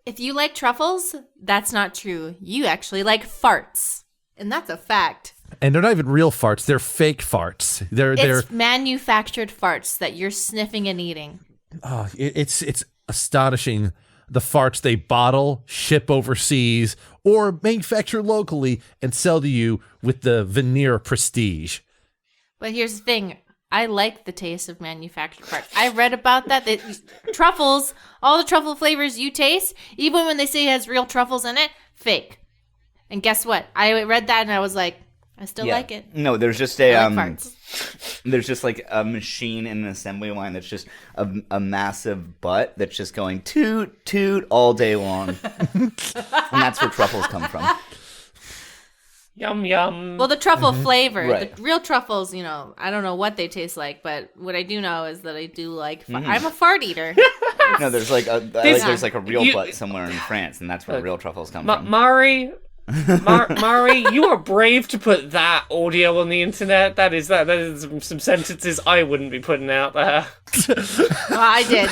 If you like truffles, that's not true. You actually like farts. And that's a fact. And they're not even real farts. They're fake farts. It's manufactured farts that you're sniffing and eating. Oh, it's astonishing. The farts they bottle, ship overseas, or manufacture locally and sell to you with the veneer of prestige. But here's the thing. I like the taste of manufactured farts. I read about that. Truffles, all the truffle flavors you taste, even when they say it has real truffles in it, fake. And guess what? I read that and I was like, I still like it. No, there's just there's just like a machine in an assembly line that's just a massive butt that's just going toot toot all day long, and that's where truffles come from. Yum yum. Well, the truffle flavor, Right. the real truffles, I don't know what they taste like, but what I do know is that I do like. I'm a fart eater. No, there's like there's like a real butt somewhere in France, and that's where real truffles come from. Mari, you are brave to put that audio on the internet. That is some sentences I wouldn't be putting out there. Well, I did.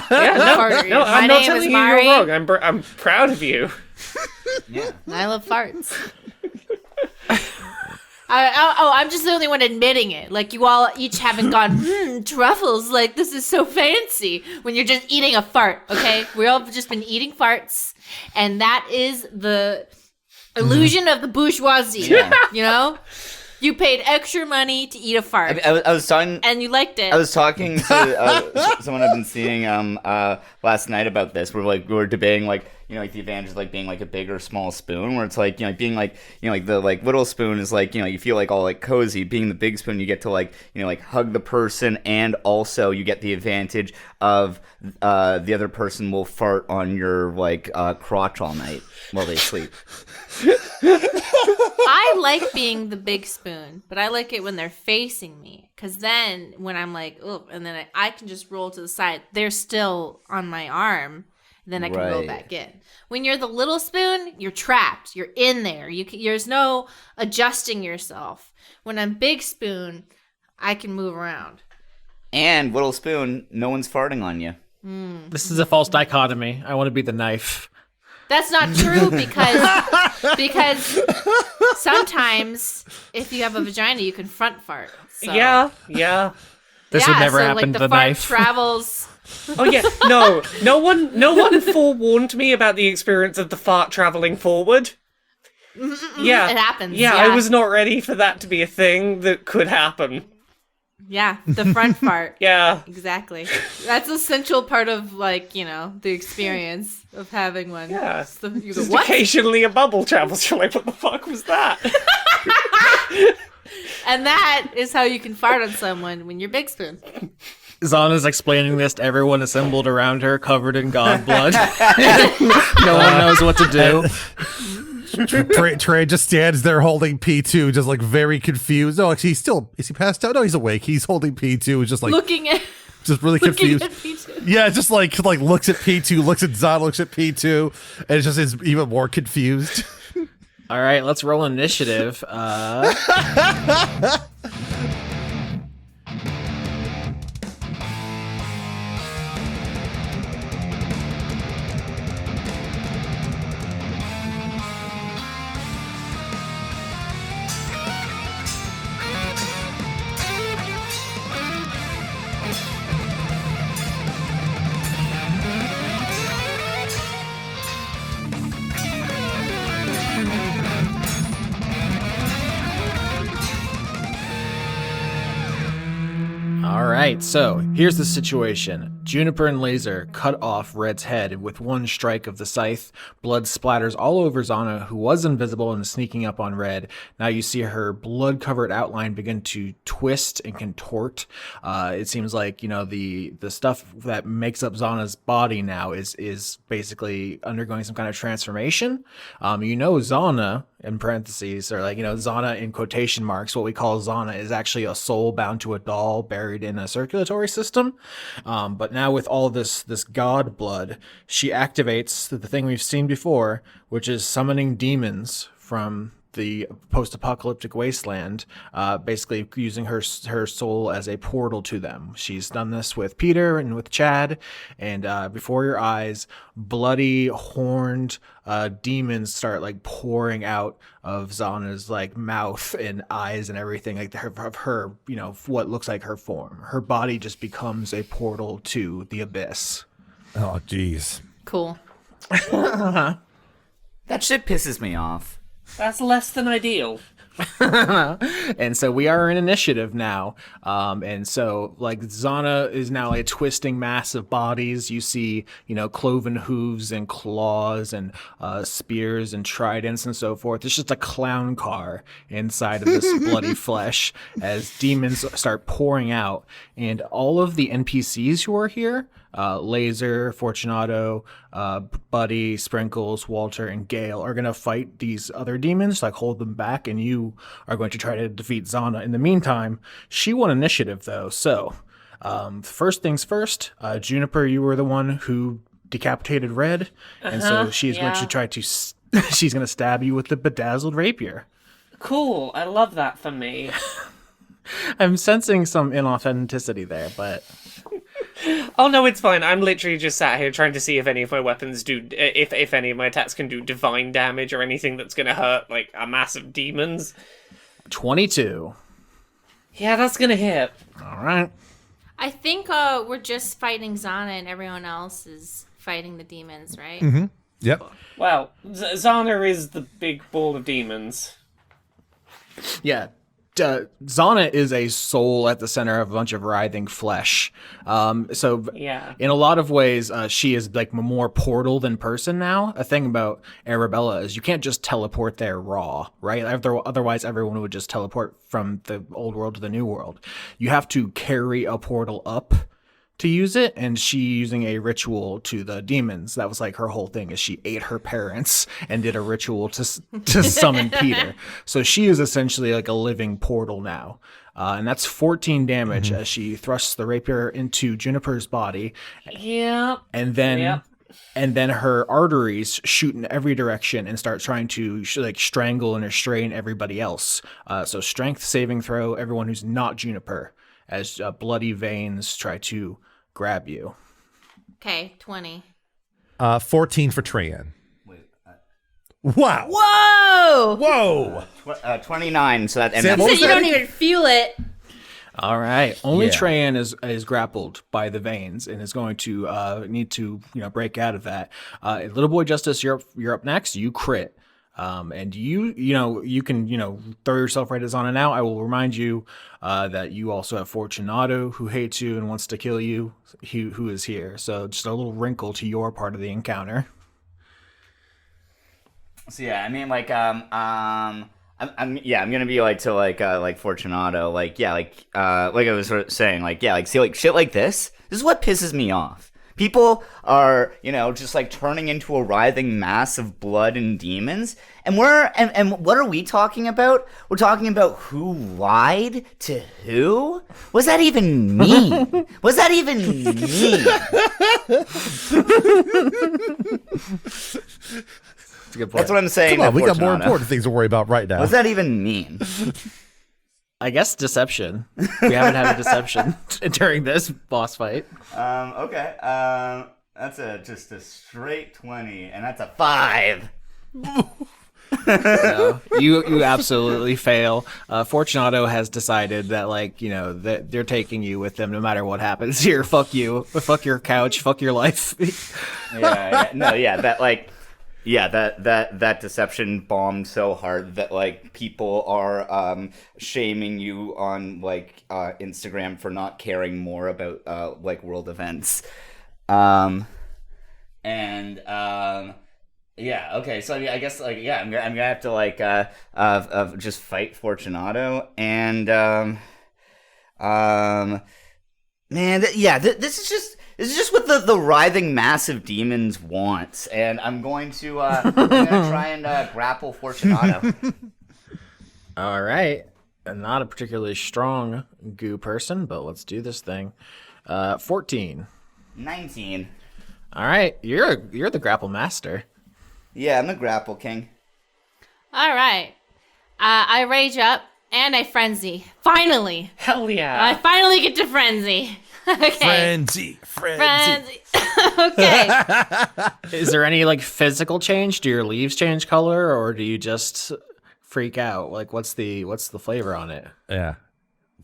Yeah, no, I'm not telling you Mari. you're wrong. I'm proud of you. Yeah. I love farts. I'm just the only one admitting it. Like, you all each haven't gone, truffles, like, this is so fancy, when you're just eating a fart, okay? We all have just been eating farts, and that is the illusion of the bourgeoisie, You paid extra money to eat a fart. I was talking, and you liked it. I was talking to someone I've been seeing last night about this. We were debating like the advantage of like being like a big or small spoon. Where it's like being like like the like little spoon is like you feel like all like cozy. Being the big spoon, you get to like like hug the person, and also you get the advantage of the other person will fart on your like crotch all night while they sleep. I like being the big spoon, but I like it when they're facing me. Because then when I'm like, oh, and then I can just roll to the side. They're still on my arm. Then I can roll back in. When you're the little spoon, you're trapped. You're in there. There's no adjusting yourself. When I'm big spoon, I can move around. And little spoon, no one's farting on you. This is a false dichotomy. I want to be the knife. That's not true because sometimes if you have a vagina, you can front fart. So. Yeah. This would never happen to the fart knife. Travels. Oh yeah, no one forewarned me about the experience of the fart traveling forward. Yeah, it happens. Yeah, I was not ready for that to be a thing that could happen. Yeah, the front fart. Yeah, exactly. That's an essential part of like the experience of having one. Yeah, you go, occasionally a bubble travels. You're like, what the fuck was that? And that is how you can fart on someone when you're big spoon. Zana's explaining this to everyone assembled around her, covered in god blood. No one knows what to do. Trey just stands there holding P2, just like very confused. Oh, actually, is he passed out? No, he's awake. He's holding P2, just like looking at, just really confused. At P2. Yeah, just like looks at P2, looks at Zana, looks at P2, and it's just is even more confused. All right, let's roll initiative. Alright, so here's the situation. Juniper and Laser cut off Red's head with one strike of the scythe. Blood splatters all over Zana, who was invisible and sneaking up on Red. Now you see her blood-covered outline begin to twist and contort. It seems like, the stuff that makes up Zana's body now is basically undergoing some kind of transformation. Zana, in parentheses, or Zana in quotation marks, what we call Zana is actually a soul bound to a doll buried in a circulatory system. But now with all this god blood, she activates the thing we've seen before, which is summoning demons from the post-apocalyptic wasteland, basically using her soul as a portal to them. She's done this with Peter and with Chad, and before your eyes, bloody, horned demons start like pouring out of Zana's like mouth and eyes and everything, like of her, you know, what looks like her form. Her body just becomes a portal to the abyss. Oh, jeez. Cool. That shit pisses me off. That's less than ideal. And so we are in initiative now. And so like Zana is now a twisting mass of bodies. You see, you know, cloven hooves and claws and spears and tridents and so forth. It's just a clown car inside of this bloody flesh as demons start pouring out. And all of the NPCs who are here, Laser, Fortunato, Buddy, Sprinkles, Walter, and Gale are going to fight these other demons, like hold them back, and you are going to try to defeat Zana. In the meantime, she won initiative, though. So, first things first, Juniper, you were the one who decapitated Red, and so she's going to try to she's going to stab you with the bedazzled rapier. Cool. I love that for me. I'm sensing some inauthenticity there, but... Oh no, it's fine. I'm literally just sat here trying to see if any of my weapons do, if any of my attacks can do divine damage or anything that's gonna hurt like a mass of demons. 22. Yeah, that's gonna hit. All right. I think we're just fighting Zana and everyone else is fighting the demons, right? Yep. Well, Zana is the big ball of demons. Yeah. Zana is a soul at the center of a bunch of writhing flesh. So Yeah. in a lot of ways, she is like more portal than person now. A thing about Arabella is you can't just teleport there raw, right? Otherwise, everyone would just teleport from the old world to the new world. You have to carry a portal up to use it, and she using a ritual to the demons. That was like her whole thing, is she ate her parents and did a ritual to summon Peter. So she is essentially like a living portal now. And that's 14 damage as she thrusts the rapier into Juniper's body. Yeah. And then her arteries shoot in every direction and start trying to like strangle and restrain everybody else. So strength saving throw, everyone who's not Juniper, as bloody veins try to grab you. Okay, 20. 14 for Tran. Wow. Whoa! Whoa. 29. So that Sam, So what was you that don't again? even feel it. All right. Only Yeah. Trayan is grappled by the veins and is going to need to break out of that. Little Boy Justice, you're up next. You crit. And you can throw yourself right as on and out. I will remind you that you also have Fortunato, who hates you and wants to kill you, who is here. So just a little wrinkle to your part of the encounter. So yeah, I mean, like, I'm gonna be like Fortunato, like I was sort of saying, like, yeah, like, see, like, shit like this is what pisses me off. People are, just like turning into a writhing mass of blood and demons, and what are we talking about? We're talking about who lied to who? What's that even mean? What's that even mean? That's a good point. That's what I'm saying. Come on, we got more Fortunato. important things to worry about right now. What's that even mean? I guess deception. We haven't had a deception during this boss fight. Okay. That's just a straight 20, and that's a 5. No, you absolutely fail. Fortunato has decided that, that they're taking you with them no matter what happens here. Fuck you. Fuck your couch. Fuck your life. That deception bombed so hard that like people are shaming you on Instagram for not caring more about world events. Okay, so I guess I'm gonna have to just fight Fortunato and this is just what the writhing massive demons want, and I'm going to try and grapple Fortunato. All right. Not a particularly strong goo person, but let's do this thing. 14. 19. All right. You're the grapple master. Yeah, I'm the grapple king. All right. I rage up and I frenzy. Finally. Hell yeah. I finally get to frenzy. Okay. Frenzy. Okay. Is there any like physical change? Do your leaves change color, or do you just freak out? Like, what's the flavor on it? Yeah.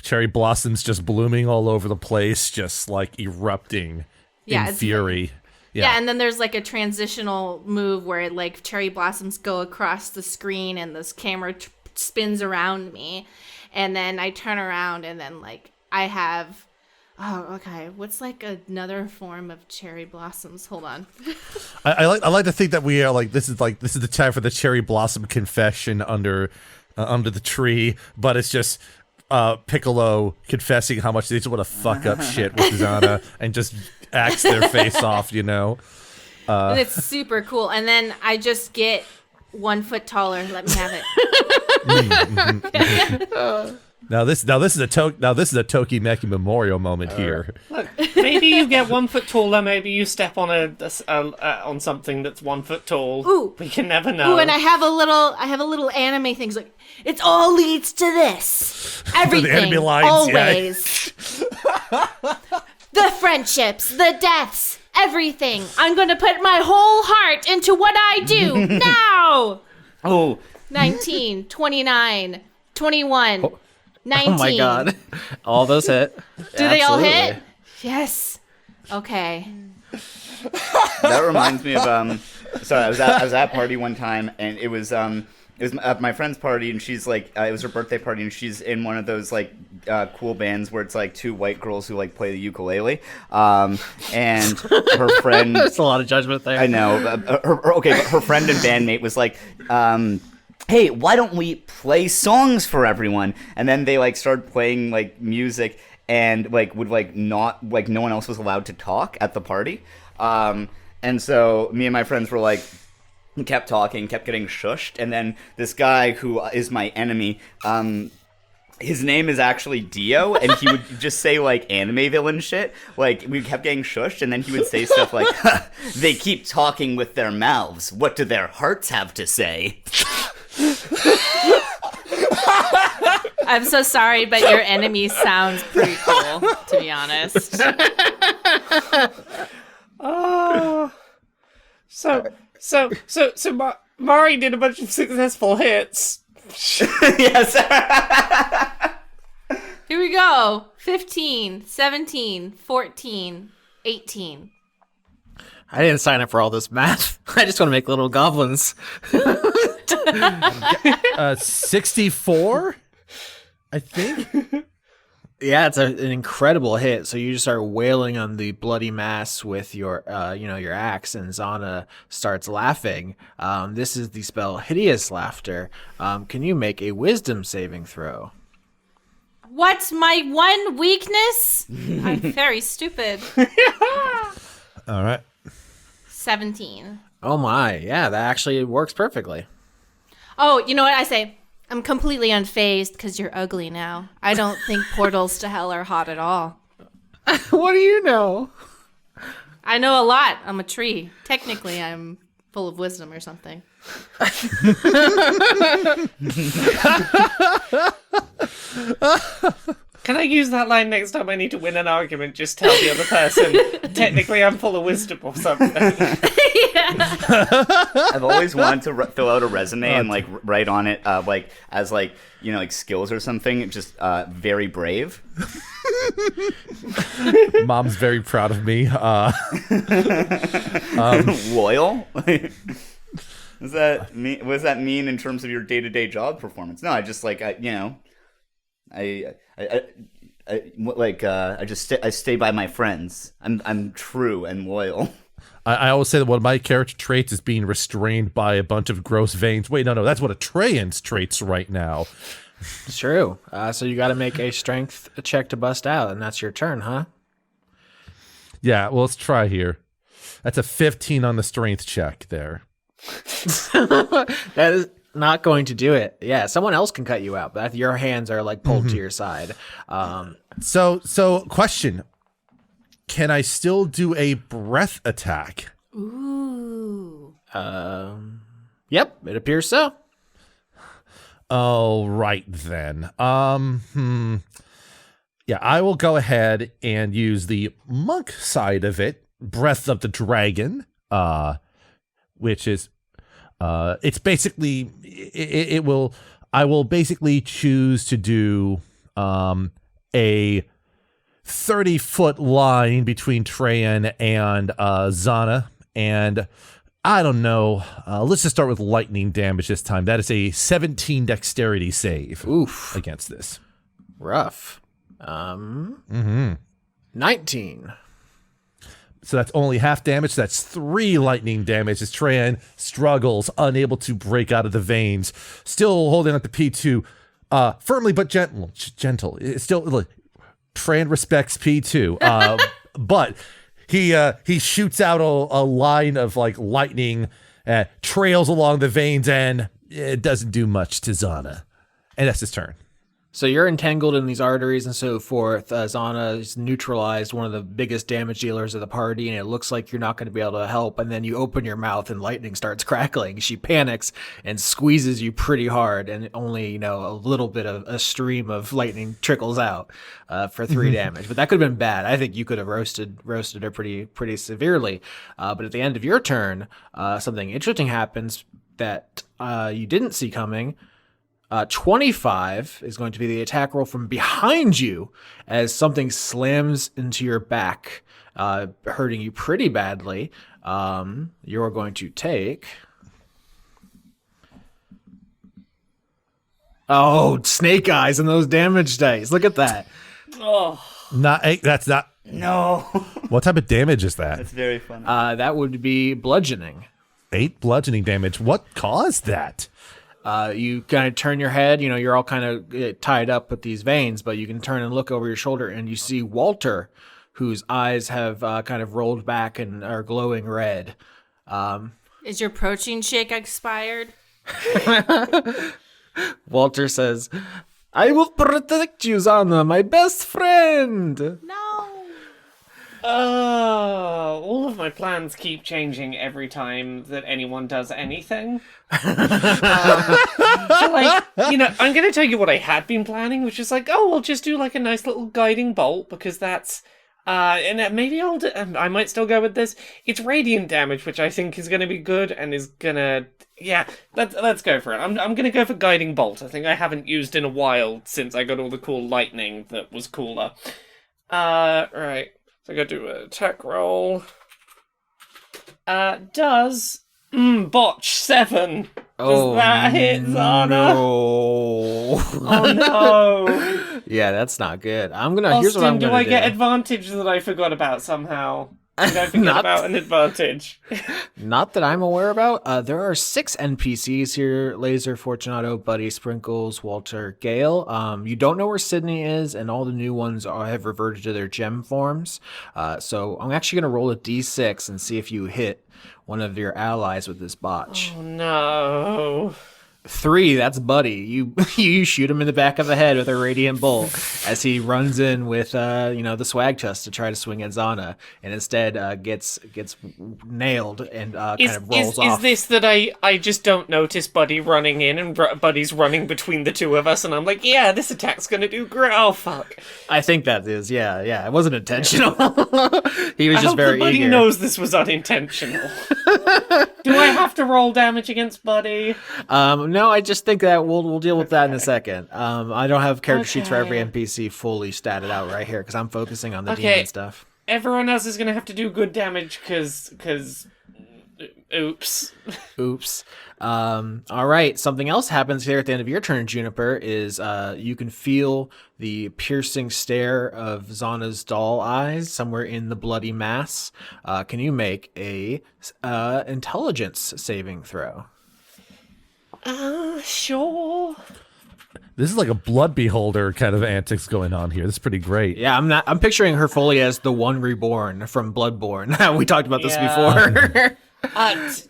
Cherry blossoms just blooming all over the place, just like erupting in fury. Yeah, and then there's like a transitional move where like cherry blossoms go across the screen and this camera spins around me, and then I turn around and then like I have. Oh, okay. What's like another form of cherry blossoms? Hold on. I like to think that we are like this is the time for the cherry blossom confession under the tree, but it's just Piccolo confessing how much they just want to fuck up shit with Zana and just axe their face off, you know. And it's super cool. And then I just get 1 foot taller. Let me have it. Now this is a Tokimeki Memorial moment here. Look, maybe you get 1 foot taller. Maybe you step on on something that's 1 foot tall. Ooh, we can never know. Ooh, and I have a little anime things like it all leads to this. Everything, the anime lines, always. The friendships, the deaths, everything. I'm gonna put my whole heart into what I do now. Oh, 19, 29, 21. 19. Oh my god. All those hit. Do they all hit? Yes. Okay. that reminds me of sorry, I was at a party one time, and it was my friend's party, and she's like it was her birthday party, and she's in one of those like cool bands where it's like two white girls who like play the ukulele, and her friend. There's a lot of judgment there. I know. But her friend and bandmate was like. Hey, why don't we play songs for everyone? And then they like started playing like music and like would like not like no one else was allowed to talk at the party. And so me and my friends were like kept talking, kept getting shushed, and then this guy who is my enemy, his name is actually Dio, and he would just say like anime villain shit. Like we kept getting shushed, and then he would say stuff like, "They keep talking with their mouths. What do their hearts have to say?" I'm so sorry, but your enemy sounds pretty cool, to be honest. Oh, so Mari did a bunch of successful hits. Yes. Here we go. 15, 17, 14, 18. I didn't sign up for all this math. I just want to make little goblins. 64, I think. Yeah, it's an incredible hit. So you just start wailing on the bloody mass with your, your axe, and Zana starts laughing. This is the spell Hideous Laughter. Can you make a Wisdom saving throw? What's my one weakness? I'm very stupid. All right. 17. Oh my, yeah, that actually works perfectly. Oh, you know what I say? I'm completely unfazed because you're ugly now. I don't think portals to hell are hot at all. What do you know? I know a lot. I'm a tree. Technically, I'm full of wisdom or something. Can I use that line next time I need to win an argument? Just tell the other person, technically I'm full of wisdom or something. I've always wanted to fill out a resume and like write on it like as like like skills or something. Just very brave. Mom's very proud of me. Loyal. What does that mean in terms of your day-to-day job performance? No, I just like I stay by my friends. I'm true and loyal. I always say that one of my character traits is being restrained by a bunch of gross veins. Wait, no, that's what Atreyan's traits right now. It's true. So you got to make a strength check to bust out, and that's your turn, huh? Yeah, well, let's try here. That's a 15 on the strength check there. That is not going to do it. Yeah, someone else can cut you out, but your hands are like pulled to your side. So question. Can I still do a breath attack? Ooh. Yep, it appears so. All right then. Yeah, I will go ahead and use the monk side of it, Breath of the Dragon, which is it's basically I will basically choose to do a 30-foot line between Treyan and Zana, and I don't know. Let's just start with lightning damage this time. That is a 17 dexterity save. Oof. Against this. Rough. 19. So that's only half damage. That's 3 lightning damage as Treyan struggles, unable to break out of the veins. Still holding up the P2 firmly but gentle. It's still, look, Treyan respects P2. But he shoots out a line of like lightning, trails along the veins, and it doesn't do much to Zana. And that's his turn. So you're entangled in these arteries and so forth. Zana is neutralized, one of the biggest damage dealers of the party, and it looks like you're not going to be able to help. And then you open your mouth and lightning starts crackling. She panics and squeezes you pretty hard, and only, a little bit of a stream of lightning trickles out for 3 damage. But that could have been bad. I think you could have roasted her pretty severely. But at the end of your turn, something interesting happens that you didn't see coming. 25 is going to be the attack roll from behind you as something slams into your back, hurting you pretty badly. You're going to take... Oh, snake eyes and those damage dice. Look at that. Oh. That's not... No. What type of damage is that? That's very funny. That would be bludgeoning. 8 bludgeoning damage. What caused that? You kind of turn your head, you're all kind of tied up with these veins, but you can turn and look over your shoulder and you see Walter, whose eyes have kind of rolled back and are glowing red. Is your protein shake expired? Walter says, I will protect you, Zana, my best friend. No. All of my plans keep changing every time that anyone does anything. So, I'm going to tell you what I had been planning, which is we'll just do a nice little guiding bolt, because that's, and maybe I might still go with this. It's radiant damage, which I think is going to be good and is going to, let's go for it. I'm going to go for guiding bolt. I think I haven't used in a while since I got all the cool lightning that was cooler. Right. So I gotta do an attack roll. Does botch 7. Does that hit Zana? No. Oh no. Yeah, that's not good. Here's what Austin, I'm gonna do. I get advantage that I forgot about somehow? Did I forget about an advantage? Not that I'm aware about. There are 6 NPCs here: Laser, Fortunato, Buddy, Sprinkles, Walter, Gale. You don't know where Sydney is, and all the new ones have reverted to their gem forms. So I'm actually going to roll a d6 and see if you hit one of your allies with this botch. Oh no. 3, that's Buddy. You shoot him in the back of the head with a radiant bolt as he runs in with the swag chest to try to swing at Zana, and instead gets nailed and kind of rolls off. Is this that I just don't notice Buddy running in and Buddy's running between the two of us, and I'm like, yeah, this attack's gonna do great. Oh fuck! I think that is, yeah. It wasn't intentional. He was just very Buddy eager. knows this was unintentional. Do I have to roll damage against Buddy? No, I just think that we'll deal with that in a second. I don't have character sheets for every NPC fully statted out right here because I'm focusing on the demon stuff. Everyone else is gonna have to do good damage because oops. All right. Something else happens here at the end of your turn, Juniper, is you can feel the piercing stare of Zana's doll eyes somewhere in the bloody mass. Can you make a intelligence saving throw? Sure. This is like a blood beholder kind of antics going on here. This is pretty great. Yeah, I'm picturing her fully as the one reborn from Bloodborne. We talked about this before.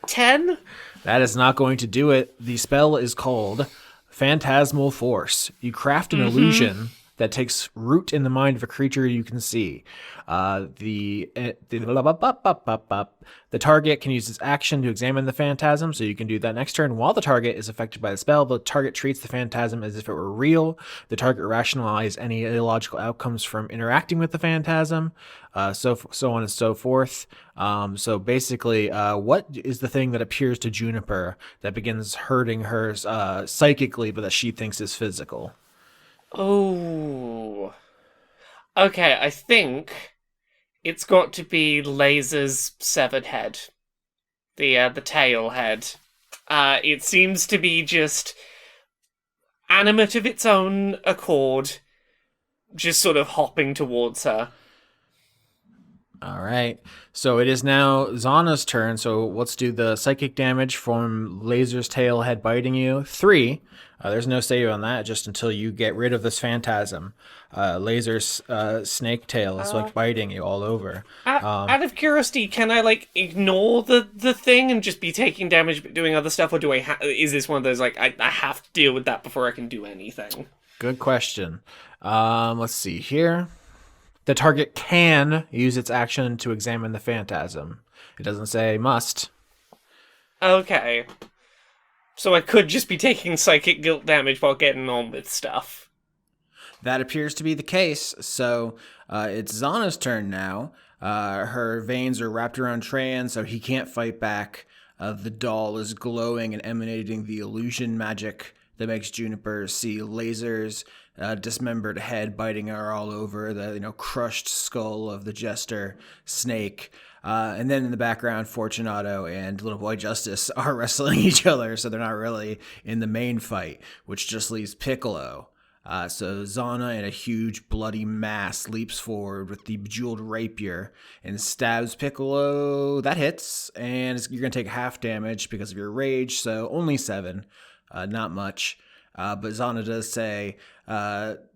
10? That is not going to do it. The spell is called Phantasmal Force. You craft an illusion that takes root in the mind of a creature you can see. The target can use its action to examine the phantasm, so you can do that next turn. While the target is affected by the spell, the target treats the phantasm as if it were real. The target rationalizes any illogical outcomes from interacting with the phantasm, so on and so forth. So basically, what is the thing that appears to Juniper that begins hurting her psychically, but that she thinks is physical? Oh. Okay, I think it's got to be Laser's severed head. The tail head. It seems to be just animate of its own accord, just sort of hopping towards her. All right. So it is now Zana's turn. So let's do the psychic damage from Laser's tail head biting you. 3. There's no save on that, just until you get rid of this phantasm. Laser's snake tail is like biting you all over. Out of curiosity, can I like ignore the thing and just be taking damage but doing other stuff, or do I? Is this one of those like I have to deal with that before I can do anything? Good question. Let's see here. The target can use its action to examine the phantasm. It doesn't say must. Okay. So I could just be taking psychic guilt damage while getting on with stuff. That appears to be the case. So it's Zana's turn now. Her veins are wrapped around Trayan, so he can't fight back. The doll is glowing and emanating the illusion magic that makes Juniper see lasers, dismembered head biting her all over, the crushed skull of the jester snake. And then in the background, Fortunato and Little Boy Justice are wrestling each other, so they're not really in the main fight, which just leaves Piccolo. So Zana, in a huge bloody mass, leaps forward with the bejeweled rapier and stabs Piccolo. That hits, and you're going to take half damage because of your rage, so only 7. Not much. But Zana does say,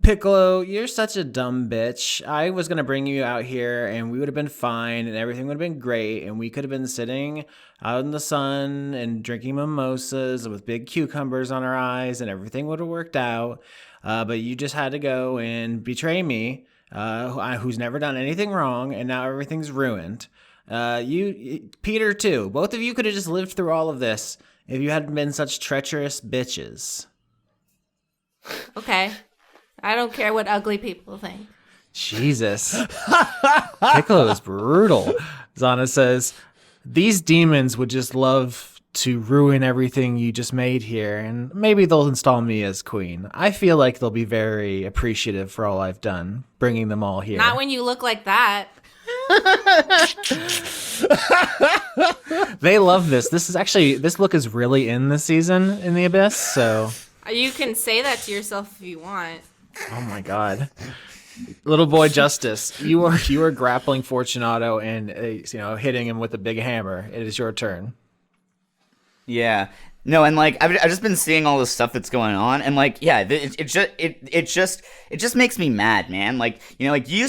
Piccolo, you're such a dumb bitch. I was going to bring you out here and we would have been fine and everything would have been great and we could have been sitting out in the sun and drinking mimosas with big cucumbers on our eyes and everything would have worked out. But you just had to go and betray me, who's never done anything wrong, and now everything's ruined. Peter, too. Both of you could have just lived through all of this if you hadn't been such treacherous bitches. Okay. I don't care what ugly people think. Jesus. Piccolo is brutal. Zana says, these demons would just love to ruin everything you just made here, and maybe they'll install me as queen. I feel like they'll be very appreciative for all I've done, bringing them all here. Not when you look like that. They love this. This look is really in this season in the Abyss, so... You can say that to yourself if you want. Oh my god. Little Boy Justice, you are grappling Fortunato and hitting him with a big hammer. It is your turn. Yeah. No, and like I've just been seeing all this stuff that's going on, and like it just makes me mad, man. Like like you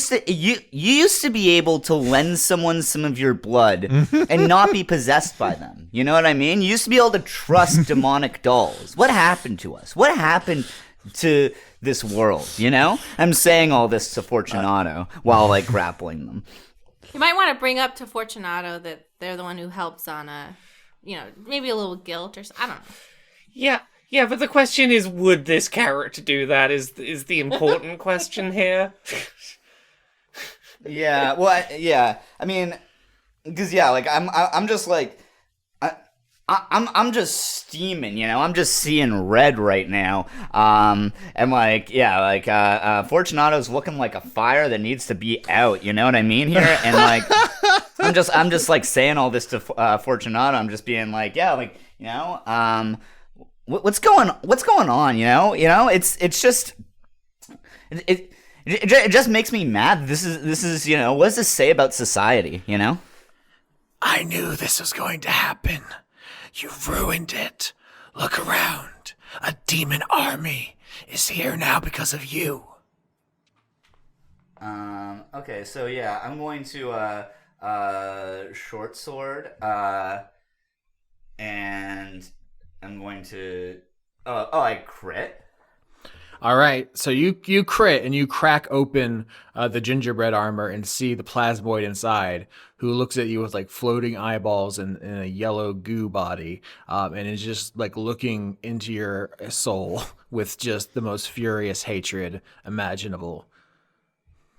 used to be able to lend someone some of your blood and not be possessed by them. You know what I mean? You used to be able to trust demonic dolls. What happened to us? What happened to this world? I'm saying all this to Fortunato while like grappling them. You might want to bring up to Fortunato that they're the one who helped Zana. Maybe a little guilt or something. I don't know. Yeah, but the question is, would this character do that? Is the important question here? Yeah, well, yeah. I mean, because like I'm just like I'm just steaming, I'm just seeing red right now. And like Fortunato's looking like a fire that needs to be out. You know what I mean here? And like. I'm just like saying all this to Fortunato. I'm just being like, what's going on? It's just it just makes me mad. This is what does this say about society? I knew this was going to happen. You ruined it. Look around. A demon army is here now because of you. Okay, so yeah, I'm going to short sword, and I'm going to I crit. All right, so you crit and you crack open the gingerbread armor and see the plasmoid inside, who looks at you with like floating eyeballs and a yellow goo body, and is just like looking into your soul with just the most furious hatred imaginable.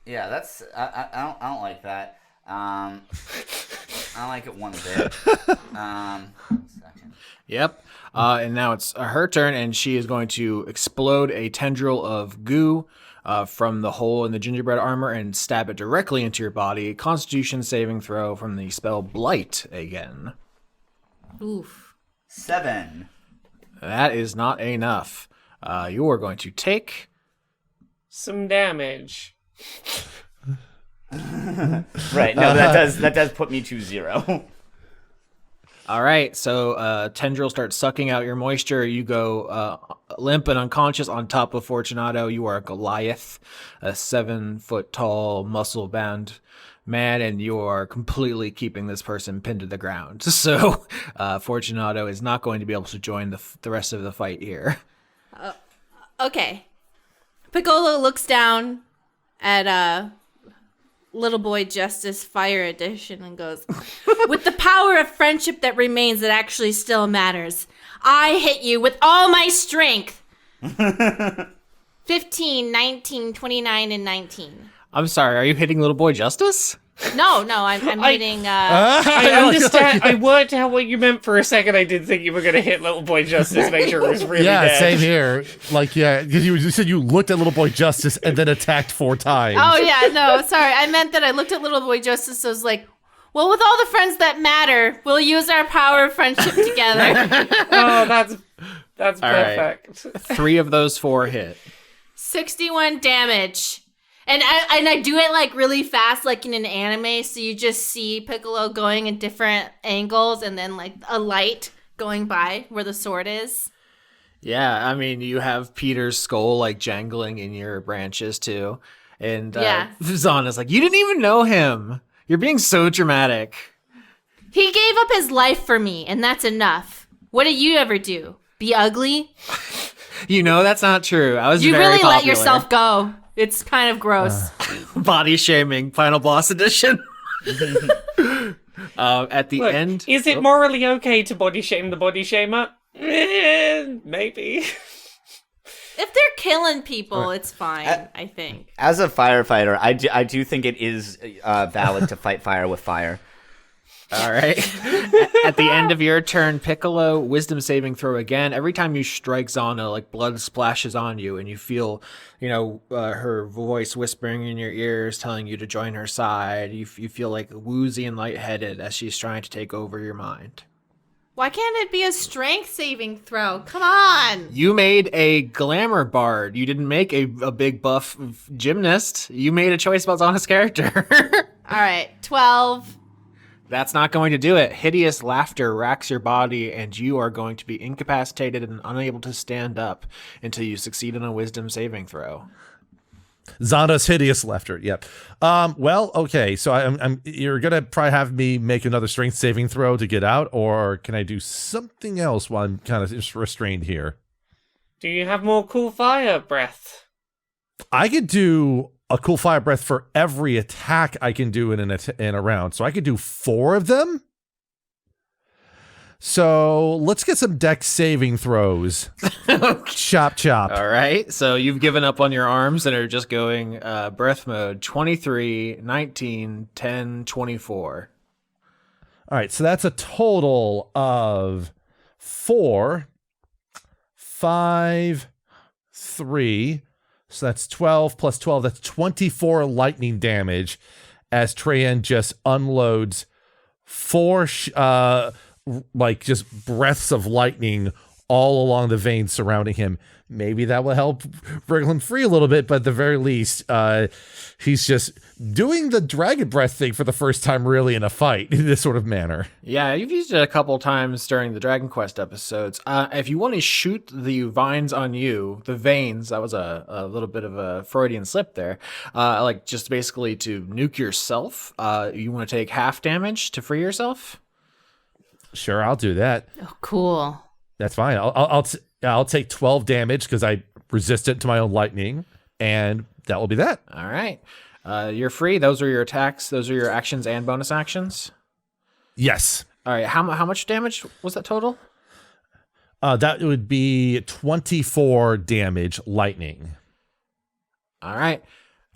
Yeah, that's I don't like that. I don't like it one bit. Second. Yep. And now it's her turn, and she is going to explode a tendril of goo from the hole in the gingerbread armor and stab it directly into your body. Constitution saving throw from the spell Blight again. Oof. 7. That is not enough. You are going to take... some damage. Right. No, that does put me to 0. All right, so tendril starts sucking out your moisture. You go limp and unconscious on top of Fortunato. You are a Goliath, a 7-foot-tall, muscle-bound man, and you are completely keeping this person pinned to the ground. So Fortunato is not going to be able to join the rest of the fight here. Okay. Piccolo looks down at Little Boy Justice Fire Edition and goes, with the power of friendship that remains that actually still matters, I hit you with all my strength. 15, 19, 29, and 19. I'm sorry, are you hitting Little Boy Justice? No, I'm hitting... I understand. I worked out what you meant for a second. I did think you were going to hit Little Boy Justice, make sure it was really dead. Same here. Like, yeah, because you said you looked at Little Boy Justice and then attacked 4 times. Oh, yeah, no, sorry. I meant that I looked at Little Boy Justice, so I was like, well, with all the friends that matter, we'll use our power of friendship together. Oh, that's All perfect. Right. 3 of those 4 hit. 61 damage. And I do it like really fast, like in an anime, so you just see Piccolo going in different angles and then like a light going by where the sword is. Yeah, I mean, you have Peter's skull like jangling in your branches too. And Zana's like, you didn't even know him. You're being so dramatic. He gave up his life for me, and that's enough. What did you ever do? Be ugly? You know that's not true. I was You very really popular. let yourself go. It's kind of gross. Body shaming, final boss edition. At the Look, end, is it morally okay to body shame the body shamer? Maybe. If they're killing people, it's fine, I think. As a firefighter, I do think it is valid to fight fire with fire. All right. At the end of your turn, Piccolo, wisdom saving throw again. Every time you strike Zana, like blood splashes on you, and you feel, her voice whispering in your ears, telling you to join her side. You feel like woozy and lightheaded as she's trying to take over your mind. Why can't it be a strength saving throw? Come on. You made a glamour bard. You didn't make a big buff gymnast. You made a choice about Zana's character. All right, 12. That's not going to do it. Hideous laughter racks your body, and you are going to be incapacitated and unable to stand up until you succeed in a wisdom saving throw. Zana's hideous laughter. Yep. Well, okay. So you're gonna probably have me make another strength saving throw to get out, or can I do something else while I'm kind of just restrained here? Do you have more cool fire breath? I could do a cool fire breath for every attack I can do in a round. So I could do 4 of them. So let's get some dex saving throws. Chop, chop. All right. So you've given up on your arms and are just going breath mode. 23, 19, 10, 24. All right. So that's a total of 4, 5, 3. So that's 12 plus 12. That's 24 lightning damage as Treyan just unloads 4 just breaths of lightning all along the veins surrounding him. Maybe that will help wriggle him free a little bit, but at the very least, he's just doing the dragon breath thing for the first time really in a fight in this sort of manner. Yeah, you've used it a couple times during the Dragon Quest episodes. If you want to shoot the vines on you, the veins, that was a little bit of a Freudian slip there, just basically to nuke yourself, you want to take half damage to free yourself? Sure, I'll do that. Oh, cool. That's fine. I'll take 12 damage because I resistant to my own lightning, and that will be that. All right. You're free. Those are your attacks. Those are your actions and bonus actions. Yes. All right. How much damage was that total? That would be 24 damage lightning. All right.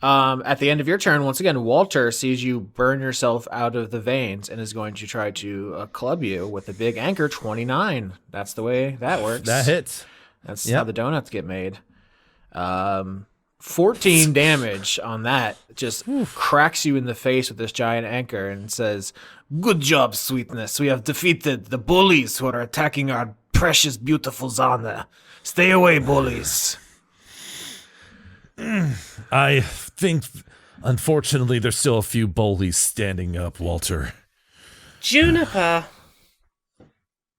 At the end of your turn, once again, Walter sees you burn yourself out of the veins and is going to try to club you with the big anchor 29. That's the way that works. That hits. That's how the donuts get made. 14 damage on that. Just cracks you in the face with this giant anchor and says, "Good job, Sweetness. We have defeated the bullies who are attacking our precious, beautiful Zana. Stay away, bullies." I think, unfortunately, there's still a few bullies standing up, Walter. Juniper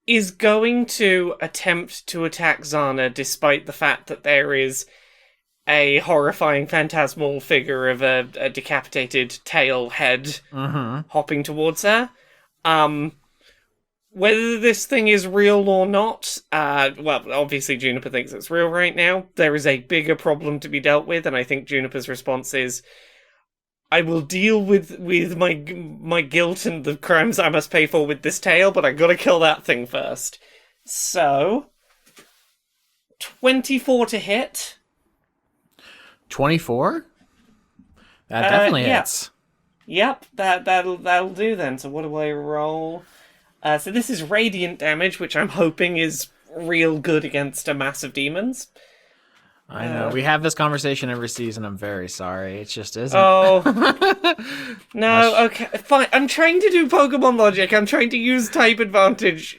is going to attempt to attack Zana despite the fact that there is a horrifying phantasmal figure of a decapitated tail head hopping towards her. Whether this thing is real or not, well, obviously Juniper thinks it's real right now. There is a bigger problem to be dealt with, and I think Juniper's response is, I will deal with my guilt and the crimes I must pay for with this tail, but I gotta kill that thing first. So, 24 to hit. 24? That definitely hits. Yep, that'll do then. So what do I roll? So this is radiant damage, which I'm hoping is real good against a mass of demons. I know. We have this conversation every season. I'm very sorry. It just isn't. Oh. No, okay, fine. I'm trying to do Pokemon logic. I'm trying to use type advantage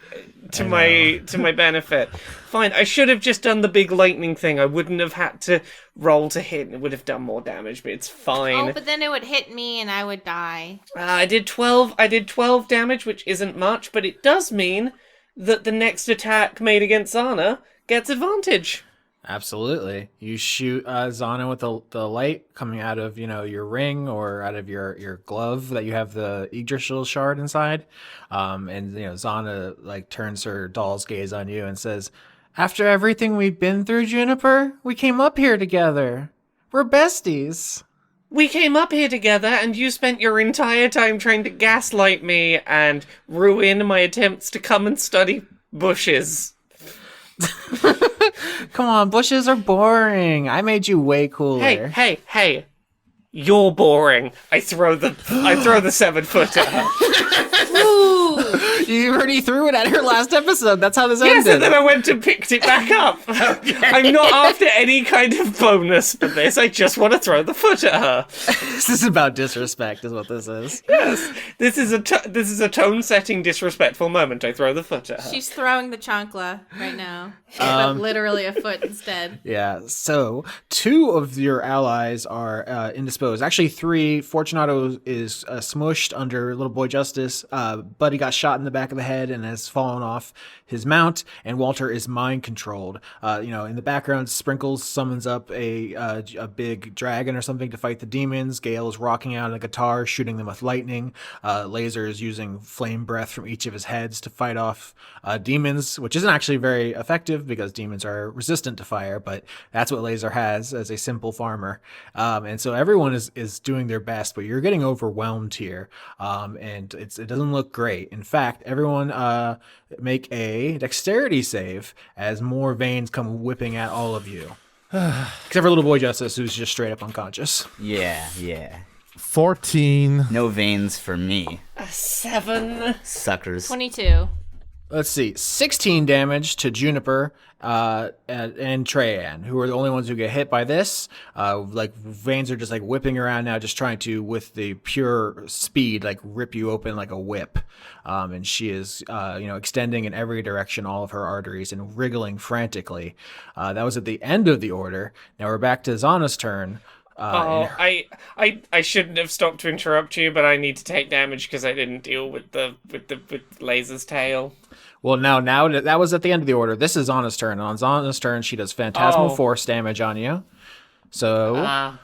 to my benefit. Fine, I should have just done the big lightning thing. I wouldn't have had to roll to hit, and it would have done more damage, but it's fine. Oh, but then it would hit me and I would die. I did 12 damage, which isn't much, but it does mean that the next attack made against Zana gets advantage. Absolutely. You shoot Zana with the light coming out of, your ring or out of your glove that you have the Yggdrasil shard inside. And Zana turns her doll's gaze on you and says, "After everything we've been through, Juniper, we came up here together. We're besties." We came up here together, and you spent your entire time trying to gaslight me and ruin my attempts to come and study bushes. Come on, bushes are boring. I made you way cooler. Hey. You're boring. I throw the 7 foot at her. Ooh. You already threw it at her last episode. That's how this Yes, ended. and then I went and picked it back up. Okay. I'm not after any kind of bonus for this. I just want to throw the foot at her. This is about disrespect, is what this is. Yes, this is a tone-setting, disrespectful moment. I throw the foot at her. She's throwing the chancla right now. But literally a foot instead. Yeah, so 2 of your allies are indisposed. Actually, 3. Fortunato is smushed under Little Boy Justice. Buddy got shot in the back of the head and has fallen off his mount. And Walter is mind-controlled. In the background, Sprinkles summons up a big dragon or something to fight the demons. Gale is rocking out on a guitar, shooting them with lightning. Laser is using flame breath from each of his heads to fight off demons, which isn't actually very effective because demons are resistant to fire, but that's what Laser has as a simple farmer. And so everyone is doing their best, but you're getting overwhelmed here. And it doesn't look great. In fact, everyone make a dexterity save as more veins come whipping at all of you. Except for Little Boy Justice, who's just straight up unconscious. Yeah. 14. No veins for me. 7. Suckers. 22. Let's see, 16 damage to Juniper and Treyan, who are the only ones who get hit by this. Veins are just whipping around now, just trying to, with the pure speed, rip you open like a whip. And she is, extending in every direction all of her arteries and wriggling frantically. That was at the end of the order. Now we're back to Zana's turn. I shouldn't have stopped to interrupt you, but I need to take damage because I didn't deal with Laser's tail. Well, now that was at the end of the order. This is Zana's turn. On Zana's turn, she does Phantasmal Force damage on you. So,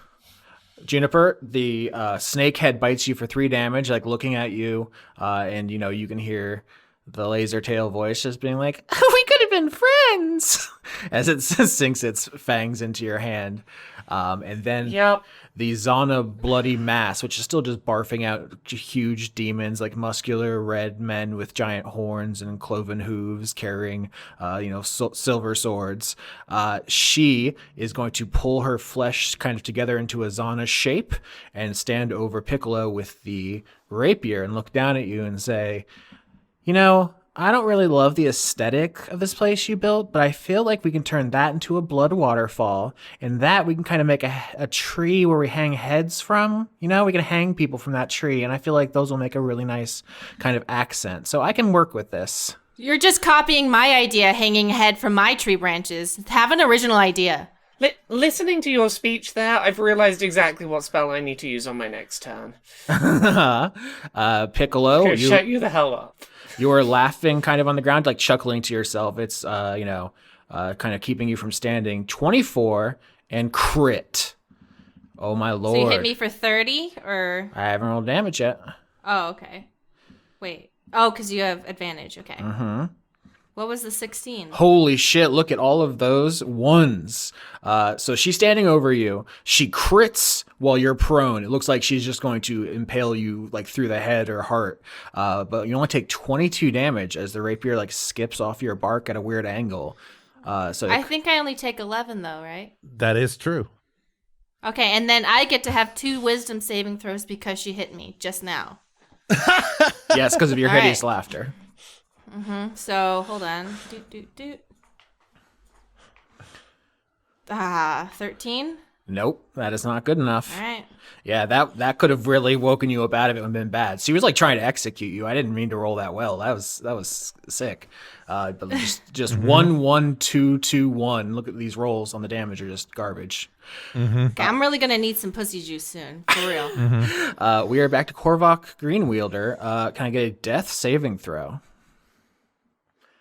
Juniper, the snake head bites you for 3 damage, looking at you, and you can hear the Laser tail voice just being like, "We could have even friends as it sinks its fangs into your hand. And then the Zana bloody mass, which is still just barfing out huge demons, like muscular red men with giant horns and cloven hooves carrying, silver swords. She is going to pull her flesh kind of together into a Zana shape and stand over Piccolo with the rapier and look down at you and say, I don't really love the aesthetic of this place you built, but I feel like we can turn that into a blood waterfall, and that we can kind of make a tree where we hang heads from. We can hang people from that tree, and I feel like those will make a really nice kind of accent. So I can work with this. You're just copying my idea, hanging a head from my tree branches. Have an original idea. Listening to your speech there, I've realized exactly what spell I need to use on my next turn. Piccolo, Shut you the hell up. You're laughing kind of on the ground, like chuckling to yourself. It's, kind of keeping you from standing. 24 and crit. Oh, my lord. So you hit me for 30, or? I haven't rolled damage yet. Oh, okay. Wait. Oh, because you have advantage. Okay. Mm-hmm. What was the 16? Holy shit, look at all of those ones. So she's standing over you. She crits while you're prone. It looks like she's just going to impale you like through the head or heart. But you only take 22 damage as the rapier like skips off your bark at a weird angle. I think I only take 11 though, right? That is true. Okay, and then I get to have 2 wisdom saving throws because she hit me just now. Yes, because of your All hideous right. laughter. Mm-hmm. So, hold on. 13? Nope, that is not good enough. All right. Yeah, that could have really woken you up out of it and been bad. She was like trying to execute you. I didn't mean to roll that well. That was sick. But just 1, 1, 2, 2, 1. Look at these rolls on the damage are just garbage. Okay, I'm really gonna need some pussy juice soon, for real. We are back to Korvok Greenwielder. Can I get a death saving throw?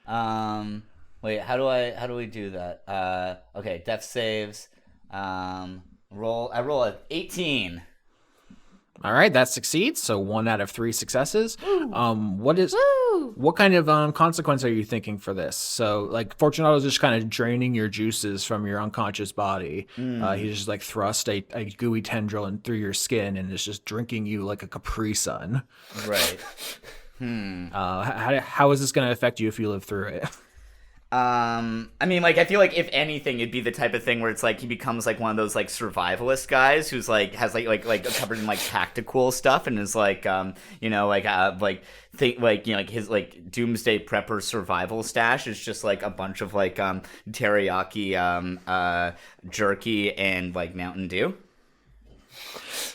Wait, how do we do that? Okay, death saves. I roll a 18. All right, that succeeds. So 1 out of 3 successes. Woo! What kind of consequence are you thinking for this? So like Fortunato is just kind of draining your juices from your unconscious body. He just like thrust a gooey tendril in through your skin and is just drinking you like a Capri Sun. Right. How is this going to affect you if you live through it? I mean, like, I feel like if anything, it'd be the type of thing where it's like he becomes like one of those like survivalist guys who's like has like covered in like tactical stuff and is like his like doomsday prepper survival stash is just like a bunch of like teriyaki jerky and like Mountain Dew.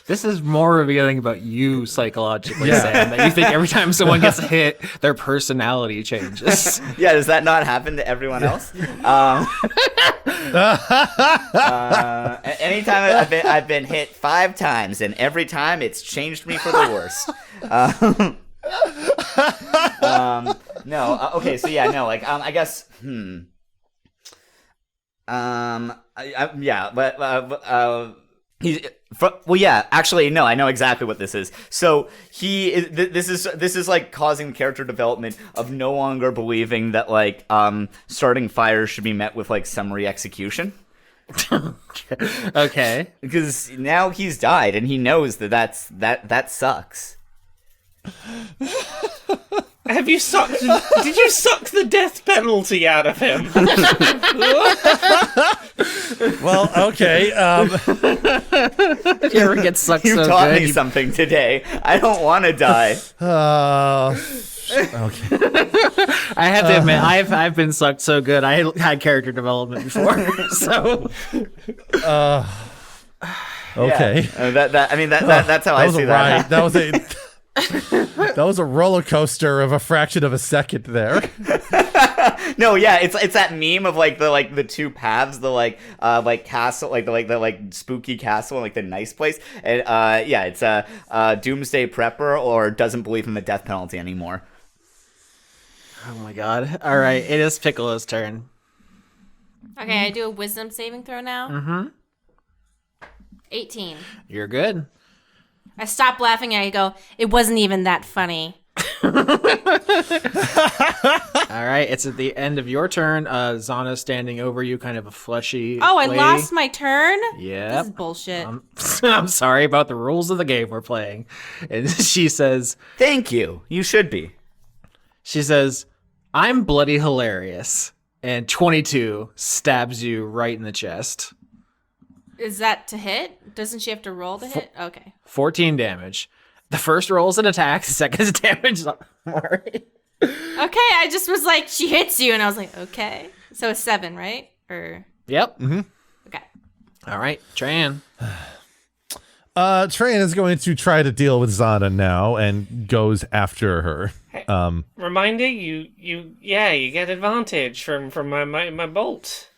This is more revealing about you psychologically, Sam, that you think every time someone gets hit, their personality changes. Yeah, does that not happen to everyone else? Anytime I've been hit 5 times, and every time it's changed me for the worst. Okay, so yeah, no, like, I guess, actually, no, I know exactly what this is. So this is like causing the character development of no longer believing that like starting fires should be met with like summary execution. Okay. Because now he's died and he knows that sucks. Have you sucked? Did you suck the death penalty out of him? Well, okay. You ever get sucked You so taught good? me something today. I don't want to die. Okay. I have to admit, I've been sucked so good. I had character development before, so. Okay. Yeah. That's how I see that. That was a roller coaster of a fraction of a second there. No, yeah, it's that meme of like the 2 paths, the like castle, the spooky castle and like the nice place, and it's doomsday prepper or doesn't believe in the death penalty anymore. Oh my god! All right, it is Piccolo's turn. Okay, I do a wisdom saving throw now. Mm-hmm. 18. You're good. I stop laughing and I go, it wasn't even that funny. All right, it's at the end of your turn. Zana's standing over you, kind of a fleshy. Oh, I lady. lost my turn? Yeah. This is bullshit. I'm sorry about the rules of the game we're playing. And she says, Thank you. You should be. she says, I'm bloody hilarious. And 22 stabs you right in the chest. Is that to hit? Doesn't she have to roll to hit? Okay. 14 damage. The first roll is an attack, the second is damage. Alright. Okay, I just was like, she hits you, and I was like, okay. So a 7, right? Or Yep. okay. All right, Tran. Tran is going to try to deal with Zana now and goes after her. Reminder, you get advantage from my bolt.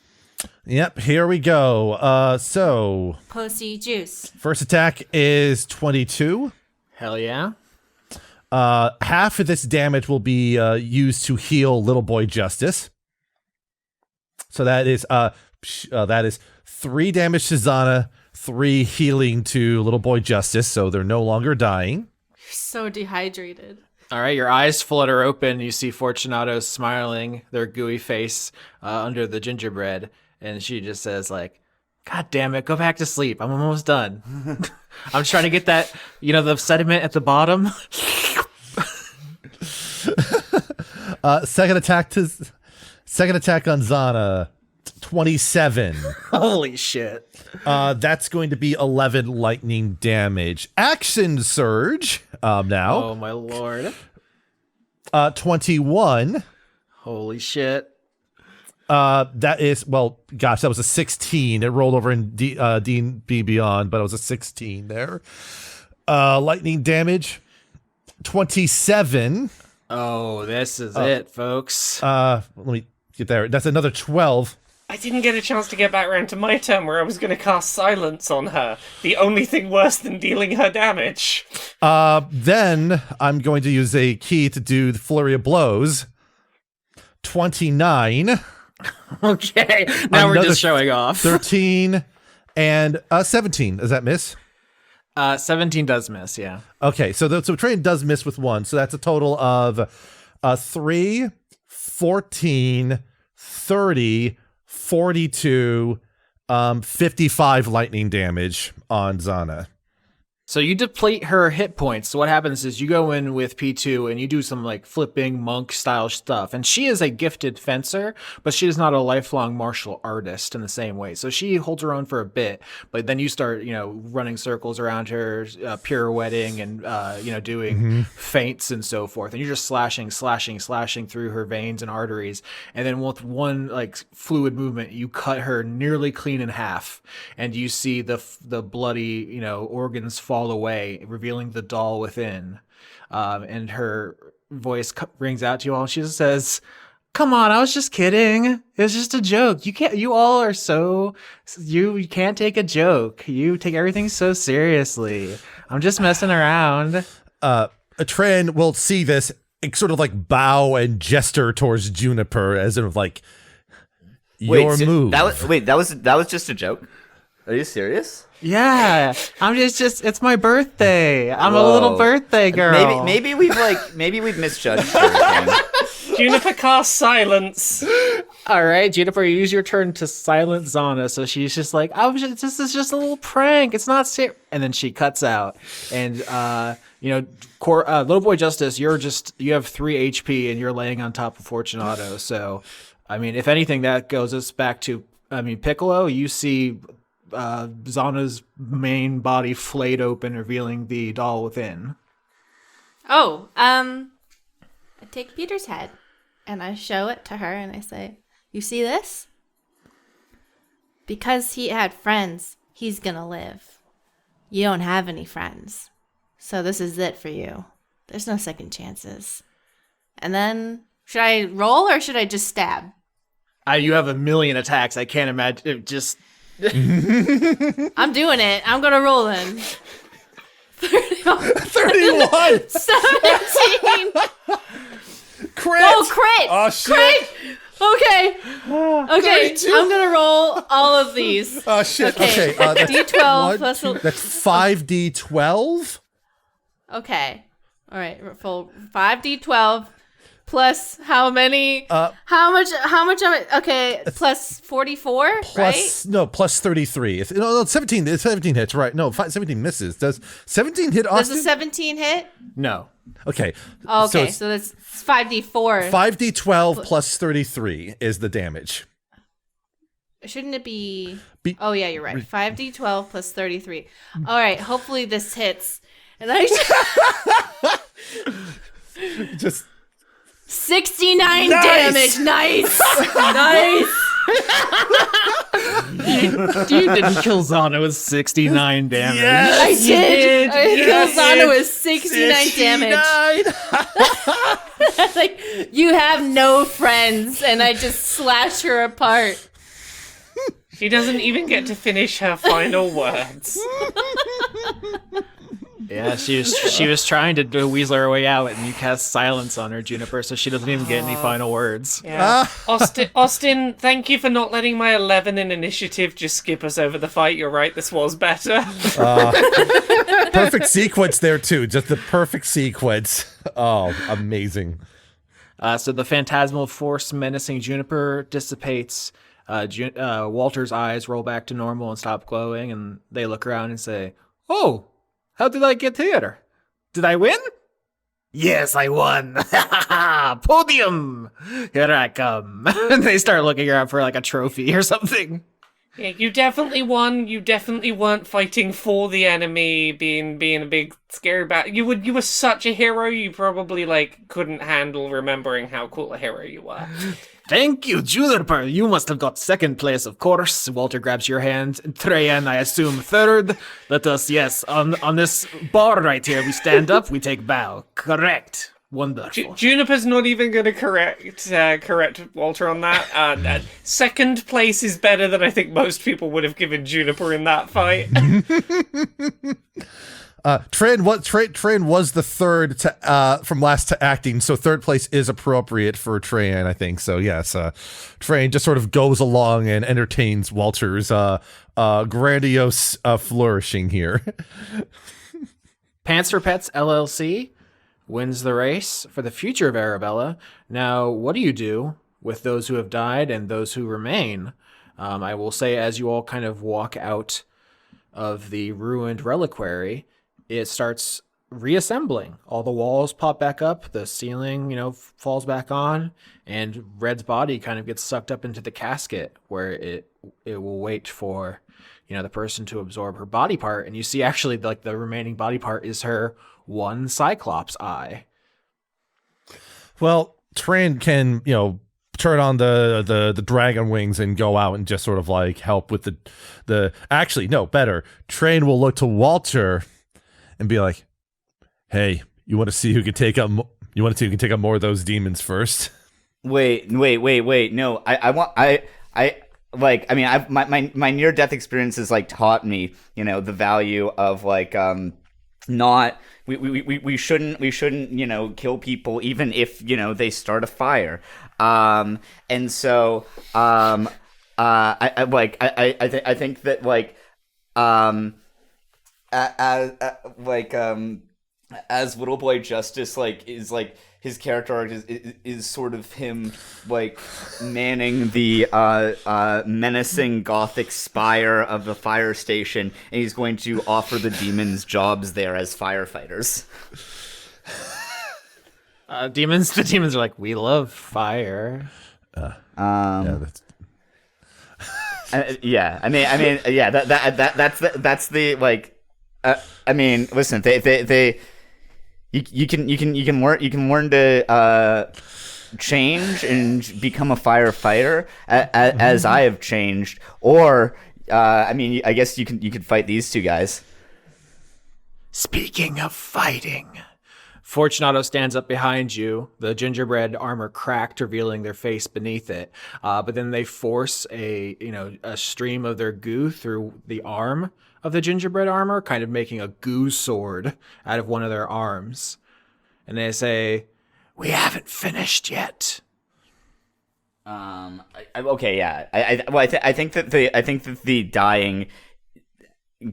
Yep, here we go. So Pussy juice. first attack is 22. Hell yeah. Half of this damage will be used to heal Little Boy Justice. So that is 3 damage to Zana, 3 healing to Little Boy Justice, so they're no longer dying. You're so dehydrated. All right, your eyes flutter open. You see Fortunato smiling, their gooey face under the gingerbread. And she just says, like, God damn it, go back to sleep. I'm almost done. I'm trying to get that, the sediment at the bottom. Second attack on Zana, 27. Holy shit. That's going to be 11 lightning damage. Action surge now. Oh, my lord. 21. Holy shit. That is, well, gosh, that was a 16. It rolled over in D&B Beyond, but it was a 16 there. Lightning damage, 27. Oh, this is it, folks. Let me get there. That's another 12. I didn't get a chance to get back around to my turn where I was going to cast Silence on her. The only thing worse than dealing her damage. Then I'm going to use a key to do the flurry of blows. 29. Okay, now we're just showing off. 13 and 17. Does that miss? 17 does miss, yeah. Okay, so Train does miss with 1. So that's a total of 3, 14, 30, 42, 55 lightning damage on Zana. So you deplete her hit points. So what happens is you go in with P2 and you do some like flipping monk style stuff. And she is a gifted fencer, but she is not a lifelong martial artist in the same way. So she holds her own for a bit, but then you start, running circles around her, pirouetting and, doing feints and so forth. And you're just slashing through her veins and arteries. And then with one like fluid movement, you cut her nearly clean in half. And you see the bloody, organs fall away, revealing the doll within. And her voice rings out to you all. And she just says, "Come on, I was just kidding. It was just a joke. You can't take a joke. You take everything so seriously. I'm just messing around." Tran will see this and sort of like bow and gesture towards Juniper as in like your move. That was just a joke? Are you serious? Yeah, I'm just it's my birthday. I'm a little birthday girl. Maybe we've misjudged everything. Juniper casts Silence. All right, Juniper, you use your turn to silence Zana. So she's just like, this is just a little prank. It's not serious. And then she cuts out. And Little Boy Justice, you have 3 HP and you're laying on top of Fortunato. So, I mean, if anything, that goes us back to, Piccolo. You see Zana's main body flayed open, revealing the doll within. Oh, I take Peter's head and I show it to her and I say, "You see this? Because he had friends, he's gonna live. You don't have any friends. So this is it for you. There's no second chances." And then, should I roll or should I just stab? You have a million attacks. I can't imagine. Just... I'm doing it. I'm gonna roll then. 31. 17. Crit. Oh, crit. Oh, shit. Crit. Okay. 32. I'm gonna roll all of these. Oh, shit. Okay. D12 plus... That's 5d12. Okay. All right, full 5d12 plus how many? How much? Okay, plus 44, right? No, plus 33. No, 17. It's 17 hits, right? No, 17 misses. Does 17 hit Austin? Does a 17 hit? No. Okay. Okay, so that's 5d4. 5d12 plus 33 is the damage. Shouldn't it be? Oh yeah, you're right. 5d12 plus 33. All right, hopefully this hits. And I just 69 damage. Nice. Nice. You didn't kill Zana with 69 damage. Yes, I did. I killed Zana with 69 damage. Like, you have no friends, and I just slash her apart. She doesn't even get to finish her final words. Yeah, she was trying to weasel her way out, and you cast silence on her, Juniper, so she doesn't even get any final words. Yeah. Austin, thank you for not letting my 11 in initiative just skip us over the fight. You're right, this was better. Perfect sequence there, too. Just the perfect sequence. Oh, amazing. So the phantasmal force menacing Juniper dissipates. Walter's eyes roll back to normal and stop glowing, and they look around and say, "Oh, how did I get here? Did I win?" "Yes, I won." "Podium! Here I come." And they start looking around for like a trophy or something. Yeah, you definitely won. You definitely weren't fighting for the enemy, being a big scary bat. You were such a hero. You probably couldn't handle remembering how cool a hero you were. "Thank you, Juniper. You must have got second place, of course." Walter grabs your hand. "Treyan, I assume third. Let us, yes, on this bar right here, we stand up, we take bow. Correct. Wonderful." Juniper's not even going to correct Walter on that. Second place is better than I think most people would have given Juniper in that fight. Trayan was the third to from last to acting, so third place is appropriate for Trayan, I think. So yes, Trayan just sort of goes along and entertains Walter's grandiose flourishing here. Pants for Pets LLC wins the race for the future of Arabella. Now, what do you do with those who have died and those who remain? I will say, as you all kind of walk out of the ruined reliquary, it starts reassembling. All the walls pop back up, the ceiling, falls back on, and Red's body kind of gets sucked up into the casket where it will wait for, the person to absorb her body part. And you see actually the remaining body part is her one Cyclops eye. Well, Trayan can, turn on the dragon wings and go out and just sort of help with the actually, no, better. Trayan will look to Walter and be like, "Hey, you want to see who can take up? You want to see who can take up more of those demons first?" Wait. No, my near death experience has taught me, the value of not we shouldn't kill people even if they start a fire. And so I think that as Little Boy Justice is his character arc is sort of him manning the menacing gothic spire of the fire station, and he's going to offer the demons jobs there as firefighters. The demons are like, "We love fire." That's That's the listen, they you can learn to change and become a firefighter as I have changed, or I guess you could fight these two guys. Speaking of fighting, Fortunato stands up behind you, the gingerbread armor cracked, revealing their face beneath it. But then they force a stream of their goo through the arm of the gingerbread armor, kind of making a goo sword out of one of their arms. And they say, "We haven't finished yet." Okay, yeah. I think that the dying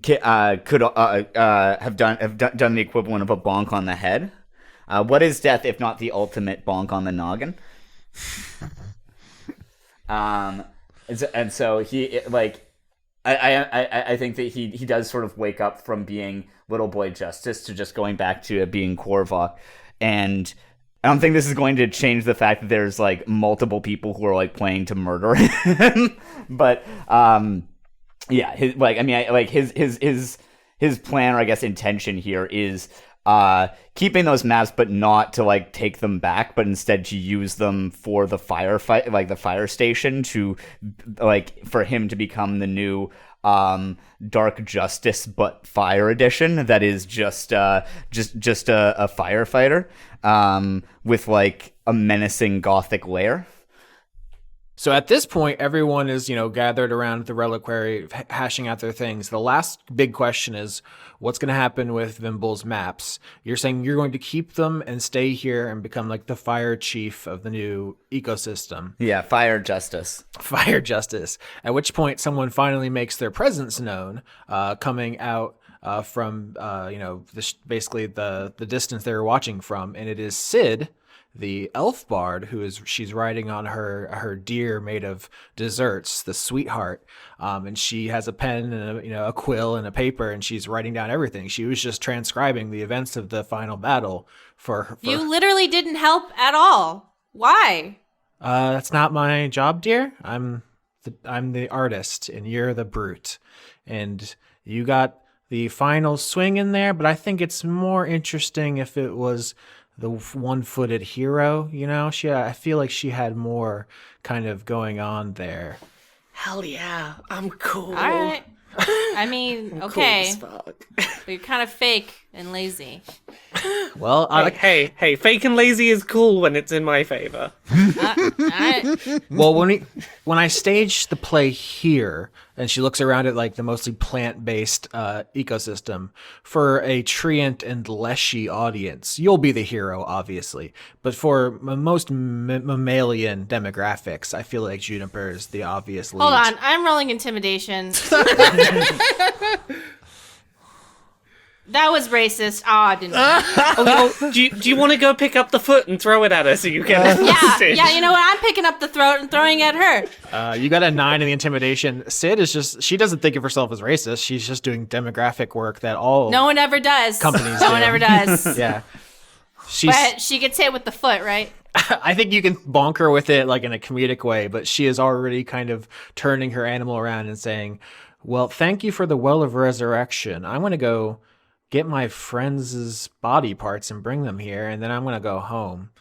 could have done the equivalent of a bonk on the head. What is death if not the ultimate bonk on the noggin? And so he like, I think that he does sort of wake up from being little boy Justice to just going back to being Korvac, and I don't think this is going to change the fact that there's like multiple people who are like planning to murder him, but yeah, his plan, or I guess intention here, is keeping those maps, but not to like take them back, but instead to use them for the firefight, like the fire station, to like for him to become the new Dark Justice but Fire Edition. That is just a firefighter with like a menacing gothic lair. So at this point, everyone is, gathered around the reliquary, hashing out their things. The last big question is, what's going to happen with Vimble's maps? You're saying you're going to keep them and stay here and become like the fire chief of the new ecosystem. Yeah, Fire Justice. Fire Justice. At which point, someone finally makes their presence known, coming out from, basically the distance they were watching from, and it is Sid, the elf bard, she's riding on her deer made of desserts, the sweetheart, and she has a pen and a quill and a paper, and she's writing down everything. She was just transcribing the events of the final battle for You literally didn't help at all. Why? That's not my job, dear. I'm the artist, and you're the brute, and you got the final swing in there. But I think it's more interesting if it was the one-footed hero, I feel like she had more kind of going on there. Hell yeah, I'm cool. All right. I mean, I'm okay, cool as fuck. but you're kind of fake and lazy. Well, Hey, fake and lazy is cool when it's in my favor. Well, when I stage the play here, and she looks around at like the mostly plant-based ecosystem, for a treant and leshy audience, you'll be the hero, obviously. But for most mammalian demographics, I feel like Juniper is the obvious lead. Hold on, I'm rolling intimidation. That was racist. Oh, I didn't. Do you want to go pick up the foot and throw it at her so you can? Yeah. You know what? I'm picking up the throat and throwing it at her. You got a 9 in the intimidation. Sid is she doesn't think of herself as racist. She's just doing demographic work that no one ever does. Companies no one ever does. Yeah. But she gets hit with the foot, right? I think you can bonk her with it like in a comedic way, but she is already kind of turning her animal around and saying, well, thank you for the well of resurrection. I'm going to go get my friends' body parts and bring them here, and then I'm going to go home.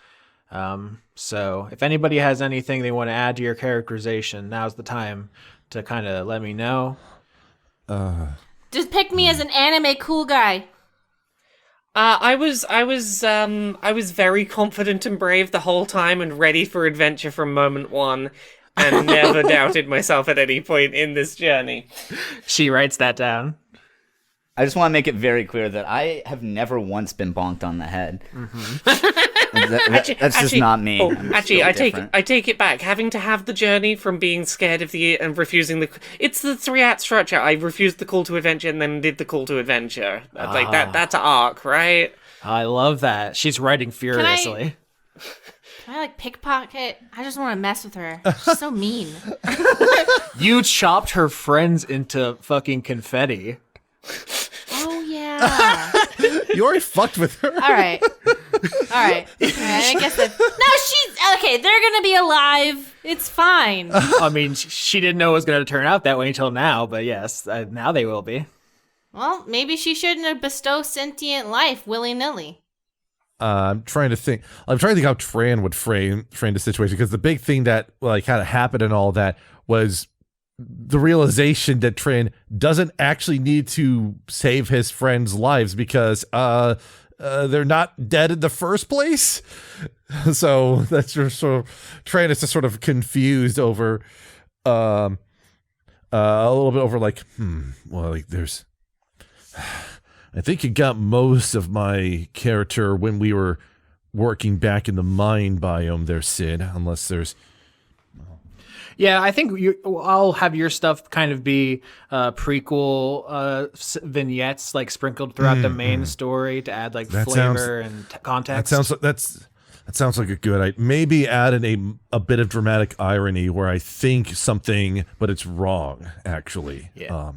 So if anybody has anything they want to add to your characterization, now's the time to kind of let me know. Just pick me as an anime cool guy. I was very confident and brave the whole time and ready for adventure from moment one, and never doubted myself at any point in this journey. She writes that down. I just want to make it very clear that I have never once been bonked on the head. Mm-hmm. That's just not me. I take it back. Having to have the journey from being scared of and refusing it's the 3-act structure. I refused the call to adventure and then did the call to adventure. Like that's an arc, right? I love that. She's writing furiously. Can I pickpocket? I just want to mess with her. She's so mean. You chopped her friends into fucking confetti. Oh, yeah. You already fucked with her. All right. I guess that. No, she's. Okay, they're going to be alive. It's fine. I mean, she didn't know it was going to turn out that way until now, but yes, now they will be. Well, maybe she shouldn't have bestowed sentient life willy-nilly. I'm trying to think how Tran would frame the situation, because the big thing that kind of happened and all that was the realization that Tran doesn't actually need to save his friends' lives because they're not dead in the first place. So that's just sort of Tran is just sort of confused over a little bit over there's I think you got most of my character when we were working back in the mine biome there, Sid, unless there's Yeah, I think I'll have your stuff kind of be prequel vignettes, like sprinkled throughout the main story to add like flavor and context. That sounds like a good idea. Maybe add in a bit of dramatic irony where I think something, but it's wrong, actually. Yeah.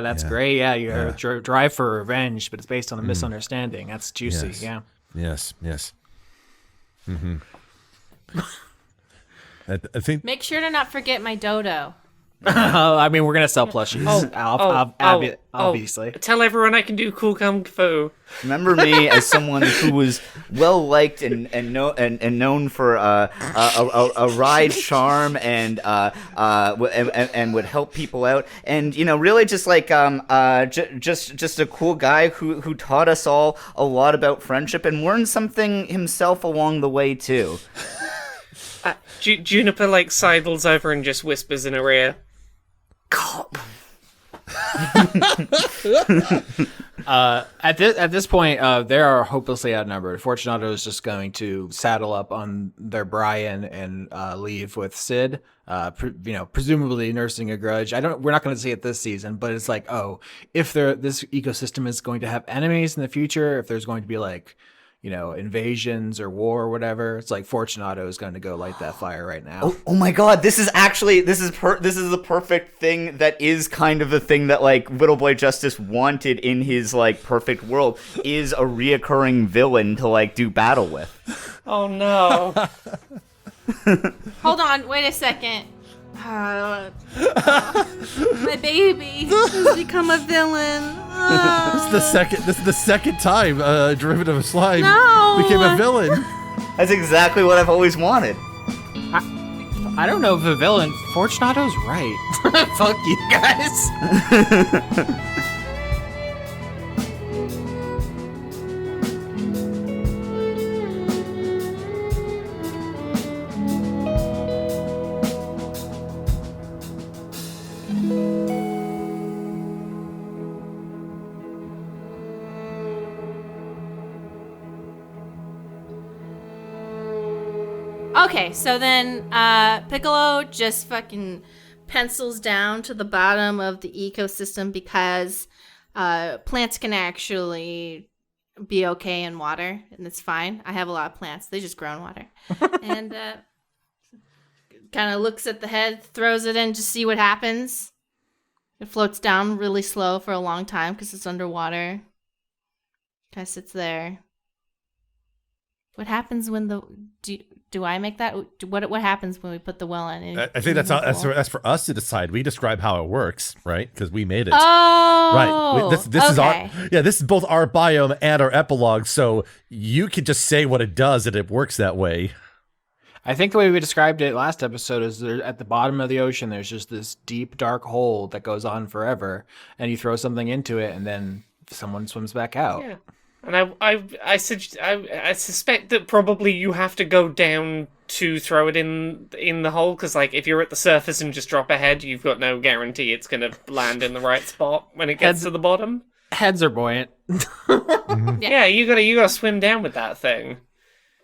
That's great. Yeah, you drive for revenge, but it's based on a misunderstanding. That's juicy. Yes. Yeah. Yes. Mm-hmm. I think. Make sure to not forget my dodo. I mean, we're gonna sell plushies. Obviously. Tell everyone I can do cool kung fu. Remember me as someone who was well liked and known for a wry charm and would help people out, and really just like just a cool guy who taught us all a lot about friendship and learned something himself along the way too. Juniper like sidles over and just whispers in her ear, "Cop." At this point, they are hopelessly outnumbered. Fortunato is just going to saddle up on their Brian and leave with Sid. Presumably nursing a grudge. We're not going to see it this season, but it's like, if this ecosystem is going to have enemies in the future, if there's going to be like, invasions or war or whatever, it's like Fortunato is going to go light that fire right now. Oh my God! This is the perfect thing. That is kind of the thing that like Little Boy Justice wanted in his like perfect world, is a reoccurring villain to like do battle with. Oh no! Hold on, wait a second. My baby has become a villain. This is the second time Derivative of Slime became a villain. That's exactly what I've always wanted. I don't know if a villain. Fortunato's right. Fuck you guys. Okay, so then Piccolo just fucking pencils down to the bottom of the ecosystem because plants can actually be okay in water, and it's fine. I have a lot of plants. They just grow in water. And kind of looks at the head, throws it in to see what happens. It floats down really slow for a long time because it's underwater. Kind of sits there. What happens when the... Do I make that? What happens when we put the well in? I think that's for us to decide. We describe how it works, right? Because we made it. Oh, right. This is okay. This is both our biome and our epilogue. So you can just say what it does, and it works that way. I think the way we described it last episode is at the bottom of the ocean, there's just this deep, dark hole that goes on forever, and you throw something into it, and then someone swims back out. Yeah. And I suspect that probably you have to go down to throw it in the hole, because like if you're at the surface and just drop a head, you've got no guarantee it's going to land in the right spot when it gets to the bottom. Heads are buoyant. Yeah, you gotta swim down with that thing.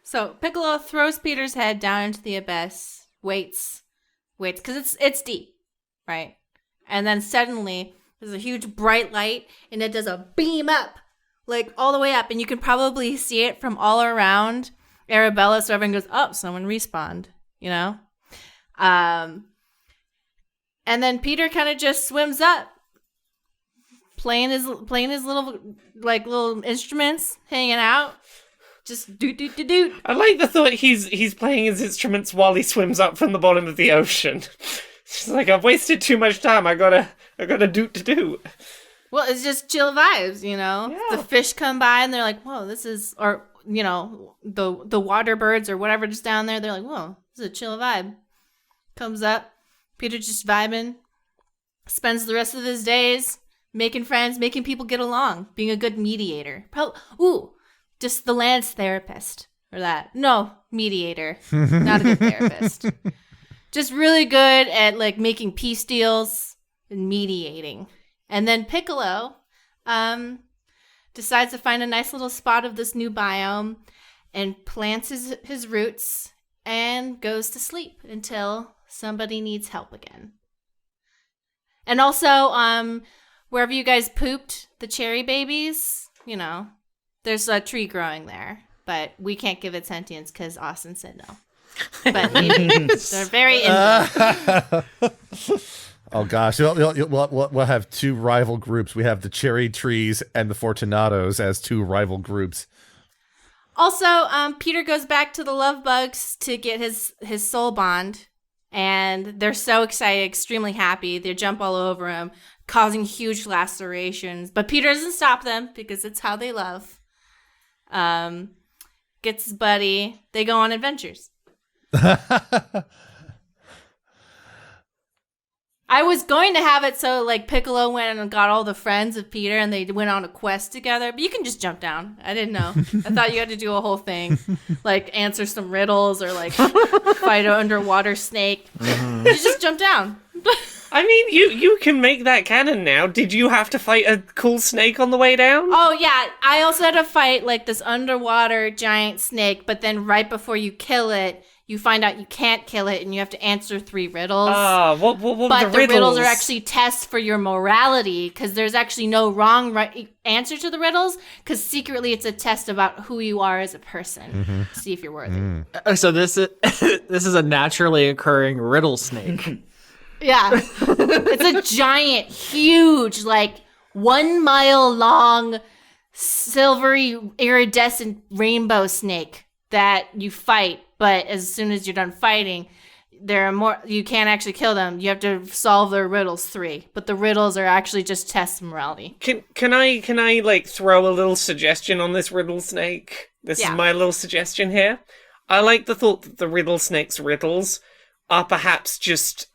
So Piccolo throws Peter's head down into the abyss, waits, because it's deep, right? And then suddenly there's a huge bright light, and it does a beam up. Like, all the way up, and you can probably see it from all around Arabella, so everyone goes, oh, someone respawned, And then Peter kind of just swims up, playing his little instruments, hanging out, just doot. I like the thought he's playing his instruments while he swims up from the bottom of the ocean. It's like, I've wasted too much time, I gotta doot. Well, it's just chill vibes, Yeah. The fish come by and they're like, whoa, this is, or, the water birds or whatever just down there, they're like, whoa, this is a chill vibe. Comes up, Peter just vibing, spends the rest of his days making friends, making people get along, being a good mediator. Just the land's therapist or that. No, mediator, not a good therapist. Just really good at like making peace deals and mediating. And then Piccolo decides to find a nice little spot of this new biome and plants his roots and goes to sleep until Somebody needs help again. And also, wherever you guys pooped the cherry babies, there's a tree growing there. But we can't give it sentience because Austin said no. But maybe they're very into Oh gosh, we'll have two rival groups. We have the cherry trees and the Fortunatos as two rival groups. Also, Peter goes back to the love bugs to get his soul bond, and they're so excited, extremely happy. They jump all over him, causing huge lacerations. But Peter doesn't stop them because it's how they love. Gets his buddy. They go on adventures. I was going to have it so like Piccolo went and got all the friends of Peter and they went on a quest together, but you can just jump down. I didn't know. I thought you had to do a whole thing, like answer some riddles or like fight an underwater snake. You just jump down. I mean, you can make that canon now. Did you have to fight a cool snake on the way down? Oh yeah, I also had to fight like this underwater giant snake, but then right before you kill it, you find out you can't kill it, and you have to answer 3 riddles. What but the riddles are actually tests for your morality, because there's actually no wrong right answer to the riddles, because secretly it's a test about who you are as a person. See if you're worthy. So this is a naturally occurring riddle snake. Yeah. It's a giant, huge, like 1 mile long, silvery, iridescent rainbow snake that you fight. But as soon as you're done fighting, there are more. You can't actually kill them. You have to solve their riddles 3. But the riddles are actually just tests of morality. Can I like throw a little suggestion on this riddle snake? This is my little suggestion here. I like the thought that the riddle snake's riddles are perhaps just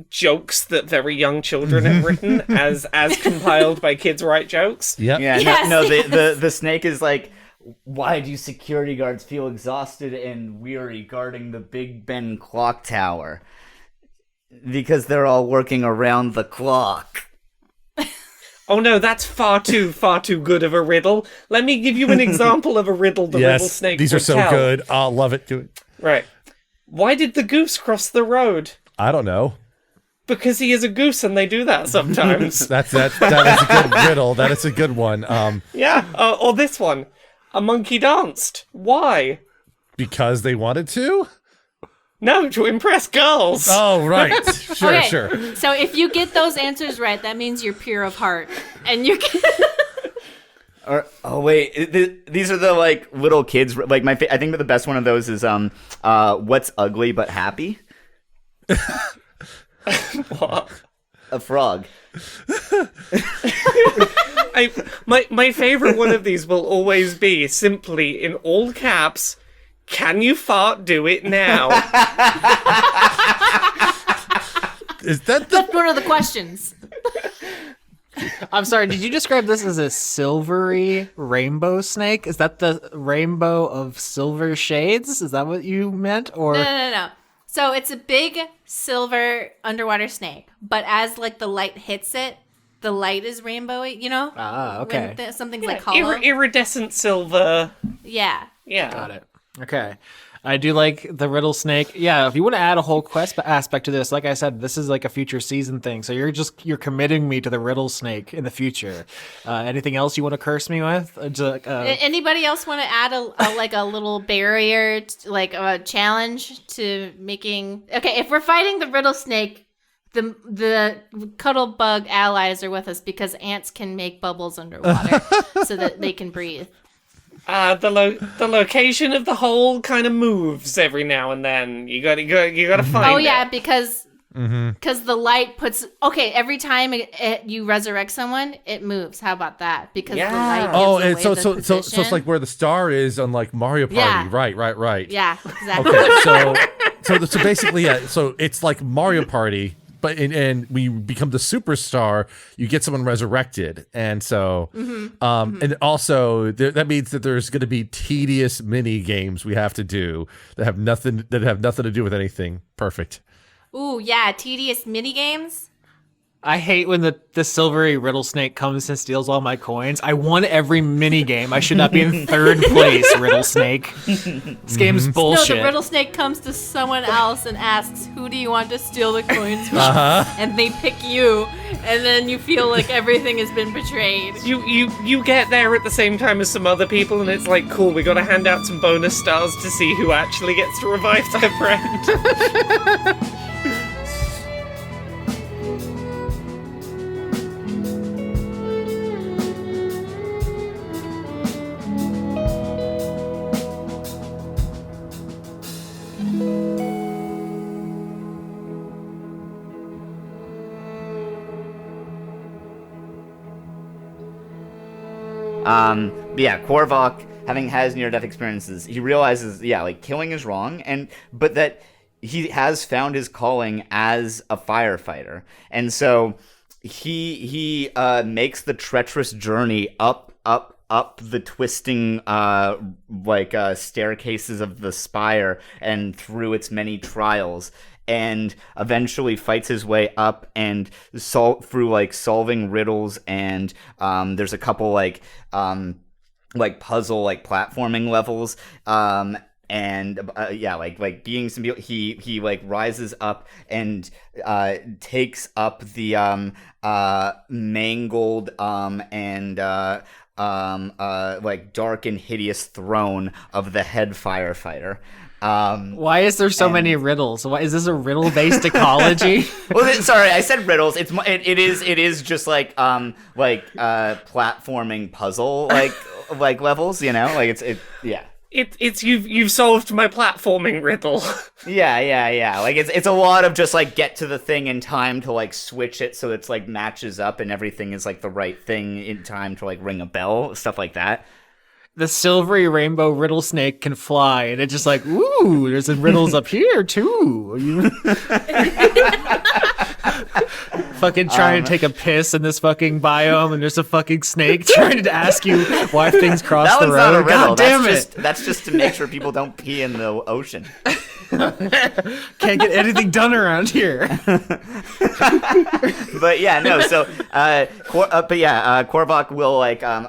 jokes that very young children have written as compiled by Kids Write Jokes. Yep. Yeah. Yes. No. The snake is like, why do security guards feel exhausted and weary guarding the Big Ben clock tower? Because they're all working around the clock. Oh no, that's far too good of a riddle. Let me give you an example of a riddle the riddle snake these are would so tell. good. I'll love it. Do it. Right. Why did the goose cross the road? I don't know. Because he is a goose and they do that sometimes. That is a good riddle. That is a good one. Yeah, or this one. A monkey danced. Why? Because they wanted to? No, to impress girls. Oh, right. Sure, Okay, sure. So if you get those answers right, that means you're pure of heart. And you can... These are the like little kids. Like I think that the best one of those is what's ugly but happy? What? A frog. My favorite one of these will always be simply in all caps, can you fart do it now? Is that the That's one of the questions. I'm sorry, did you describe this as a silvery rainbow snake? Is that the rainbow of silver shades? Is that what you meant? Or No. So it's a big silver underwater snake, but as like the light hits it, the light is rainbowy, Ah, okay. When something's like hollow. Iridescent silver. Yeah. Yeah. Got it. Okay. I do like the riddle snake. Yeah, if you want to add a whole quest aspect to this, like I said, this is like a future season thing. So you're committing me to the riddle snake in the future. Anything else you want to curse me with? Anybody else want to add a little barrier, like a challenge to making? Okay, if we're fighting the riddle snake, the cuddle bug allies are with us because ants can make bubbles underwater so that they can breathe. The location of the hole kind of moves every now and then. You gotta find it. Oh yeah, because the light puts. Okay, every time you resurrect someone, it moves. How about that? Because the light gives away and so the it's like where the star is on like Mario Party. Yeah. Right. Yeah, exactly. Okay, so basically, yeah. So it's like Mario Party. But and we become the superstar, you get someone resurrected, and so and also that means that there's going to be tedious mini games we have to do that have nothing to do with anything. Perfect. Ooh, yeah, tedious mini games. I hate when the silvery riddle snake comes and steals all my coins. I won every mini game. I should not be in third place, riddle snake. This game's bullshit. No, the riddle snake comes to someone else and asks, "Who do you want to steal the coins from?" And they pick you, and then you feel like everything has been betrayed. You get there at the same time as some other people, and it's like, cool, we gotta hand out some bonus stars to see who actually gets to revive their friend. But yeah, Korvac, having has near-death experiences, he realizes, like, killing is wrong, but that he has found his calling as a firefighter, and so he makes the treacherous journey up the twisting staircases of the spire and through its many trials, and eventually fights his way up and through solving riddles, and there's a couple puzzle platforming levels, being some people, he rises up and takes up the mangled and dark and hideous throne of the head firefighter. Why is there so many riddles? Why is this a riddle-based ecology? Well, sorry, I said riddles. It is just platforming puzzle levels. It's you've solved my platforming riddle. Yeah. It's a lot of just get to the thing in time to switch it so it's matches up and everything is the right thing in time to ring a bell, stuff like that. The silvery rainbow riddle snake can fly, and it's just ooh, there's some riddles up here too. Fucking trying to take a piss in this fucking biome, and there's a fucking snake trying to ask you why things cross the road. Not a riddle. God damn it! That's just to make sure people don't pee in the ocean. Can't get anything done around here. But yeah, no. So, Korvac will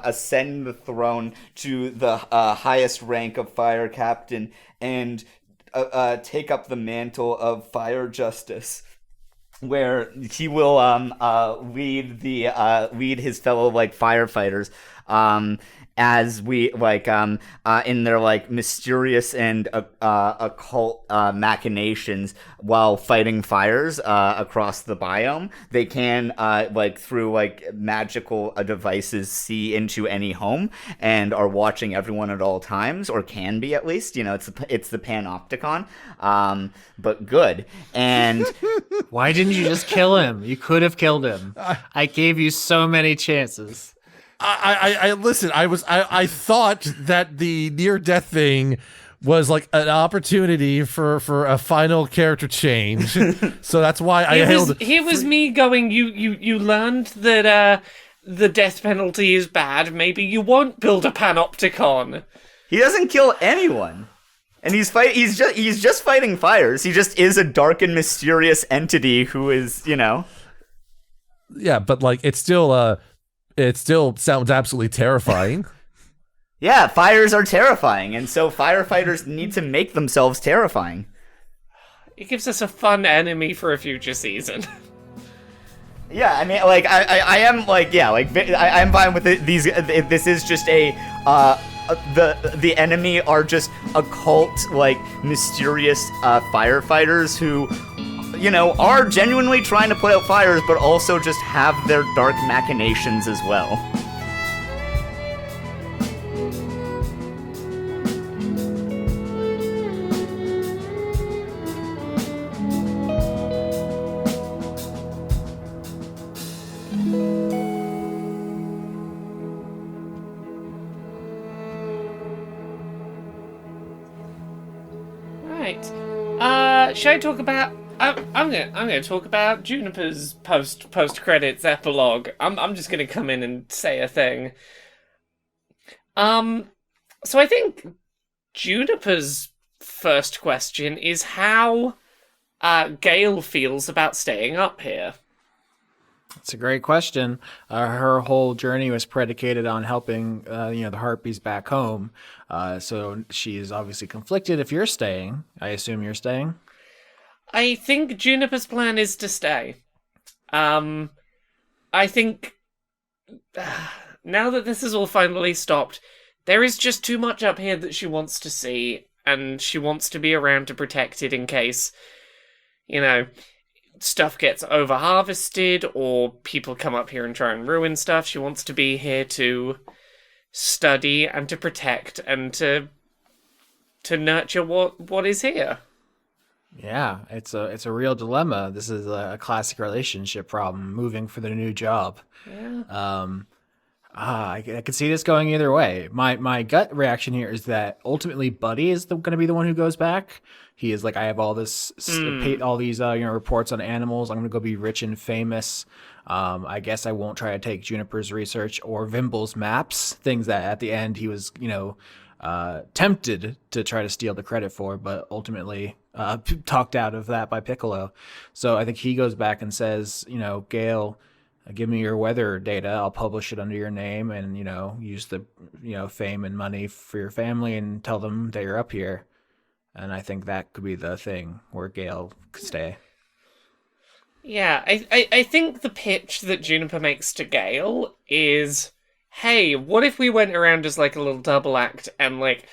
ascend the throne to the highest rank of fire captain and take up the mantle of fire justice, where he will lead his fellow firefighters as we in their mysterious and occult machinations while fighting fires across the biome. They can through magical devices see into any home and are watching everyone at all times, or can be at least. It's the panopticon, but good. And why didn't you just kill him? You could have killed him. I gave you so many chances. I listen. I thought that the near-death thing was an opportunity for a final character change, so that's why I hailed. Here was me going. You learned that the death penalty is bad. Maybe you won't build a panopticon. He doesn't kill anyone, and he's just fighting fires. He just is a dark and mysterious entity who is Yeah, but it still sounds absolutely terrifying. Yeah, fires are terrifying, and so firefighters need to make themselves terrifying. It gives us a fun enemy for a future season. Yeah, I mean, I am I'm fine with it. This is just the enemy are just occult, mysterious firefighters who are genuinely trying to put out fires, but also just have their dark machinations as well. Right. Should I talk about... I'm gonna talk about Juniper's post credits epilogue. I'm just gonna come in and say a thing. So I think Juniper's first question is how Gale feels about staying up here. It's a great question. Her whole journey was predicated on helping, the Harpies back home. So she is obviously conflicted. If you're staying, I assume you're staying. I think Juniper's plan is to stay. I think now that this is all finally stopped, there is just too much up here that she wants to see, and she wants to be around to protect it in case, stuff gets over-harvested or people come up here and try and ruin stuff. She wants to be here to study and to protect and to nurture what is here. Yeah, it's a real dilemma. This is a classic relationship problem, moving for the new job. Yeah. I could see this going either way. My gut reaction here is that ultimately Buddy is going to be the one who goes back. He is like, I have all this, all these reports on animals. I'm going to go be rich and famous. I guess I won't try to take Juniper's research or Vimble's maps, things that at the end he was tempted to try to steal the credit for, but ultimately talked out of that by Piccolo. So I think he goes back and says, Gale, give me your weather data. I'll publish it under your name and, use the, fame and money for your family and tell them that you're up here. And I think that could be the thing where Gale could stay. Yeah, I think the pitch that Juniper makes to Gale is, hey, what if we went around as like a little double act and like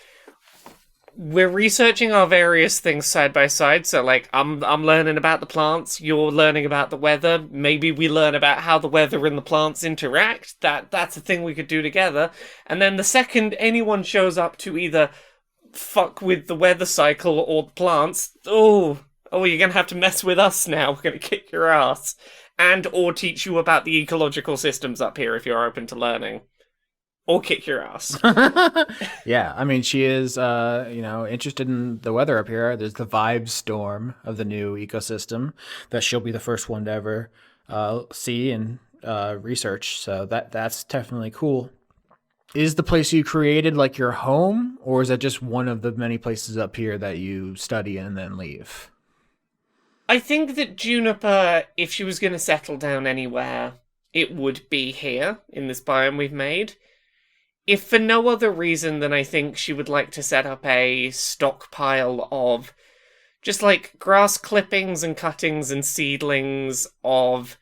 we're researching our various things side by side. So like I'm learning about the plants, you're learning about the weather. Maybe we learn about how the weather and the plants interact. That's a thing we could do together. And then the second anyone shows up to either fuck with the weather cycle or the plants, oh, you're gonna have to mess with us now. We're gonna kick your ass. And or teach you about the ecological systems up here if you're open to learning. Or kick your ass. Yeah, I mean, she is, interested in the weather up here. There's the vibe storm of the new ecosystem that she'll be the first one to ever see and research. So that's definitely cool. Is the place you created like your home, or is that just one of the many places up here that you study and then leave? I think that Juniper, if she was going to settle down anywhere, it would be here, in this biome we've made. If for no other reason than I think she would like to set up a stockpile of just like grass clippings and cuttings and seedlings of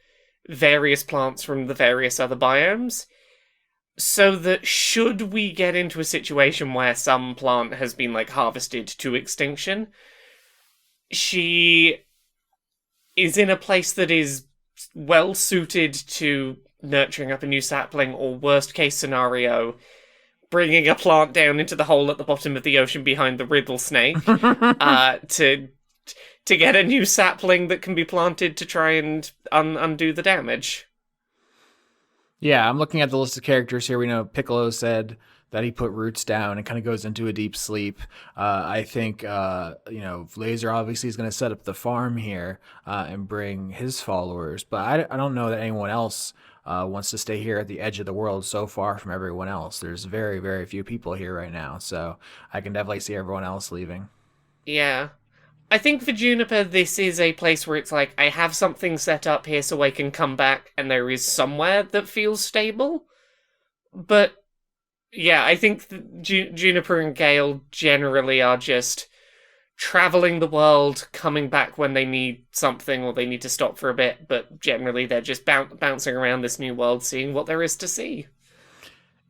various plants from the various other biomes, so that should we get into a situation where some plant has been like harvested to extinction, she is in a place that is well suited to nurturing up a new sapling, or worst case scenario, bringing a plant down into the hole at the bottom of the ocean behind the Riddle snake to get a new sapling that can be planted to try and undo the damage. Yeah, I'm looking at the list of characters here. We know Piccolo said that he put roots down and kind of goes into a deep sleep. I think, Laser obviously is going to set up the farm here and bring his followers. But I don't know that anyone else wants to stay here at the edge of the world so far from everyone else. There's very, very few people here right now. So I can definitely see everyone else leaving. Yeah. I think for Juniper, this is a place where it's like, I have something set up here so I can come back and there is somewhere that feels stable. But yeah, I think Juniper and Gale generally are just traveling the world, coming back when they need something or they need to stop for a bit, but generally they're just bouncing around this new world, seeing what there is to see.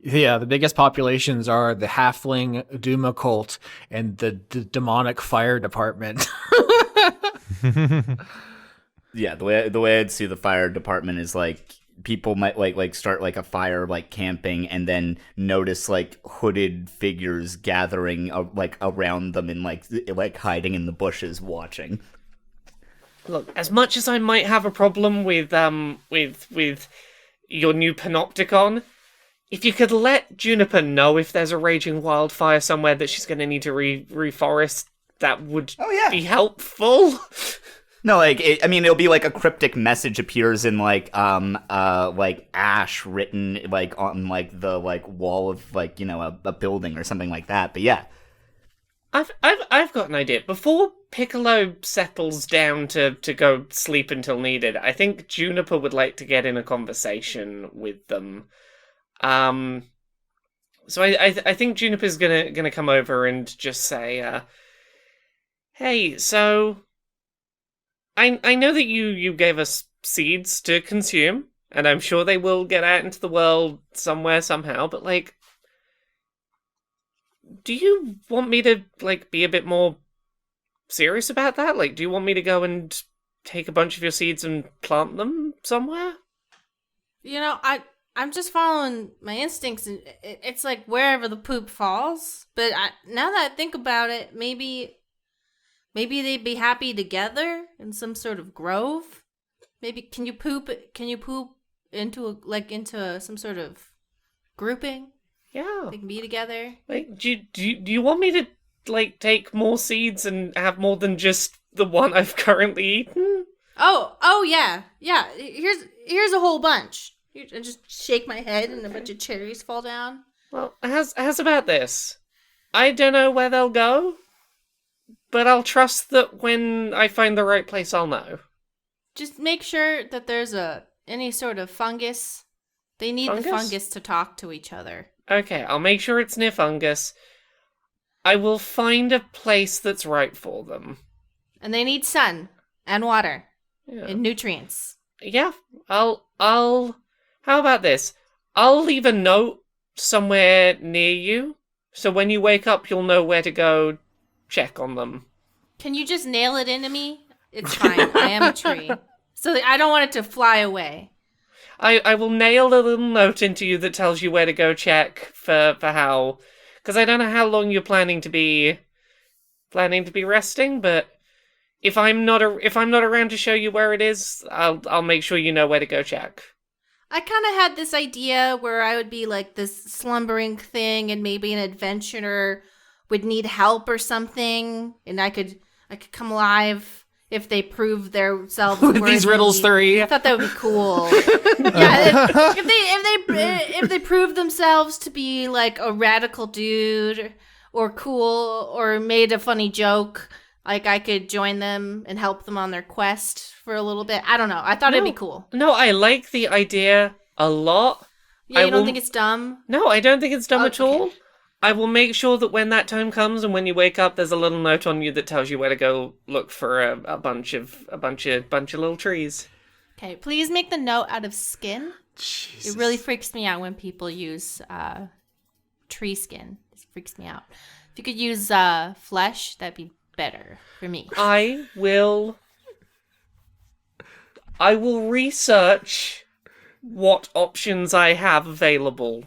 Yeah, the biggest populations are the Halfling Duma cult and the demonic fire department. Yeah, the way I'd see the fire department is like people might like start like a fire like camping and then notice like hooded figures gathering like around them and like hiding in the bushes watching. Look, as much as I might have a problem with your new panopticon, if you could let Juniper know if there's a raging wildfire somewhere that she's going to need to reforest, that would be helpful. No, it'll be like a cryptic message appears in like ash written like on like the like wall of like a building or something like that. But yeah. I've got an idea. Before Piccolo settles down to go sleep until needed, I think Juniper would like to get in a conversation with them. So I think Juniper's gonna come over and just say, "Hey, so I know that you gave us seeds to consume, and I'm sure they will get out into the world somewhere somehow. But like, do you want me to like be a bit more serious about that? Like, do you want me to go and take a bunch of your seeds and plant them somewhere?" You know, I'm just following my instincts, and it's like wherever the poop falls. But now that I think about it, maybe they'd be happy together in some sort of grove. Maybe can you poop into some sort of grouping? Yeah. They can be together. Like, do you want me to like take more seeds and have more than just the one I've currently eaten? Oh yeah. Here's a whole bunch. I just shake my head and a bunch of cherries fall down. Well, how's about this? I don't know where they'll go, but I'll trust that when I find the right place, I'll know. Just make sure that there's any sort of fungus. They need the fungus to talk to each other. Okay, I'll make sure it's near fungus. I will find a place that's right for them. And they need sun and water Yeah. and nutrients. Yeah, I'll... How about this? I'll leave a note somewhere near you, so when you wake up, you'll know where to go check on them. Can you just nail it into me? It's fine. I am a tree. So I don't want it to fly away. I will nail a little note into you that tells you where to go check for how... Because I don't know how long you're planning to be resting, but if I'm not around to show you where it is, I'll make sure you know where to go check. I kind of had this idea where I would be like this slumbering thing, and maybe an adventurer would need help or something, and I could come alive if they prove themselves With worthy. these riddles 3. I thought that would be cool. Yeah, if they prove themselves to be like a radical dude or cool or made a funny joke, like I could join them and help them on their quest for a little bit. I don't know. I thought it'd be cool. No, I like the idea a lot. Yeah, you don't think it's dumb? No, I don't think it's dumb at all. Okay. I will make sure that when that time comes and when you wake up, there's a little note on you that tells you where to go look for a bunch of little trees. Okay, please make the note out of skin. Jesus. It really freaks me out when people use tree skin. It freaks me out. If you could use flesh, that'd be better for me. I will research what options I have available.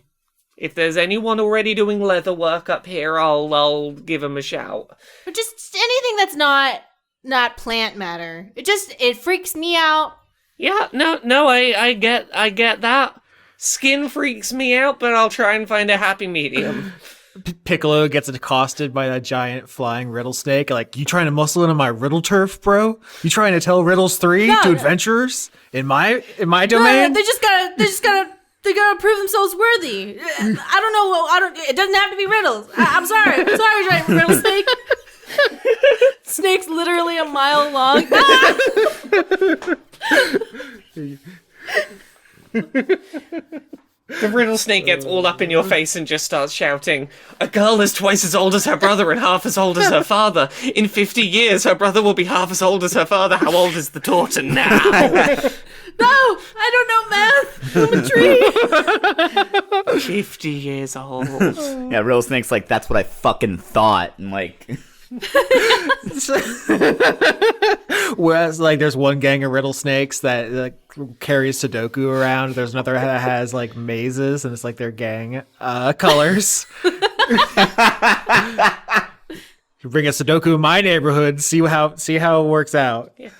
If there's anyone already doing leather work up here, I'll give them a shout. But just anything that's not plant matter. It freaks me out. Yeah, no, I get that. Skin freaks me out, but I'll try and find a happy medium. Piccolo gets accosted by that giant flying riddle snake. Like, you trying to muscle into my riddle turf, bro? You trying to tell riddles 3 to adventurers in my domain? No, they gotta prove themselves worthy. I don't know. It doesn't have to be riddles. I'm sorry, giant riddle snake. Snake's literally a mile long. The riddle snake gets all up in your face and just starts shouting, "A girl is twice as old as her brother and half as old as her father. In 50 years, her brother will be half as old as her father. How old is the daughter now?" No, I don't know math. I'm a tree. 50 years old. Yeah, Riddle Snake's like, that's what I fucking thought. And like, Whereas, like, there's one gang of riddle snakes that like, carries Sudoku around. There's another that has like mazes, and it's like their gang colors. You bring a Sudoku in my neighborhood, see how it works out. Yeah.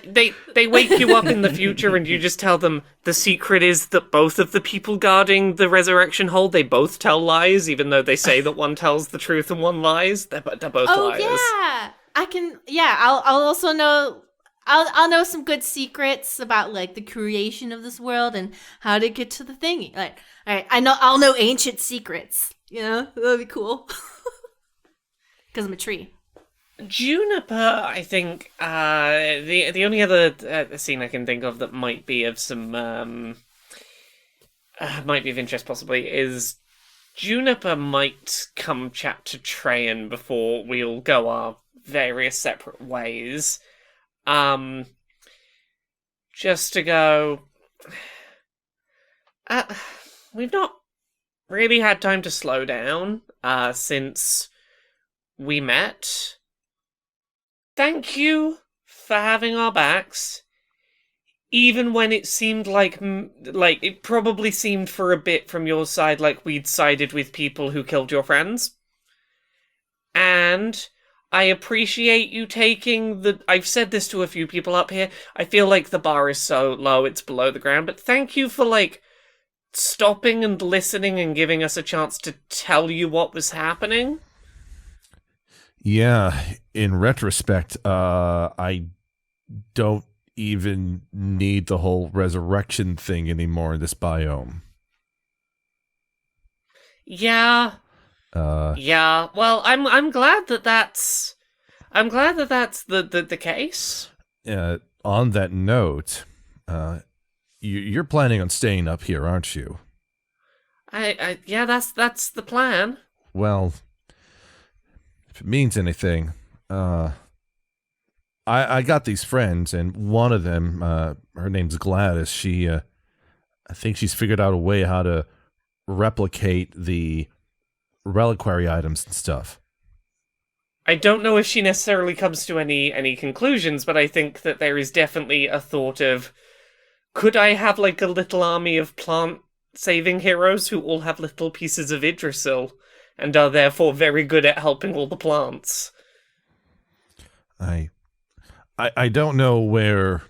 They wake you up in the future and you just tell them the secret is that both of the people guarding the resurrection hold, they both tell lies, even though they say that one tells the truth and one lies. They're both liars. Yeah. I'll also know. I'll know some good secrets about like the creation of this world and how to get to the thingy. Like, all right, I'll know ancient secrets. You know, that'd be cool. Because I'm a tree. Juniper, I think, the only other scene I can think of that might be of some, might be of interest possibly, is Juniper might come chat to Trajan before we all go our various separate ways. Just to go... we've not really had time to slow down, since we met. Thank you for having our backs, even when it seemed like it probably seemed for a bit from your side like we'd sided with people who killed your friends. And I appreciate you taking I've said this to a few people up here, I feel like the bar is so low it's below the ground, but thank you for, stopping and listening and giving us a chance to tell you what was happening. Yeah, in retrospect, I don't even need the whole resurrection thing anymore in this biome. Yeah. Yeah. Well, I'm glad that's the case. On that note, you're planning on staying up here, aren't you? Yeah, that's the plan. Well, if it means anything, I got these friends, and one of them, her name's Gladys. She, I think she's figured out a way how to replicate the reliquary items and stuff. I don't know if she necessarily comes to any conclusions, but I think that there is definitely a thought of, could I have a little army of plant-saving heroes who all have little pieces of Yggdrasil and are therefore very good at helping all the plants? I don't know where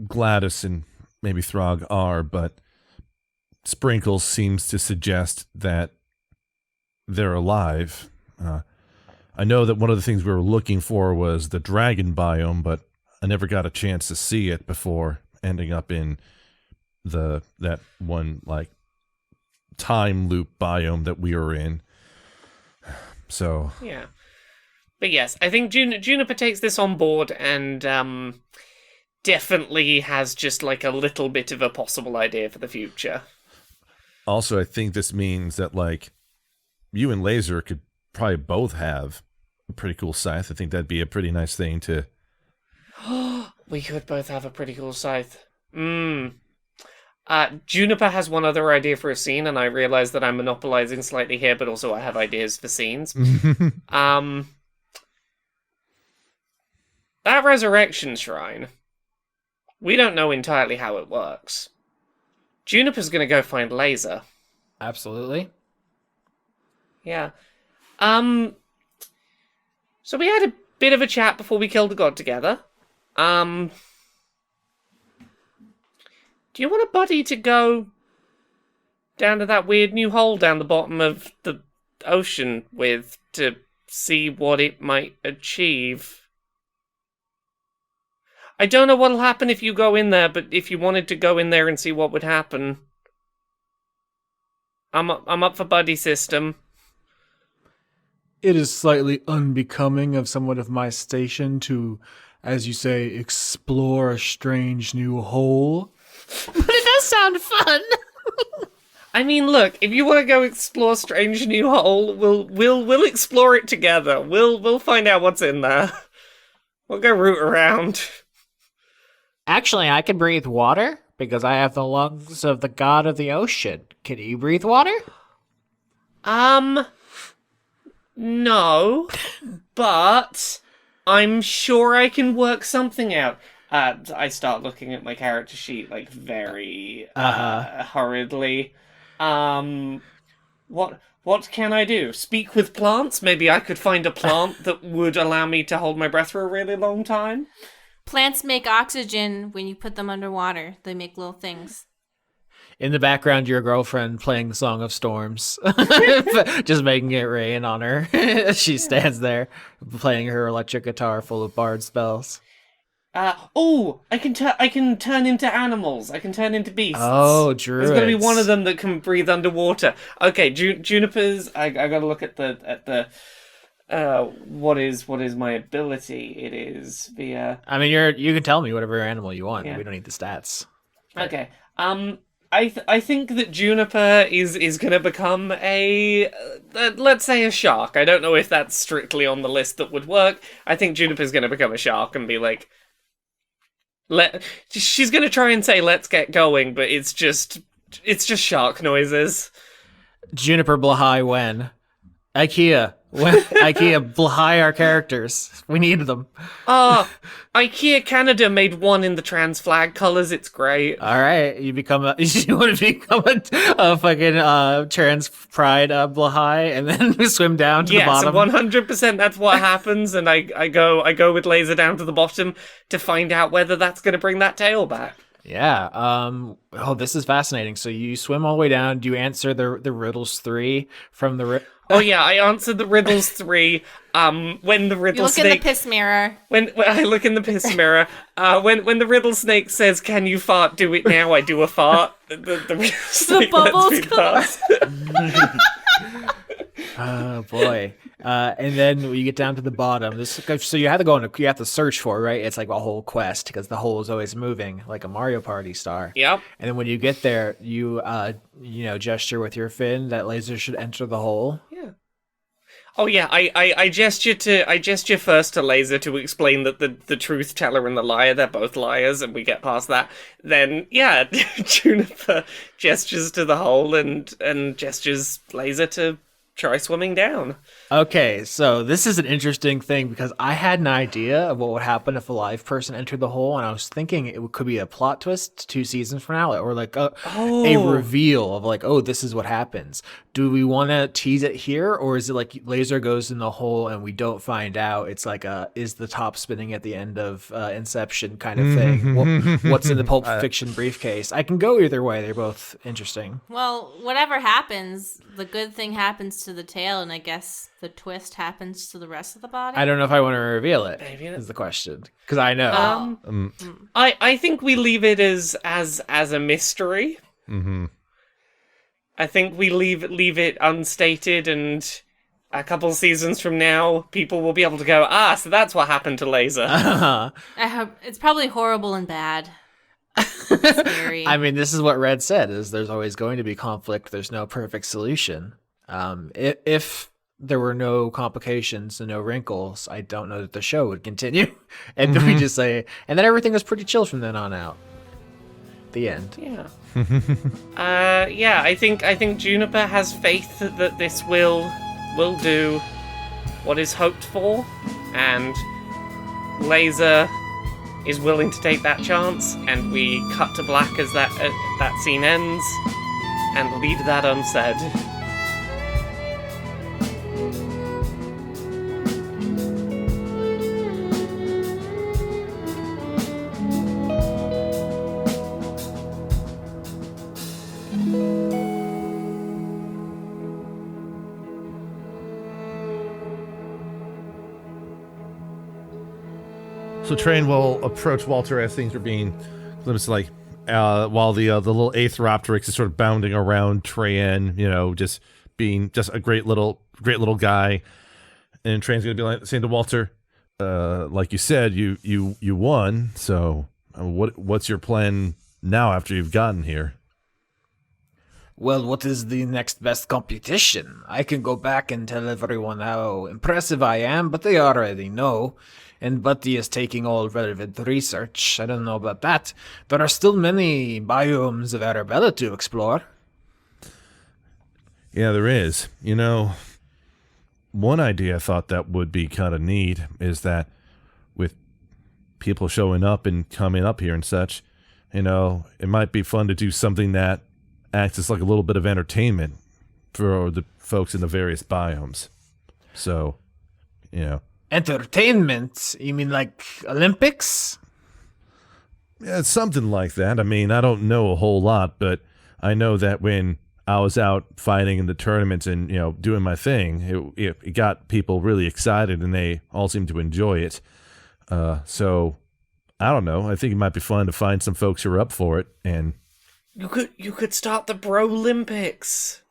Gladys and maybe Throg are, but Sprinkles seems to suggest that they're alive. I know that one of the things we were looking for was the dragon biome, but I never got a chance to see it before ending up in that one time loop biome that we were in. So yeah, but yes, I think Juniper takes this on board and definitely has just a little bit of a possible idea for the future. Also, I think this means that you and Laser could probably both have a pretty cool scythe. I think that'd be a pretty nice thing to... We could both have a pretty cool scythe. Juniper has one other idea for a scene, and I realize that I'm monopolizing slightly here, but also I have ideas for scenes. That resurrection shrine, we don't know entirely how it works. Juniper's gonna go find Laser. Absolutely. Yeah. So we had a bit of a chat before we killed the god together. Do you want a buddy to go down to that weird new hole down the bottom of the ocean with to see what it might achieve? I don't know what'll happen if you go in there, but if you wanted to go in there and see what would happen, I'm up for buddy system. It is slightly unbecoming of someone of my station to, as you say, explore a strange new hole. But it does sound fun. I mean, look, if you want to go explore strange new hole, we'll explore it together. We'll find out what's in there. We'll go root around. Actually, I can breathe water because I have the lungs of the god of the ocean. Can you breathe water? No, but I'm sure I can work something out. I start looking at my character sheet very hurriedly. What can I do? Speak with plants? Maybe I could find a plant that would allow me to hold my breath for a really long time. Plants make oxygen when you put them underwater. They make little things. In the background, your girlfriend playing the Song of Storms. Just making it rain on her. She stands there playing her electric guitar full of bard spells. I can turn into animals. I can turn into beasts. Oh, druids. There's going to be one of them that can breathe underwater. Okay, Juniper's... I got to look at the what is my ability? It is via. I mean, you can tell me whatever animal you want. Yeah. We don't need the stats. Okay. I think that Juniper is gonna become a let's say a shark. I don't know if that's strictly on the list that would work. I think Juniper's gonna become a shark and be like, she's gonna try and say let's get going, but it's just shark noises. Juniper Blahai when? IKEA. When IKEA Blahai our characters. We need them. IKEA Canada made one in the trans flag colors. It's great. All right, you want to become a fucking trans pride Blahai, and then we swim down to the bottom. Yes, 100%. That's what happens, and I go with Laser down to the bottom to find out whether that's going to bring that tail back. Yeah. Oh, this is fascinating. So you swim all the way down. Do you answer the riddles 3 from the? Oh yeah, I answered the riddles 3. When the riddle You look snake. in the piss mirror. When I look in the piss mirror, when the riddle snake says, "Can you fart? Do it now." I do a fart. The riddle snake bubbles lets me come fart. Oh boy. And then when you get down to the bottom, so you have to you have to search for it, right? It's like a whole quest because the hole is always moving, like a Mario Party star. Yep. And then when you get there, you gesture with your fin that Laser should enter the hole. Yeah. Oh yeah, I gesture first to Laser to explain that the truth teller and the liar, they're both liars, and we get past that. Then yeah, Juniper gestures to the hole and gestures Laser to try swimming down. Okay, so this is an interesting thing because I had an idea of what would happen if a live person entered the hole, and I was thinking it could be a plot twist 2 seasons from now, or like a reveal of like, oh, this is what happens. Do we want to tease it here, or is it like Laser goes in the hole and we don't find out? It's like is the top spinning at the end of Inception kind of thing? What's in the Pulp Fiction briefcase? I can go either way. They're both interesting. Well, whatever happens, the good thing happens to the tail, and I guess the twist happens to the rest of the body. I don't know if I want to reveal it. Maybe is the question, because I know. I think we leave it as a mystery. Mm-hmm. I think we leave it unstated, and a couple seasons from now, people will be able to go, so that's what happened to Laser. I hope it's probably horrible and bad. Scary. I mean, this is what Red said: is there's always going to be conflict. There's no perfect solution. If there were no complications and no wrinkles, I don't know that the show would continue. And then we just say, and then everything was pretty chill from then on out. The end. Yeah. I think Juniper has faith that this will do what is hoped for, and Laser is willing to take that chance, and we cut to black as that scene ends, and leave that unsaid. So Train will approach Walter as things are being glimpsed, like while the little Aethropteryx is sort of bounding around Train, just being just a great little guy. And Train's gonna be like saying to Walter, like you said, you won. So what's your plan now after you've gotten here? Well, what is the next best competition? I can go back and tell everyone how impressive I am, but they already know. And Buddy is taking all relevant research. I don't know about that. There are still many biomes of Arabella to explore. Yeah, there is. One idea I thought that would be kind of neat is that with people showing up and coming up here and such, it might be fun to do something that acts as like a little bit of entertainment for the folks in the various biomes. So, Entertainment? You mean like Olympics? Yeah, it's something like that. I mean, I don't know a whole lot, but I know that when I was out fighting in the tournaments and, doing my thing, it got people really excited and they all seemed to enjoy it. So, I don't know. I think it might be fun to find some folks who are up for it. And You could start the Bro Olympics.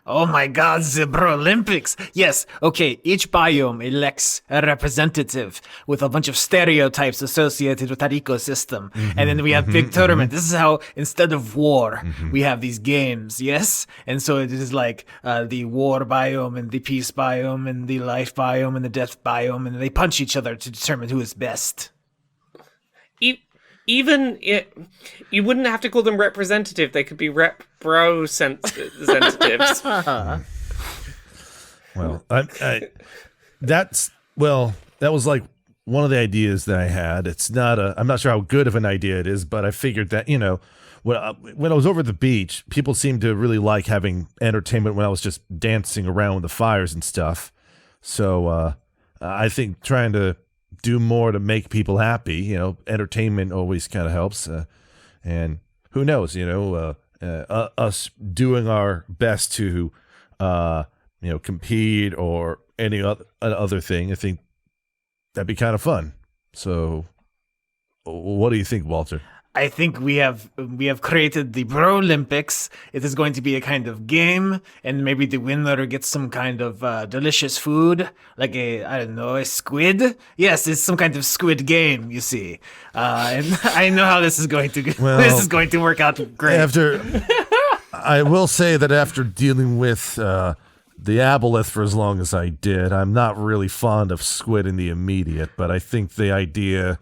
Oh my god, the Olympics! Yes, okay, each biome elects a representative with a bunch of stereotypes associated with that ecosystem. And then we have big tournament. This is how, instead of war, we have these games, yes? And so it is like the war biome and the peace biome and the life biome and the death biome, and they punch each other to determine who is best. You wouldn't have to call them representative. They could be representatives. Well, that was like one of the ideas that I had. I'm not sure how good of an idea it is, but I figured that, when I was over at the beach, people seemed to really like having entertainment when I was just dancing around with the fires and stuff. So I think trying to do more to make people happy, entertainment always kind of helps. And who knows, us doing our best to, compete or any other thing, I think that'd be kind of fun. So what do you think, Walter? I think we have created the Bro Olympics. It is going to be a kind of game, and maybe the winner gets some kind of delicious food, like a squid. Yes, it's some kind of squid game, you see. And I know how this is going to this is going to work out great. I will say that after dealing with the aboleth for as long as I did, I'm not really fond of squid in the immediate, but I think the idea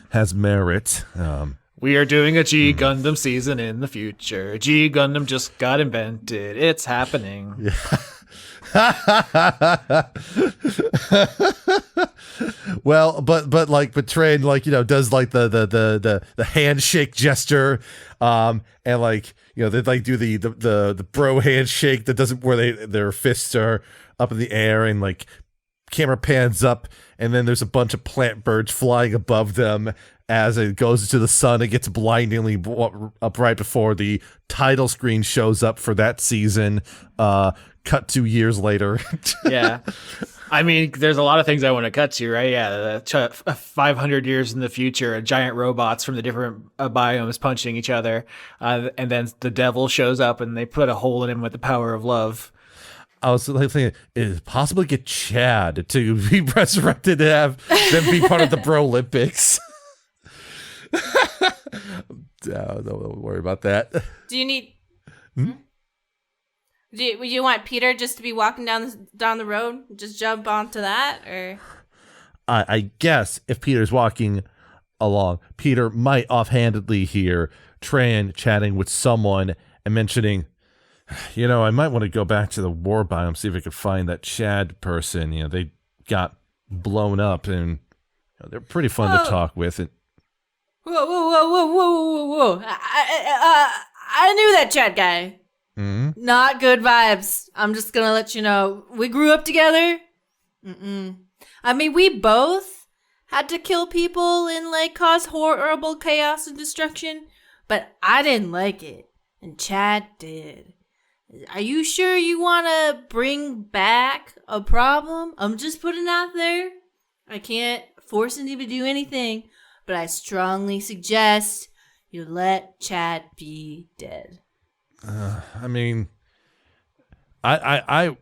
has merit. We are doing a G Gundam season in the future. G Gundam just got invented. It's happening. Well, but Train does like the handshake gesture, and they do the bro handshake that doesn't where their fists are up in the air, and camera pans up, and then there's a bunch of plant birds flying above them as it goes into the sun. It gets blindingly up right before the title screen shows up for that season. Cut 2 years later. Yeah. I mean, there's a lot of things I want to cut to, right? Yeah, 500 years in the future, giant robots from the different biomes punching each other, and then the devil shows up and they put a hole in him with the power of love. I was thinking, is it possible to get Chad to be resurrected to have them be part of the Bro Olympics? Don't worry about that. Do you need... Do you want Peter just to be walking down the road? Just jump onto that? Or I guess if Peter's walking along, Peter might offhandedly hear Tran chatting with someone and mentioning, I might want to go back to the war biome, see if I could find that Chad person. They got blown up, and they're pretty fun to talk with. Whoa. I knew that Chad guy. Mm-hmm. Not good vibes. I'm just gonna let you know. We grew up together. I mean, we both had to kill people and cause horrible chaos and destruction, but I didn't like it, and Chad did. Are you sure you want to bring back a problem? I'm just putting it out there. I can't force him to do anything, but I strongly suggest you let Chad be dead. I mean, I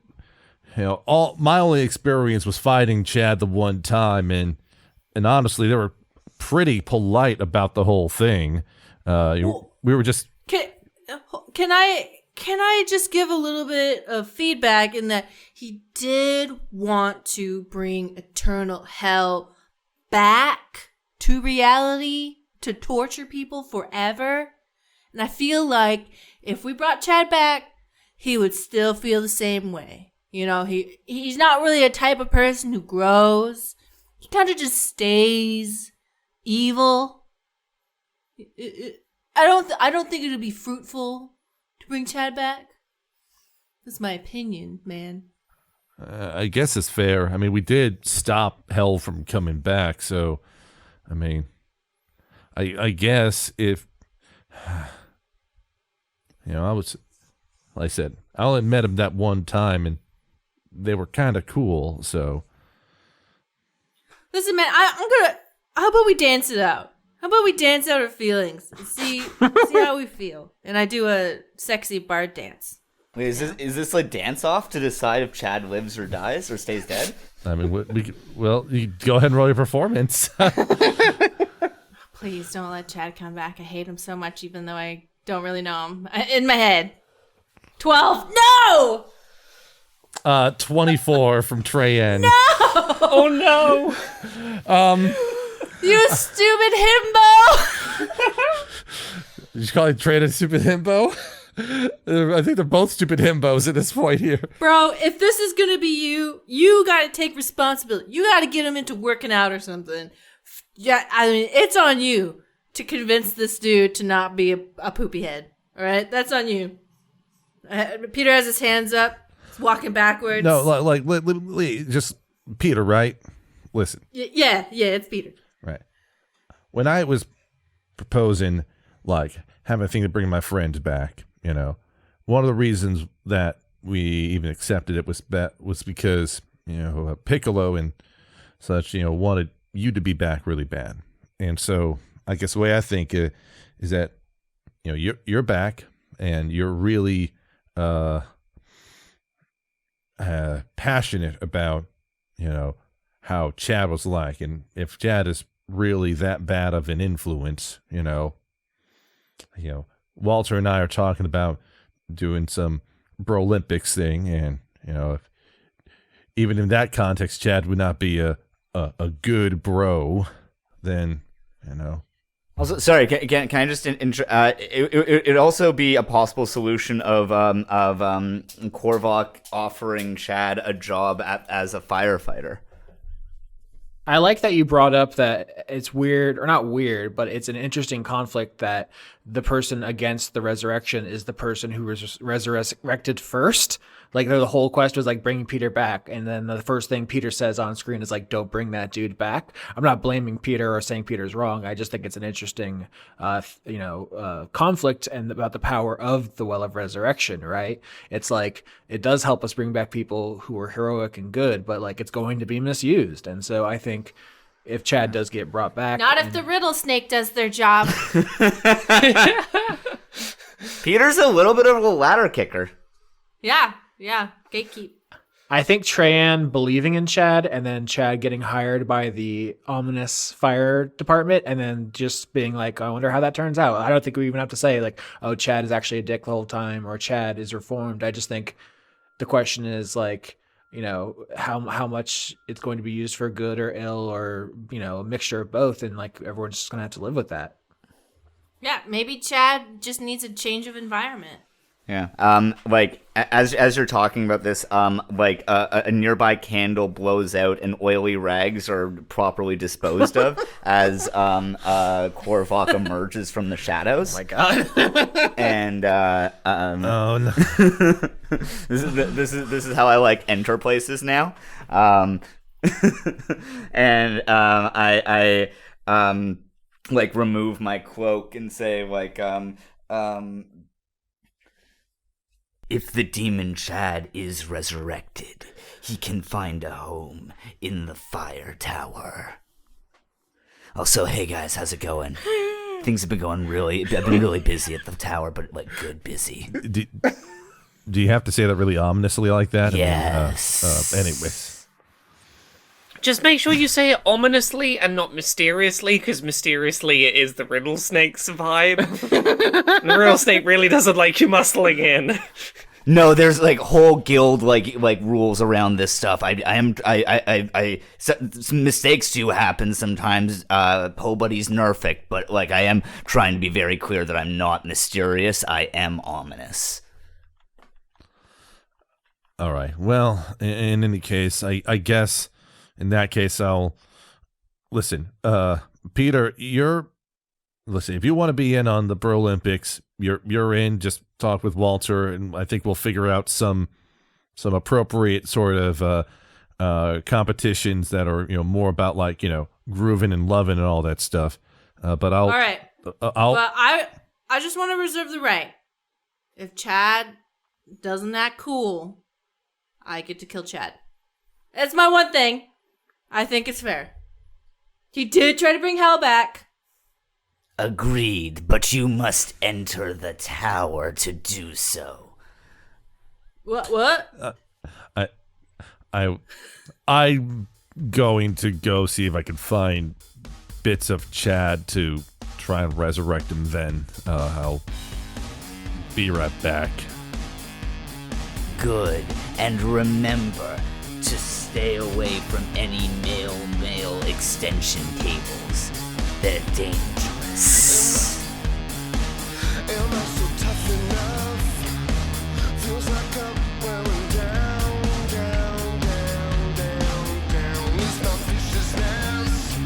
all my only experience was fighting Chad the one time, and honestly, they were pretty polite about the whole thing. We were just. Can I just give a little bit of feedback in that he did want to bring eternal hell back to reality to torture people forever? And I feel like if we brought Chad back, he would still feel the same way. He's not really a type of person who grows. He kind of just stays evil. I don't think it would be fruitful to bring Chad back. That's my opinion, man. I guess it's fair. I mean, we did stop hell from coming back, so I mean, I guess if I was, like I said, I only met him that one time, and they were kind of cool. So, listen, man, how about we dance it out? How about we dance out our feelings and see how we feel? And I do a sexy bard dance. Wait, is this like dance off to decide if Chad lives or dies or stays dead? I mean, you go ahead and roll your performance. Please don't let Chad come back. I hate him so much, even though I don't really know him. In my head. 12. No! 24 from Treyan. No! Oh no! You stupid himbo! You call it Treyan a stupid himbo? I think they're both stupid himbos at this point here. Bro, if this is gonna be you, you gotta take responsibility. You gotta get him into working out or something. Yeah, I mean, it's on you to convince this dude to not be a poopy head. All right, that's on you. Peter has his hands up, he's walking backwards. No, like just Peter, right? Listen. Yeah, it's Peter. Right. When I was proposing, like, having a thing to bring my friends back, you know, one of the reasons that we even accepted it was because, you know, Piccolo and such, you know, wanted you to be back really bad. And so I guess the way I think is that, you know, you're back and you're really passionate about, you know, how Chad was like. And if Chad is really that bad of an influence, you know, Walter and I are talking about doing some Brolympics thing. And, you know, even in that context, Chad would not be a good bro, then, you know. Also, sorry, can I just it'd also be a possible solution of Korvac offering Chad a job as a firefighter. I like that you brought up that it's weird, or not weird, but it's an interesting conflict that the person against the resurrection is the person who was resurrected first. Like, the whole quest was like bringing Peter back, and then the first thing Peter says on screen is like, "Don't bring that dude back." I'm not blaming Peter or saying Peter's wrong. I just think it's an interesting, conflict and about the power of the Well of Resurrection. Right? It's like it does help us bring back people who are heroic and good, but like it's going to be misused, and so I think if Chad does get brought back, not if the Riddle snake does their job. Peter's a little bit of a ladder kicker. Yeah, gatekeep. I think Treyan believing in Chad and then Chad getting hired by the ominous fire department and then just being like, I wonder how that turns out. I don't think we even have to say like, oh, Chad is actually a dick the whole time or Chad is reformed. I just think the question is like, you know, how much it's going to be used for good or ill or, you know, a mixture of both. And like, everyone's just going to have to live with that. Yeah, maybe Chad just needs a change of environment. Yeah. Like as you're talking about this, like a nearby candle blows out and oily rags are properly disposed of as Korvac emerges from the shadows. Oh my god. And Oh no. this is how I like enter places now. And I like remove my cloak and say like if the demon Chad is resurrected, he can find a home in the fire tower. Also, hey guys, how's it going? Things have been going I've been really busy at the tower, but like good busy. Do you have to say that really ominously like that? Yes. Anyways. Just make sure you say it ominously and not mysteriously, because mysteriously it is the Riddle Snake's vibe. The Riddle Snake really doesn't like you muscling in. No, there's like whole guild like rules around this stuff. Some mistakes do happen sometimes. Nobody's perfect, but like I am trying to be very clear that I'm not mysterious. I am ominous. All right. Well, in any case, I guess in that case I'll listen. Peter, listen. If you want to be in on the Brolympics, you're in. Just talk with Walter, and I think we'll figure out some appropriate sort of competitions that are more about like grooving and loving and all that stuff. But all right. But I just want to reserve the right. If Chad doesn't act cool, I get to kill Chad. That's my one thing. I think it's fair. He did try to bring Hell back. Agreed, but you must enter the tower to do so. What? I'm going to go see if I can find bits of Chad to try and resurrect him. Then I'll be right back. Good. And remember to stay away from any male extension cables. They're dangerous. Am I so tough enough? Feels like I'm wearing down. Lose my viciousness.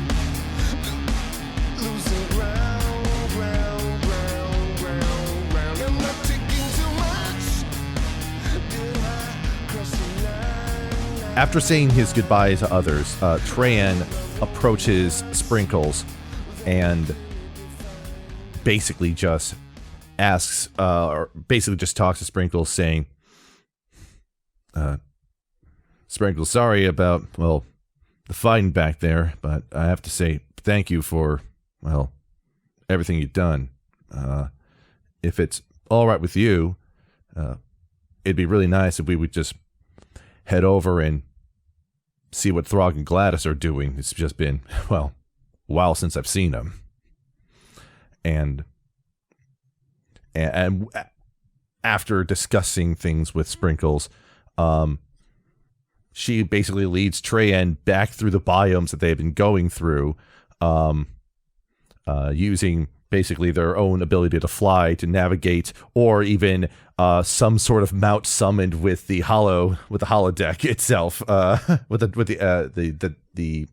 Losing ground. I'm not taking too much. Did I cross the line? After saying his goodbye to others, Trayan approaches Sprinkles and basically just asks, or basically just talks to Sprinkles, saying, Sprinkles, sorry about, well, the fighting back there, but I have to say thank you for, well, everything you've done. If it's all right with you, it'd be really nice if we would just head over and see what Throg and Gladys are doing. It's just been, well, a while since I've seen them. And after discussing things with Sprinkles, she basically leads Trayan back through the biomes that they've been going through, using basically their own ability to fly to navigate, or even some sort of mount summoned with the holodeck itself, with the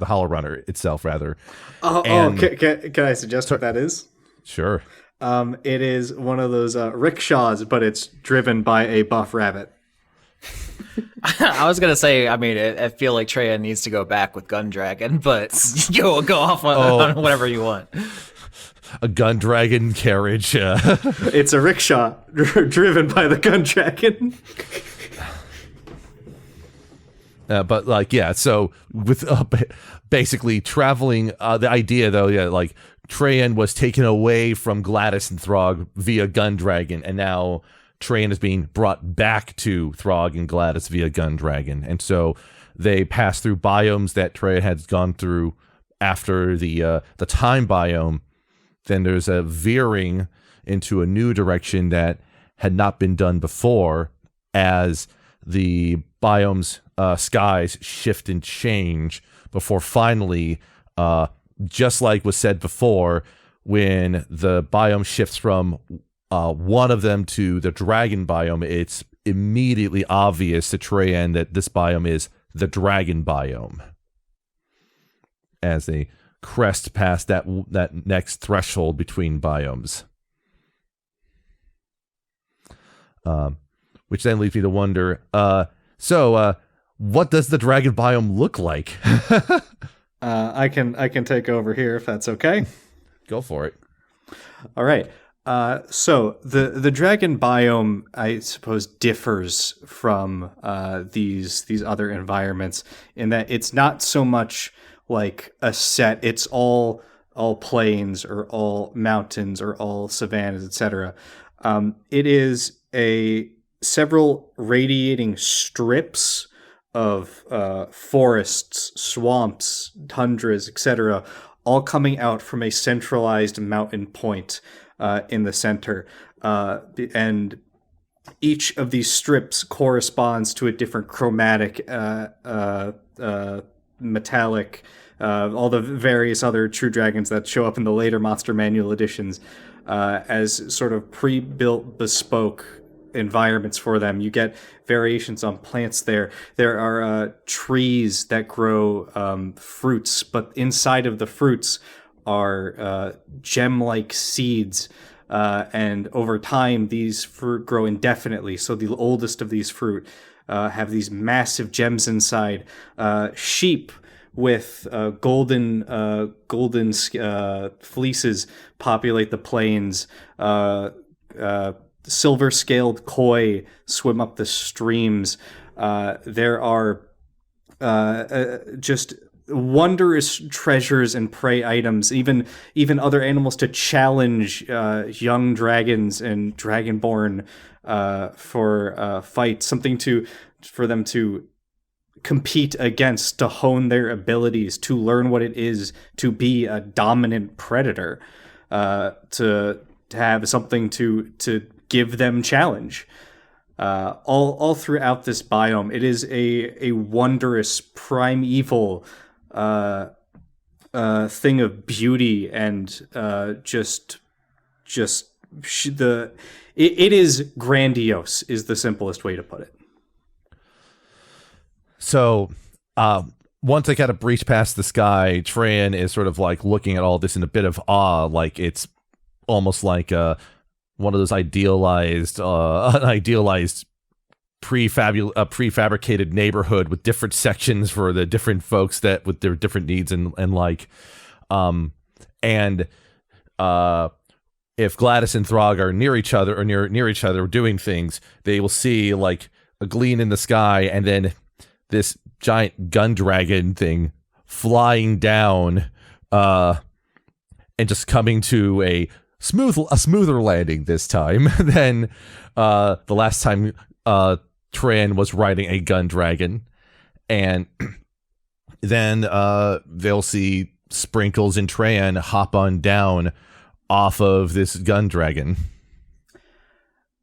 holo runner itself, rather. Can I suggest what that is? Sure. It is one of those rickshaws, but it's driven by a buff rabbit. I was gonna say, I mean, I feel like Treya needs to go back with Gun Dragon, but go off on whatever you want. A gun dragon carriage. It's a rickshaw driven by the gun dragon. But like, yeah, so with basically traveling, the idea though, yeah, like Trayan was taken away from Gladys and Throg via gun dragon, and now Trayan is being brought back to Throg and Gladys via gun dragon. And so they pass through biomes that Trayan had gone through after the time biome. Then there's a veering into a new direction that had not been done before, as the biome's skies shift and change before finally, just like was said before, when the biome shifts from one of them to the dragon biome, it's immediately obvious to Trayan that this biome is the dragon biome, as they crest past that next threshold between biomes. Which then leads me to wonder, what does the dragon biome look like? I can take over here if that's okay. Go for it. All right. So the dragon biome, I suppose, differs from these other environments in that it's not so much like a set. It's all plains or all mountains or all savannas, etc. It is several radiating strips of forests, swamps, tundras, etc., all coming out from a centralized mountain point in the center. And each of these strips corresponds to a different chromatic, metallic, all the various other true dragons that show up in the later Monster Manual editions as sort of pre-built, bespoke environments for them. You get variations on plants there. There are trees that grow fruits, but inside of the fruits are gem-like seeds. And over time, these fruit grow indefinitely. So the oldest of these fruit have these massive gems inside. Sheep with golden fleeces populate the plains. Silver-scaled koi swim up the streams. There are just wondrous treasures and prey items, even other animals to challenge young dragons and dragonborn for fights, something for them to compete against, to hone their abilities, to learn what it is to be a dominant predator, to have something to give them challenge. All throughout this biome, it is a wondrous primeval thing of beauty and it is grandiose is the simplest way to put it. So, once I kind of breach past the sky, Tran is sort of like looking at all this in a bit of awe, like it's almost like one of those idealized prefabricated neighborhood with different sections for the different folks that with their different needs and if Gladys and Throg are near each other doing things, they will see like a gleam in the sky and then this giant gun dragon thing flying down and just coming to a smoother landing this time than the last time Tran was riding a gun dragon. And then they'll see Sprinkles and Tran hop on down off of this gun dragon.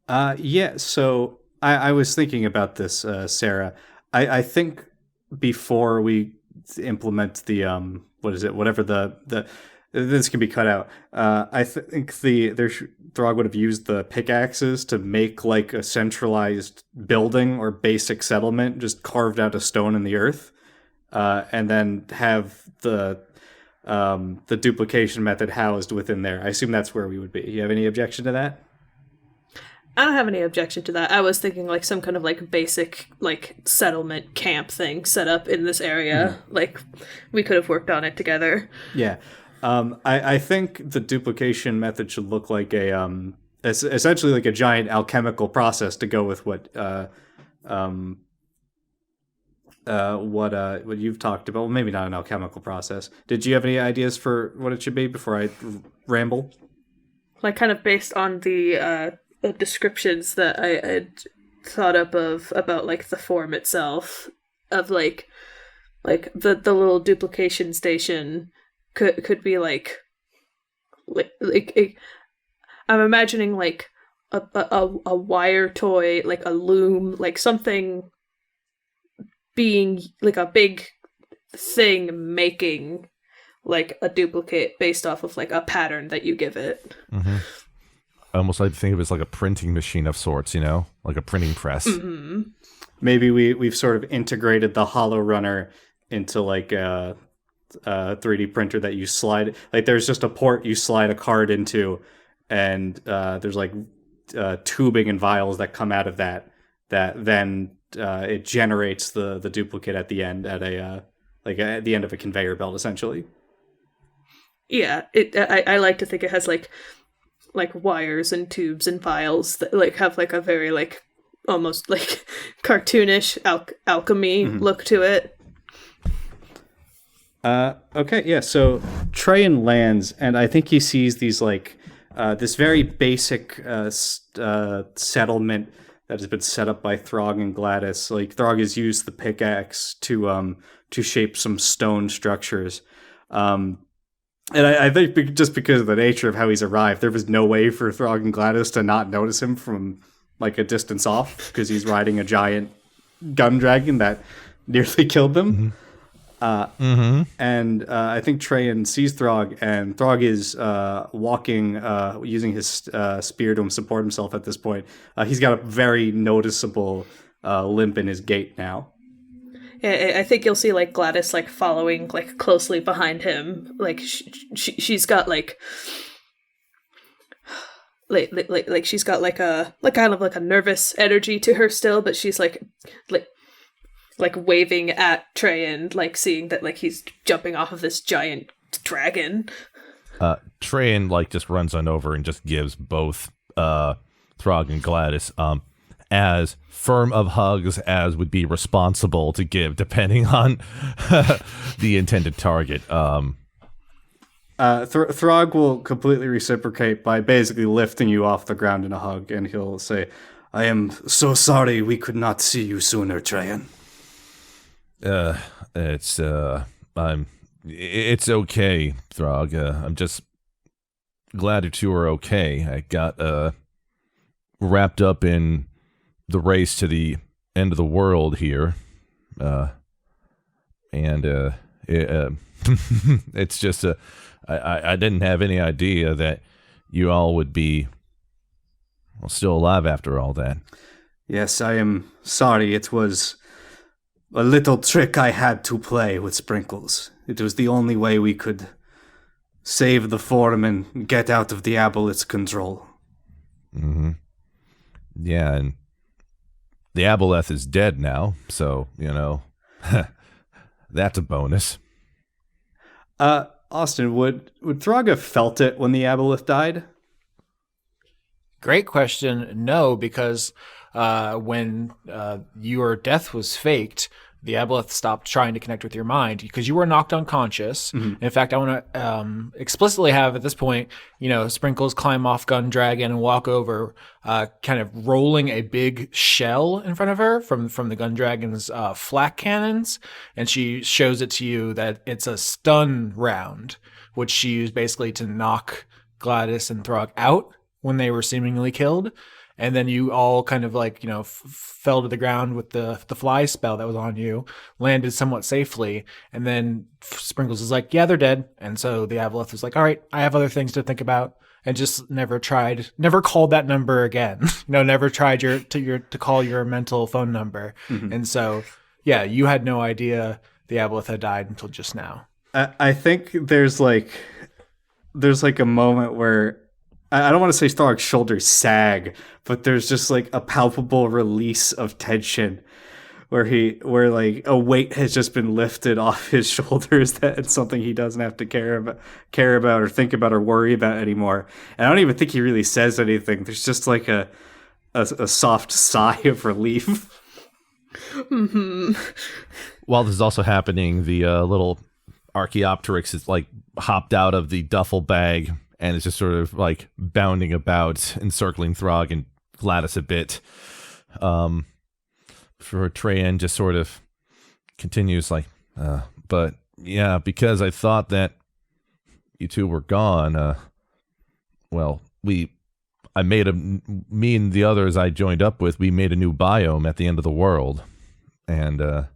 So I was thinking about this, Sarah. I think before we implement the this can be cut out. I think Throg would have used the pickaxes to make like a centralized building or basic settlement, just carved out of stone in the earth, and then have the duplication method housed within there. I assume that's where we would be. You have any objection to that? I don't have any objection to that. I was thinking like some kind of like basic like settlement camp thing set up in this area. Like we could have worked on it together. Yeah. I think the duplication method should look like essentially like a giant alchemical process to go with what you've talked about. Well, maybe not an alchemical process. Did you have any ideas for what it should be before I ramble? Like kind of based on the descriptions that I had thought up of about like the form itself of like the little duplication station could be like I'm imagining like a wire toy, like a loom, like something being like a big thing making like a duplicate based off of like a pattern that you give it. Mm-hmm. I almost like to think of it as like a printing machine of sorts, like a printing press. Mm-hmm. Maybe we've sort of integrated the Hollow Runner into like a 3D printer that you slide. Like there's just a port you slide a card into, and there's like tubing and vials that come out of that then it generates the duplicate at the end at at the end of a conveyor belt, essentially. Yeah, I like to think it has like wires and tubes and vials that like have like a very like almost like cartoonish alchemy look to it. Okay, yeah, so Trajan lands, and I think he sees these like this very basic settlement that has been set up by Throg and Gladys. Like Throg has used the pickaxe to shape some stone structures. And I think just because of the nature of how he's arrived, there was no way for Throg and Gladys to not notice him from like a distance off, because he's riding a giant gun dragon that nearly killed them. And I think Trajan sees Throg, and Throg is walking, using his spear to support himself at this point. He's got a very noticeable limp in his gait now. Yeah, I think you'll see like Gladys like following like closely behind him. Like she's got like she's got like a kind of like a nervous energy to her still, but she's like waving at Trajan, like seeing that like he's jumping off of this giant dragon. Trajan like just runs on over and just gives both Throg and Gladys as firm of hugs as would be responsible to give, depending on the intended target. Throg will completely reciprocate by basically lifting you off the ground in a hug, and he'll say, "I am so sorry we could not see you sooner, Trajan." It's okay, Throg. I'm just glad that you are okay. I got wrapped up in the race to the end of the world here, and it's just I didn't have any idea that you all would be still alive after all that. Yes, I am sorry. It was a little trick I had to play with Sprinkles. It was the only way we could save the form and get out of the aboleth's control. Mm-hmm. Yeah, and the aboleth is dead now, so, that's a bonus. Austin, would Throg have felt it when the aboleth died? Great question. No, because when your death was faked, the aboleth stopped trying to connect with your mind because you were knocked unconscious. Mm-hmm. In fact, I want to explicitly have at this point, Sprinkles climb off Gundragon and walk over, kind of rolling a big shell in front of her from the Gundragon's flak cannons, and she shows it to you that it's a stun round, which she used basically to knock Gladys and Throg out when they were seemingly killed. And then you all kind of fell to the ground with the fly spell that was on you, landed somewhat safely. And then Sprinkles was like, yeah, they're dead. And so the aboleth was like, all right, I have other things to think about. And just never called that number again. Never tried to call your mental phone number. Mm-hmm. And so, yeah, you had no idea the aboleth had died until just now. I think there's like a moment where, I don't want to say Throg's shoulders sag, but there's just like a palpable release of tension where a weight has just been lifted off his shoulders, that it's something he doesn't have to care about or think about or worry about anymore. And I don't even think he really says anything. There's just like a soft sigh of relief. Mm-hmm. While this is also happening, the little Archaeopteryx is hopped out of the duffel bag and it's just sort of bounding about, encircling Throg and Gladys a bit. For Trajan just sort of continues but yeah, because I thought that you two were gone, me and the others I joined up with, we made a new biome at the end of the world. And, it's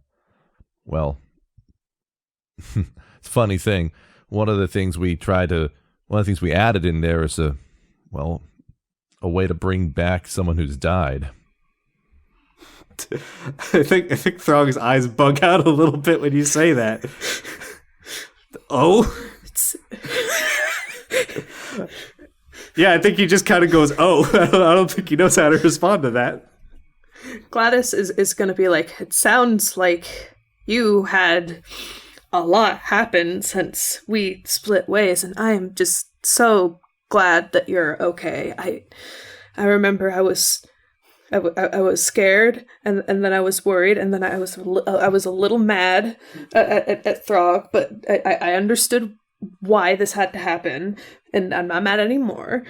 a funny thing. One of the things we added in there is a way to bring back someone who's died. I think Throg's eyes bug out a little bit when you say that. Oh? Yeah, I think he just kind of goes, oh. I don't think he knows how to respond to that. Gladys is going to be like, it sounds like you had a lot happen since we split ways, and I am just so glad that you're okay. I remember I was scared, and then I was worried, and then I was a little mad at Throg, but I understood why this had to happen, and I'm not mad anymore,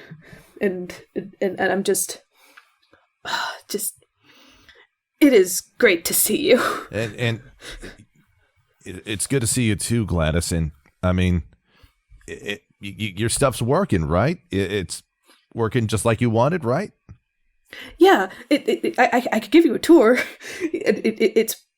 and I'm just it is great to see you. And it's good to see you too, Gladys. And I mean, your stuff's working, right? It's working just like you wanted, right? Yeah, I could give you a tour.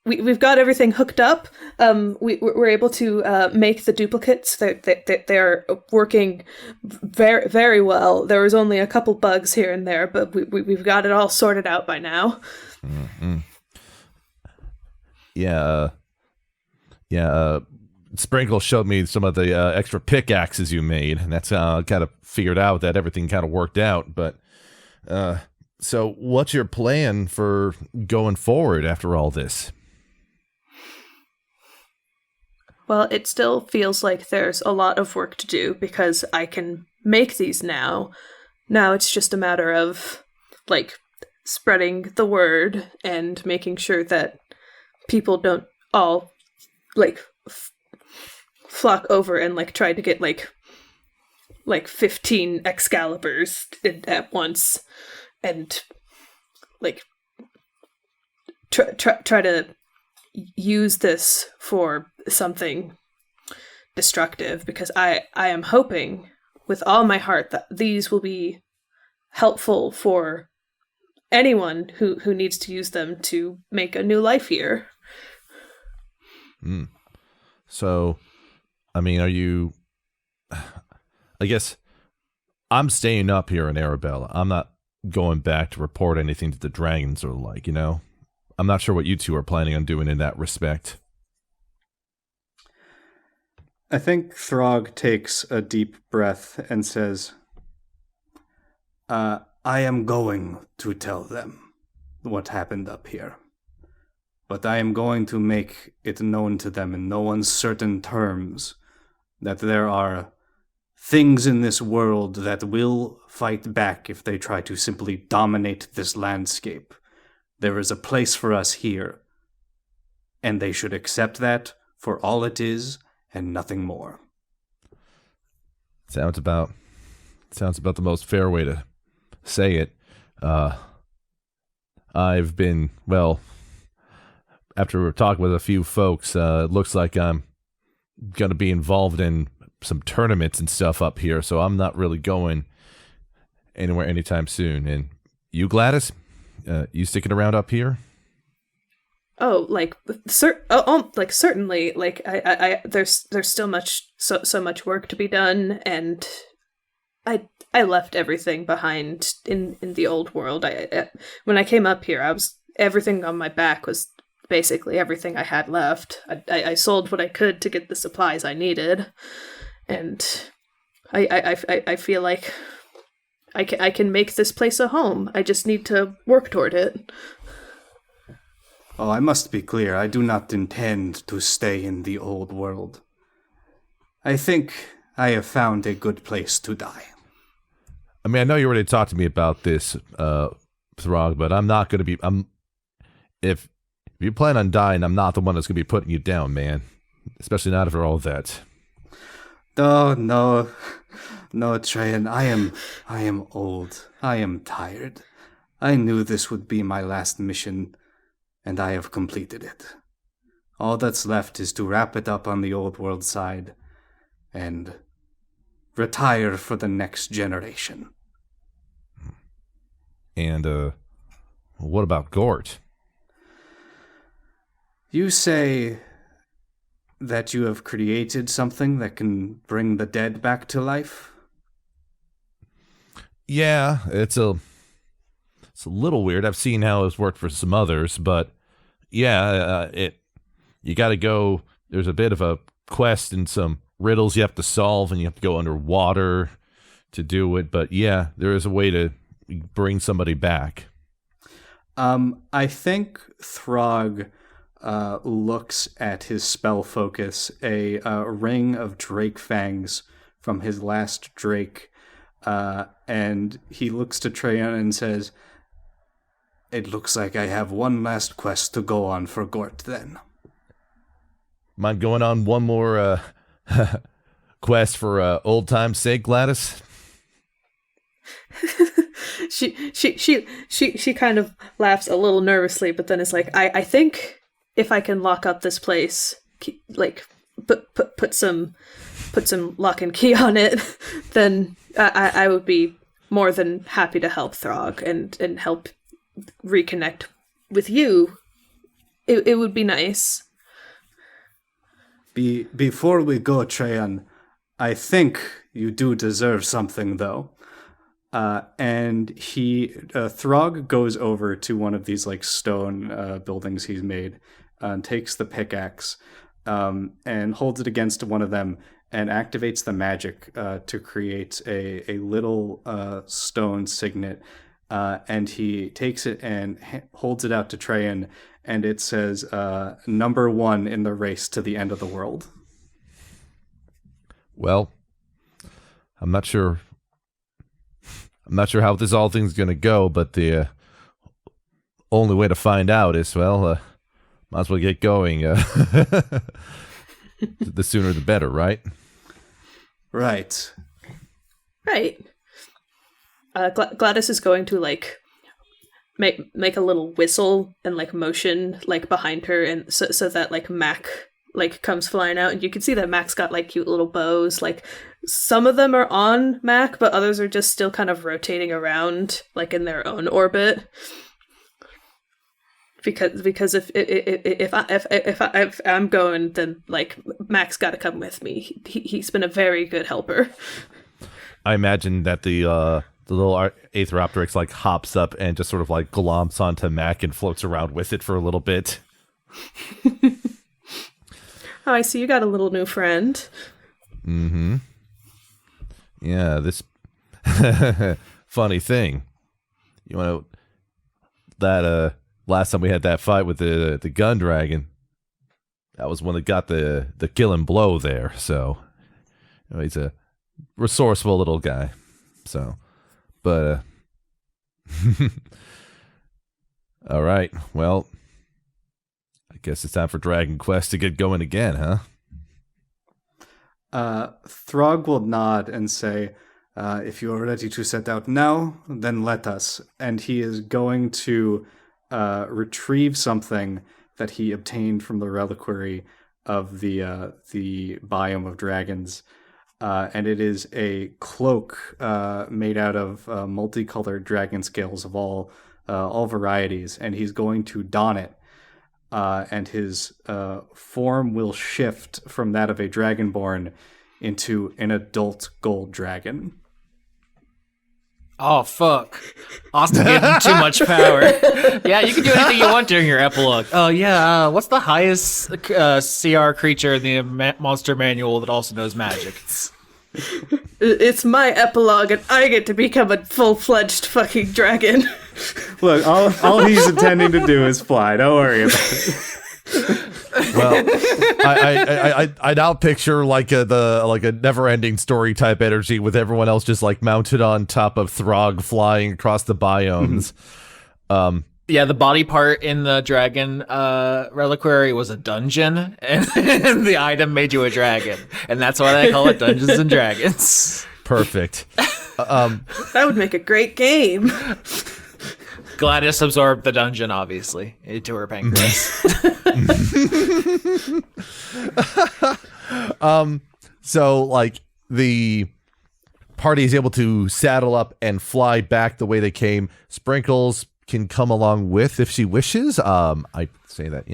We've got everything hooked up. We're able to make the duplicates. They're working very, very well. There was only a couple bugs here and there, but we've got it all sorted out by now. Mm-hmm. Sprinkle showed me some of the extra pickaxes you made, and that's how I kind of figured out that everything kind of worked out. But so what's your plan for going forward after all this? Well, it still feels like there's a lot of work to do because I can make these now. Now it's just a matter of spreading the word and making sure that people don't all like flock over and like try to get like 15 Excaliburs at once and like try to use this for something destructive, because I am hoping with all my heart that these will be helpful for anyone who needs to use them to make a new life here. So, I mean, I guess I'm staying up here in Arabella. I'm not going back to report anything to the dragons or like, you know? I'm not sure what you two are planning on doing in that respect. I think Throg takes a deep breath and says, I am going to tell them what happened up here. But I am going to make it known to them in no uncertain terms that there are things in this world that will fight back if they try to simply dominate this landscape. There is a place for us here, and they should accept that for all it is and nothing more. Sounds about the most fair way to say it. I've been, well, after talking with a few folks, it looks like I'm going to be involved in some tournaments and stuff up here, so I'm not really going anywhere anytime soon. And you, Gladys, you sticking around up here? Oh, like certainly. Like I there's still so much work to be done, and I left everything behind in the old world. When I came up here, everything on my back was basically everything I had left. I sold what I could to get the supplies I needed, and I feel like I can make this place a home. I just need to work toward it. Oh, I must be clear. I do not intend to stay in the old world. I think I have found a good place to die. I mean, I know you already talked to me about this, Throg, but I'm not going to be... If you plan on dying, I'm not the one that's going to be putting you down, man. Especially not after all that. Oh, no, Trayan. I am old. I am tired. I knew this would be my last mission, and I have completed it. All that's left is to wrap it up on the old world side and retire for the next generation. And, what about Gort? You say that you have created something that can bring the dead back to life? Yeah, it's a little weird. I've seen how it's worked for some others, but yeah, you got to go. There's a bit of a quest and some riddles you have to solve, and you have to go underwater to do it. But yeah, there is a way to bring somebody back. I think Throg looks at his spell focus, a ring of Drake fangs from his last Drake, and he looks to Trayan and says, "It looks like I have one last quest to go on for Gort, then." Mind going on one more quest for old time's sake, Gladys? She kind of laughs a little nervously, but then is like, I think if I can lock up this place, like put some lock and key on it, then I would be more than happy to help Throg and help reconnect with you. It would be nice. Before we go, Trayan, I think you do deserve something, though. And Throg goes over to one of these like stone buildings he's made, and takes the pickaxe, and holds it against one of them, and activates the magic to create a little stone signet. And he takes it and holds it out to Trayan, and it says, "Number 1 in the race to the end of the world." Well, I'm not sure how this all thing's gonna go, but the only way to find out is, well, might as well get going. The sooner the better, right? Right. Right. Gladys is going to like make a little whistle and like motion like behind her, and so that like Mac like comes flying out, and you can see that Mac's got like cute little bows. Like some of them are on Mac, but others are just still kind of rotating around like in their own orbit. Because if I'm going, then like Mac's got to come with me. He's been a very good helper. I imagine that the little Aetheropteryx like hops up and just sort of like glomps onto Mac and floats around with it for a little bit. Oh, I see you got a little new friend. Mm-hmm. Yeah, this funny thing. You know that last time we had that fight with the gun dragon, that was when it got the killing blow there. So he's a resourceful little guy. So, but all right. Well, I guess it's time for Dragon Quest to get going again, huh? Throg will nod and say, if you are ready to set out now, then let us. And he is going to retrieve something that he obtained from the reliquary of the biome of dragons. And it is a cloak made out of multicolored dragon scales of all varieties. And he's going to don it. And his form will shift from that of a dragonborn into an adult gold dragon. Oh, fuck. Austin gave him too much power. Yeah, you can do anything you want during your epilogue. Oh, yeah, what's the highest CR creature in the monster manual that also knows magic? It's my epilogue, and I get to become a full-fledged fucking dragon. Look, all he's intending to do is fly. Don't worry about it. Well, I now picture like a never-ending story type energy with everyone else just like mounted on top of Throg flying across the biomes. Yeah, the body part in the dragon reliquary was a dungeon, and the item made you a dragon, and that's why they call it Dungeons and Dragons. Perfect. That would make a great game. Gladys absorbed the dungeon, obviously, into her pancreas. So like the party is able to saddle up and fly back the way they came. Sprinkles can come along with if she wishes. I say that,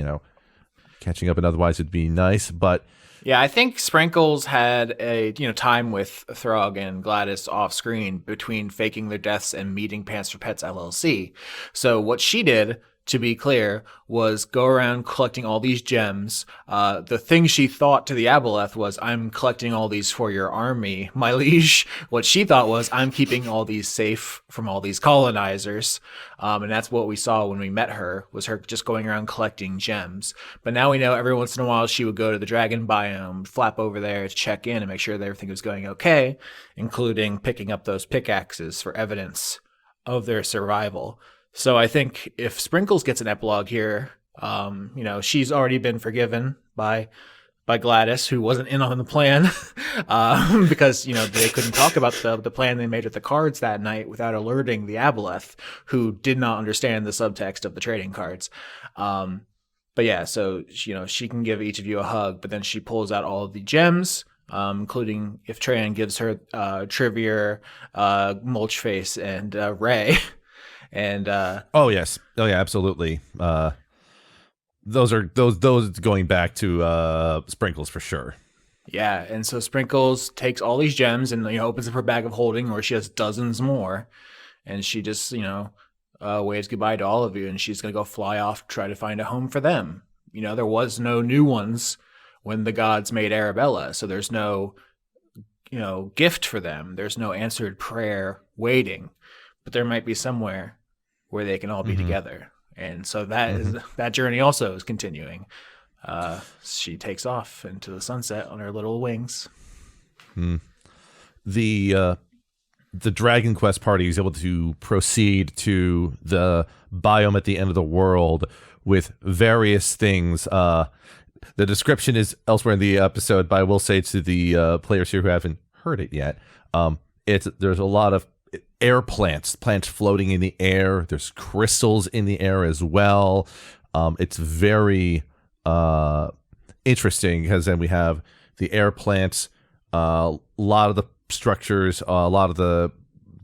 catching up and otherwise would be nice, but Yeah, I think Sprinkles had a time with Throg and Gladys off screen between faking their deaths and meeting Pants for Pets LLC. So what she did, to be clear, was go around collecting all these gems. The thing she thought to the Aboleth was, I'm collecting all these for your army, my liege. What she thought was, I'm keeping all these safe from all these colonizers. And that's what we saw when we met her, was her just going around collecting gems. But now we know every once in a while she would go to the dragon biome, flap over there to check in and make sure that everything was going okay, including picking up those pickaxes for evidence of their survival. So I think if Sprinkles gets an epilogue here, she's already been forgiven by Gladys, who wasn't in on the plan, because they couldn't talk about the plan they made with the cards that night without alerting the Aboleth, who did not understand the subtext of the trading cards. But yeah, so she can give each of you a hug, but then she pulls out all of the gems, including if Trayan gives her Trivier, Mulchface, and Ray. And oh yeah, absolutely. Those going back to Sprinkles for sure. Yeah, and so Sprinkles takes all these gems and opens up her bag of holding, where she has dozens more, and she just waves goodbye to all of you, and she's gonna go fly off to try to find a home for them. There was no new ones when the gods made Arabella, so there's no gift for them. There's no answered prayer waiting, but there might be somewhere where they can all be together. And so that journey also is continuing. She takes off into the sunset on her little wings. The the Dragon Quest party is able to proceed to the biome at the end of the world with various things. The description is elsewhere in the episode, but I will say to the players here who haven't heard it yet, there's a lot of air plants floating in the air. There's crystals in the air as well. It's very interesting because then we have the air plants. A lot of the structures, a lot of the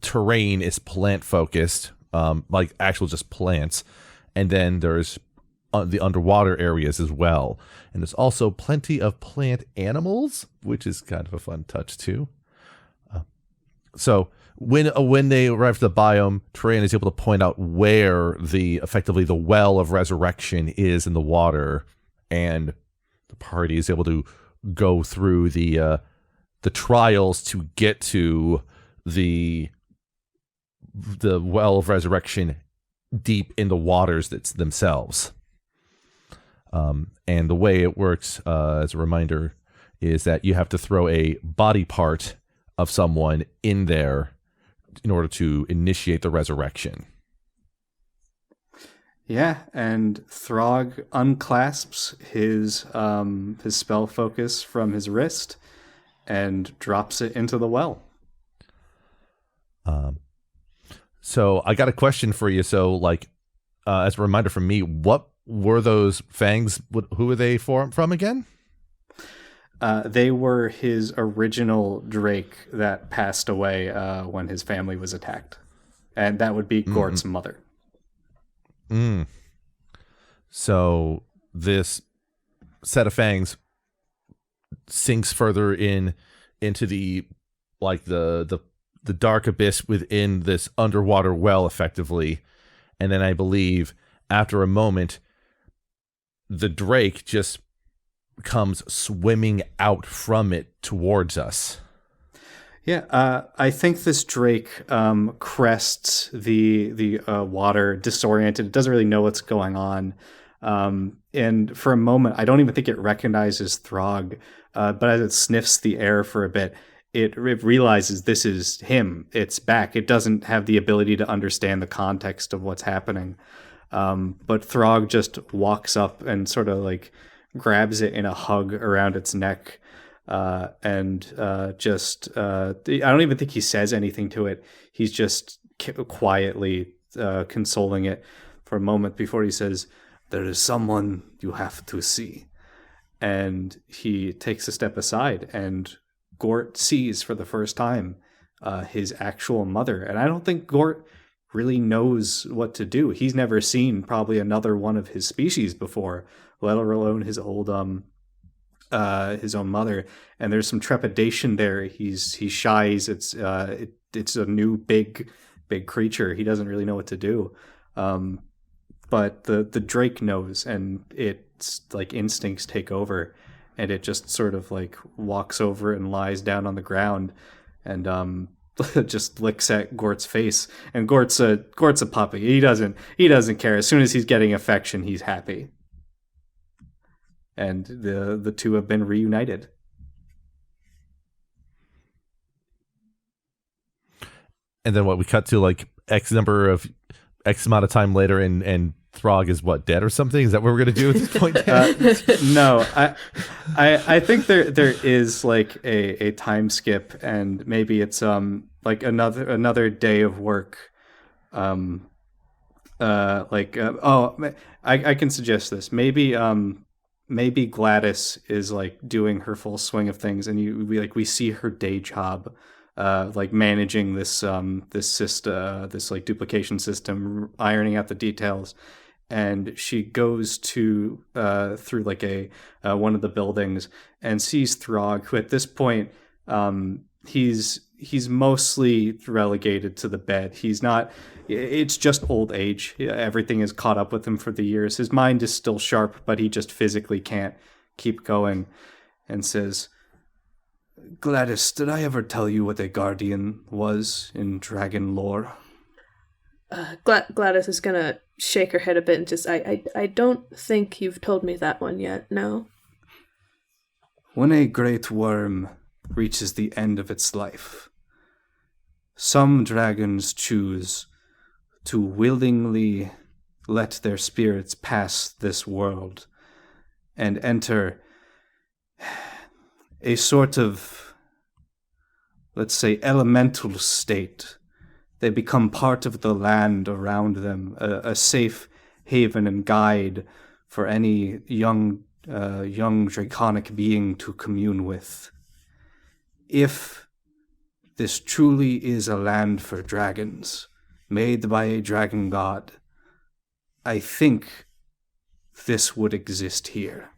terrain is plant focused, like actual just plants. And then there's the underwater areas as well. And there's also plenty of plant animals, which is kind of a fun touch too. So when they arrive at the biome, Trian is able to point out where effectively the well of resurrection is in the water, and the party is able to go through the trials to get to the well of resurrection deep in the waters themselves. And the way it works, as a reminder, is that you have to throw a body part of someone in there in order to initiate the resurrection. Yeah, and Throg unclasps his spell focus from his wrist and drops it into the well. So I got a question for you. So, like, as a reminder from me, what were those fangs? Who were they from again? They were his original Drake that passed away when his family was attacked. And that would be Gort's mother. So this set of fangs sinks further into the dark abyss within this underwater well, effectively. And then I believe after a moment, the Drake just comes swimming out from it towards us. Yeah, I think this Drake crests the water, disoriented. It doesn't really know what's going on. And for a moment, I don't even think it recognizes Throg. But as it sniffs the air for a bit, it realizes this is him. It's back. It doesn't have the ability to understand the context of what's happening. But Throg just walks up and sort of like grabs it in a hug around its neck. I don't even think he says anything to it. He's just quietly consoling it for a moment before he says, "There is someone you have to see." And he takes a step aside, and Gort sees for the first time his actual mother. And I don't think Gort really knows what to do. He's never seen probably another one of his species before, let alone his own mother. And there's some trepidation there. He shies. It's a new big creature. He doesn't really know what to do. But the Drake knows, and it's like instincts take over, and it just sort of like walks over and lies down on the ground and just licks at Gort's face. And Gort's a puppy. He doesn't care. As soon as he's getting affection, he's happy. And the two have been reunited. And then we cut to like X amount of time later, and Throg is dead or something? Is that what we're gonna do at this point? No, I think there is like a time skip, and maybe it's like another day of work. I can suggest this. Maybe Gladys is like doing her full swing of things, and we see her day job, like managing this like duplication system, ironing out the details. And she goes through like one of the buildings and sees Throg, who at this point he's mostly relegated to the bed. It's just old age. Everything is caught up with him for the years. His mind is still sharp, but he just physically can't keep going. And says, "Gladys, did I ever tell you what a guardian was in dragon lore?" Gladys is gonna shake her head a bit and just, I don't think you've told me that one yet, no. When a great worm reaches the end of its life, Some dragons choose to willingly let their spirits pass this world and enter a sort of, let's say, elemental state. They become part of the land around them, a safe haven and guide for any young draconic being to commune with. If this truly is a land for dragons, made by a dragon god, I think this would exist here.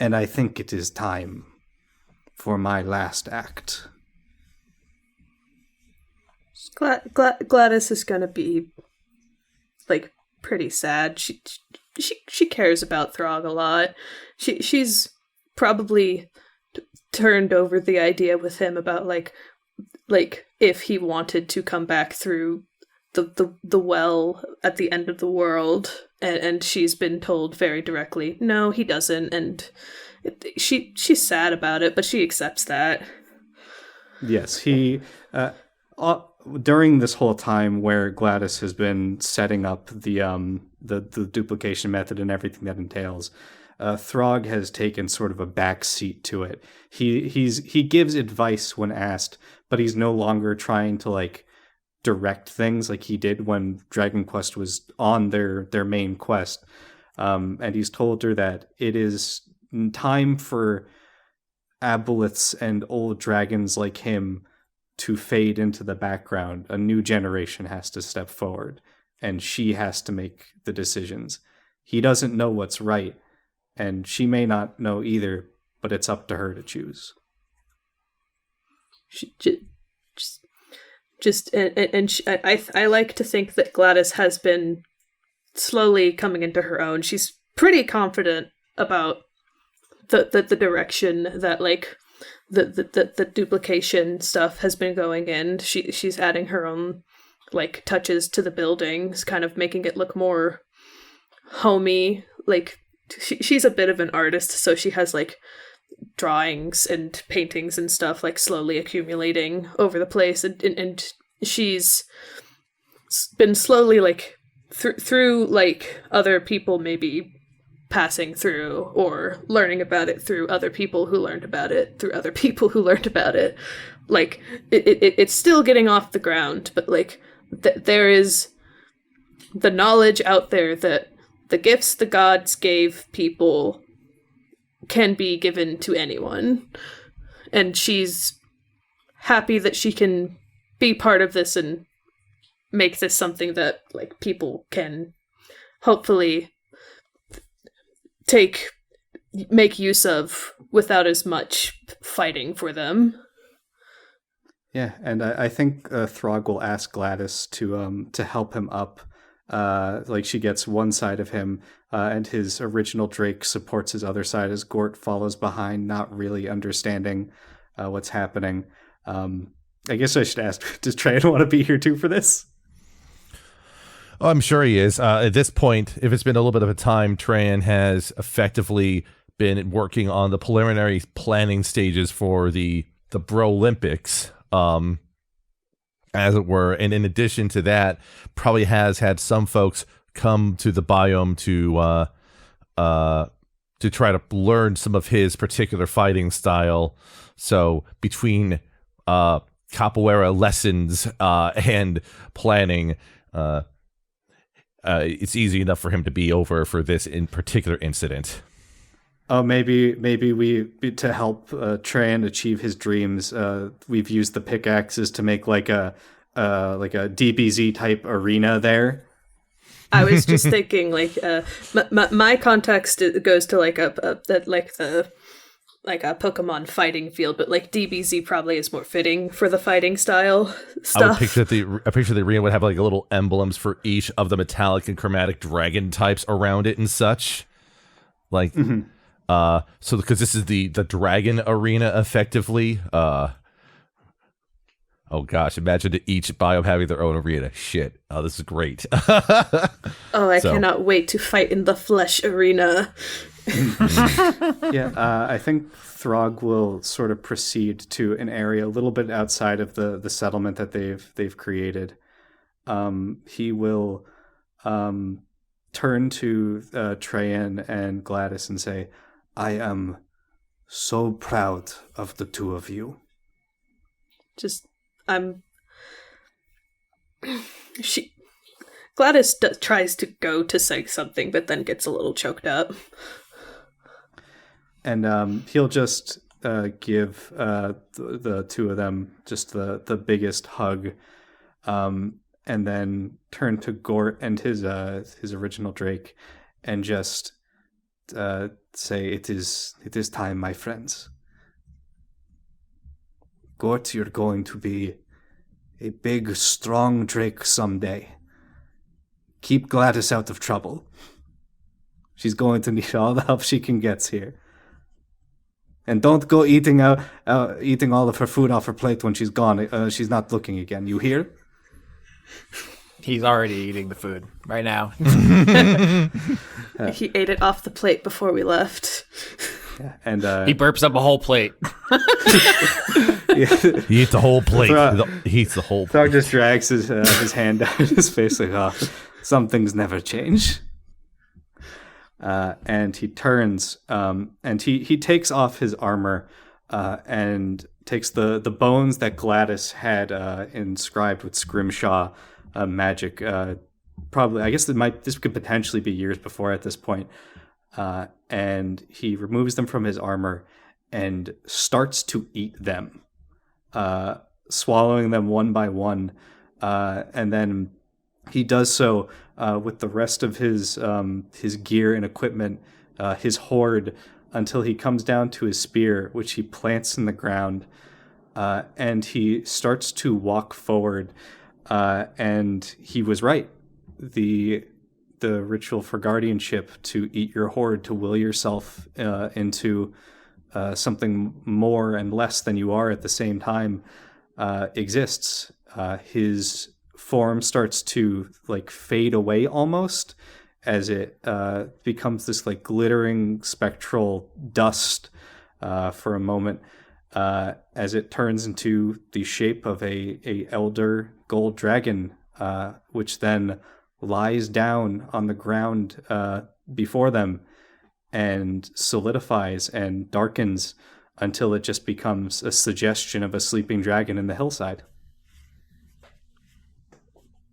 And I think it is time for my last act. Gladys is gonna be, like, pretty sad. She cares about Throg a lot. She's probably turned over the idea with him about like if he wanted to come back through the well at the end of the world, and she's been told very directly, no, he doesn't, and she's sad about it, but she accepts that. Yes, he during this whole time where Gladys has been setting up the duplication method and everything that entails, Throg has taken sort of a back seat to it. He gives advice when asked, but he's no longer trying to like direct things like he did when Dragon Quest was on their main quest. And he's told her that it is time for aboleths and old dragons like him to fade into the background. A new generation has to step forward, and she has to make the decisions. He doesn't know what's right, and she may not know either, but it's up to her to choose. I like to think that Gladys has been slowly coming into her own. She's pretty confident about the direction that like the duplication stuff has been going in. She's adding her own like touches to the buildings, kind of making it look more homey. Like she's a bit of an artist, so she has like drawings and paintings and stuff like slowly accumulating over the place, and she's been slowly like through like other people maybe passing through or learning about it through other people who learned about it through other people who learned about it. Like it's still getting off the ground, but like there is the knowledge out there that the gifts the gods gave people can be given to anyone, and she's happy that she can be part of this and make this something that like people can hopefully make use of without as much fighting for them. Yeah, and I think Throg will ask Gladys to help him up. Like she gets one side of him, and his original Drake supports his other side as Gort follows behind, not really understanding what's happening. I guess I should ask, does Trajan want to be here too for this? Oh, I'm sure he is. At this point, if it's been a little bit of a time, Trajan has effectively been working on the preliminary planning stages for the Bro Olympics, as it were. And in addition to that, probably has had some folks come to the biome to try to learn some of his particular fighting style. So between capoeira lessons and planning, it's easy enough for him to be over for this in particular incident. Oh, maybe we, to help Tran achieve his dreams, we've used the pickaxes to make like a DBZ type arena there. I was just thinking, like, my context goes to like a Pokemon fighting field, but like DBZ probably is more fitting for the fighting style stuff. I would picture the arena would have like little emblems for each of the metallic and chromatic dragon types around it and such. Like, so because this is the dragon arena effectively. Oh gosh, imagine each biome having their own arena. Shit. Oh, this is great. I cannot wait to fight in the flesh arena. I think Throg will sort of proceed to an area a little bit outside of the settlement that they've created. He will turn to Treyan and Gladys and say, "I am so proud of the two of you." Gladys tries to go to say something, but then gets a little choked up. And he'll just give the two of them just the biggest hug, and then turn to Gort and his original Drake, and just say, "It is time, my friends. Gort, you're going to be a big, strong Drake someday. Keep Gladys out of trouble. She's going to need all the help she can get here. And don't go eating all of her food off her plate when she's gone. She's not looking again. You hear?" He's already eating the food right now. He ate it off the plate before we left. Yeah, and he burps up a whole plate. He eats the whole plate. He eats the whole plate. Throg just drags his hand down his face like, "Oh, some things never change." And he turns, and he takes off his armor, and takes the bones that Gladys had inscribed with Scrimshaw magic. Probably, I guess this could potentially be years before at this point. And he removes them from his armor and starts to eat them, swallowing them one by one, and then he does so with the rest of his gear and equipment, his hoard, until he comes down to his spear, which he plants in the ground, and he starts to walk forward. And he was right. The ritual for guardianship, to eat your hoard, to will yourself into something more and less than you are at the same time, exists. His form starts to fade away almost, as it becomes this glittering spectral dust for a moment, as it turns into the shape of a elder gold dragon, which then lies down on the ground before them and solidifies and darkens until it just becomes a suggestion of a sleeping dragon in the hillside.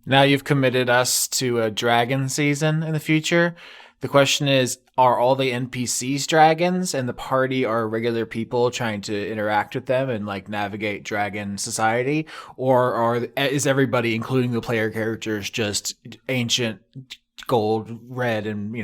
Now you've committed us to a dragon season in the future. The question is, are all the NPCs dragons and the party are regular people trying to interact with them and navigate dragon society? Or is everybody, including the player characters, just ancient gold, red, and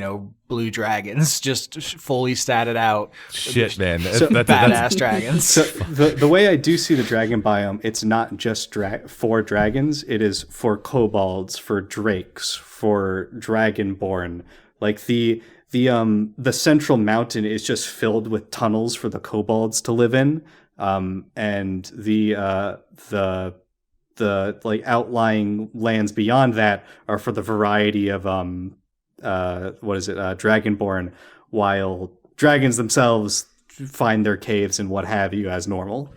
blue dragons, just fully statted out? Shit, man. Badass dragons. So the way I do see the dragon biome, it's not just for dragons. It is for kobolds, for drakes, for dragonborn. The central mountain is just filled with tunnels for the kobolds to live in, and the outlying lands beyond that are for the variety of dragonborn, while dragons themselves find their caves and what have you as normal.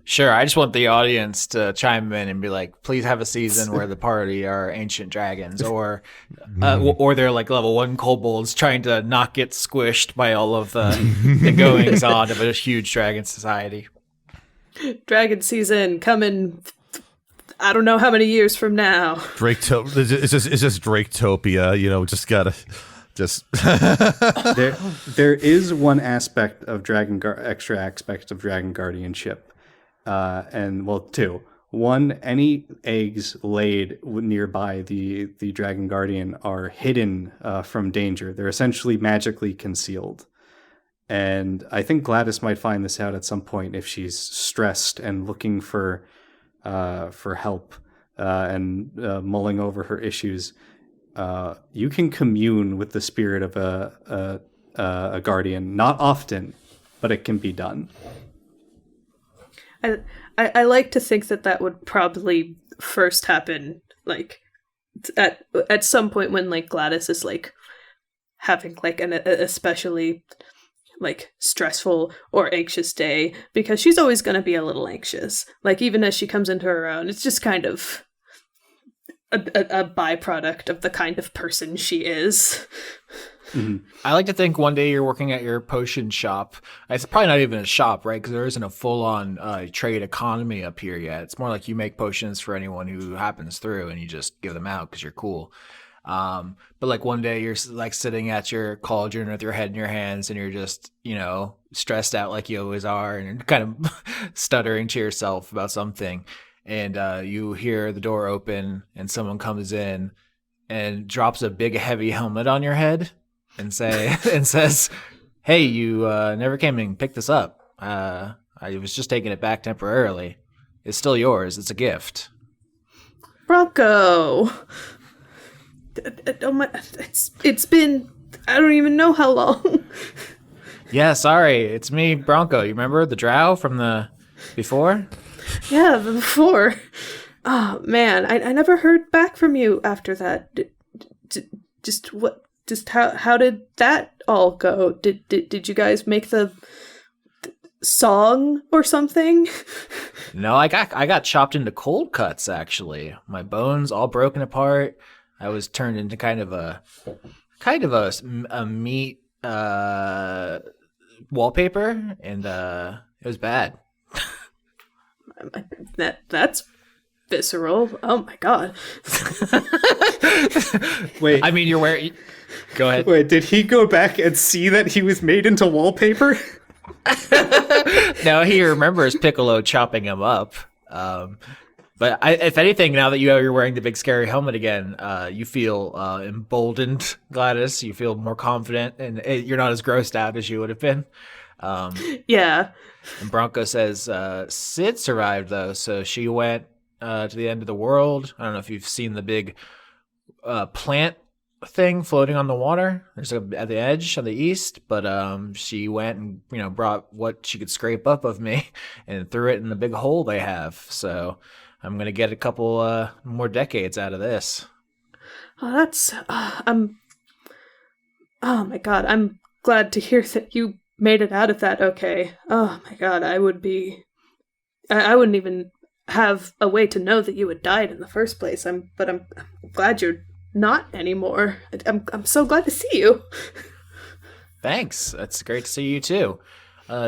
Sure, I just want the audience to chime in and be like, please have a season where the party are ancient dragons, or they're level 1 kobolds trying to not get squished by all of the goings on of a huge dragon society. Dragon season coming, I don't know how many years from now. It's just Draketopia, just gotta just there is one aspect of extra aspect of dragon guardianship. Two. One, any eggs laid nearby the Dragon Guardian are hidden from danger. They're essentially magically concealed. And I think Gladys might find this out at some point if she's stressed and looking for help and mulling over her issues. You can commune with the spirit of a guardian. Not often, but it can be done. I like to think that would probably first happen at some point when Gladys is having like an especially like stressful or anxious day, because she's always going to be a little anxious. Like even as she comes into her own, it's just kind of a byproduct of the kind of person she is. Mm-hmm. I like to think one day you're working at your potion shop. It's probably not even a shop, right? Because there isn't a full-on trade economy up here yet. It's more like you make potions for anyone who happens through, and you just give them out because you're cool. But like one day you're like sitting at your cauldron with your head in your hands, and you're just, you know, stressed out like you always are, and you're kind of stuttering to yourself about something. And you hear the door open, and someone comes in and drops a big, heavy helmet on your head. And says, "Hey, you never came and picked this up. I was just taking it back temporarily. It's still yours. It's a gift." Bronco. Oh my! It's been, I don't even know how long. Yeah, sorry. It's me, Bronco. You remember the drow from the before? Yeah, the before. Oh man, I never heard back from you after that. Just what? Just how did that all go? Did you guys make the song or something? No, I got chopped into cold cuts. Actually, my bones all broken apart. I was turned into kind of a meat wallpaper, and it was bad. That's visceral. Oh my god. Wait. I mean, you're wearing. Go ahead. Wait, did he go back and see that he was made into wallpaper? No, he remembers Piccolo chopping him up. But if anything, now that you're wearing the big scary helmet again, you feel emboldened, Gladys. You feel more confident, and you're not as grossed out as you would have been. Yeah. And Bronco says Sid survived, though, so she went to the end of the world. I don't know if you've seen the big plant thing floating on the water. There's at the edge on the east, but she went and, you know, brought what she could scrape up of me and threw it in the big hole they have. So I'm gonna get a couple more decades out of this. Oh, that's oh my god, I'm glad to hear that you made it out of that okay. Oh my god, I wouldn't even have a way to know that you had died in the first place. But I'm glad you're not anymore. I'm so glad to see you. Thanks. That's great to see you too.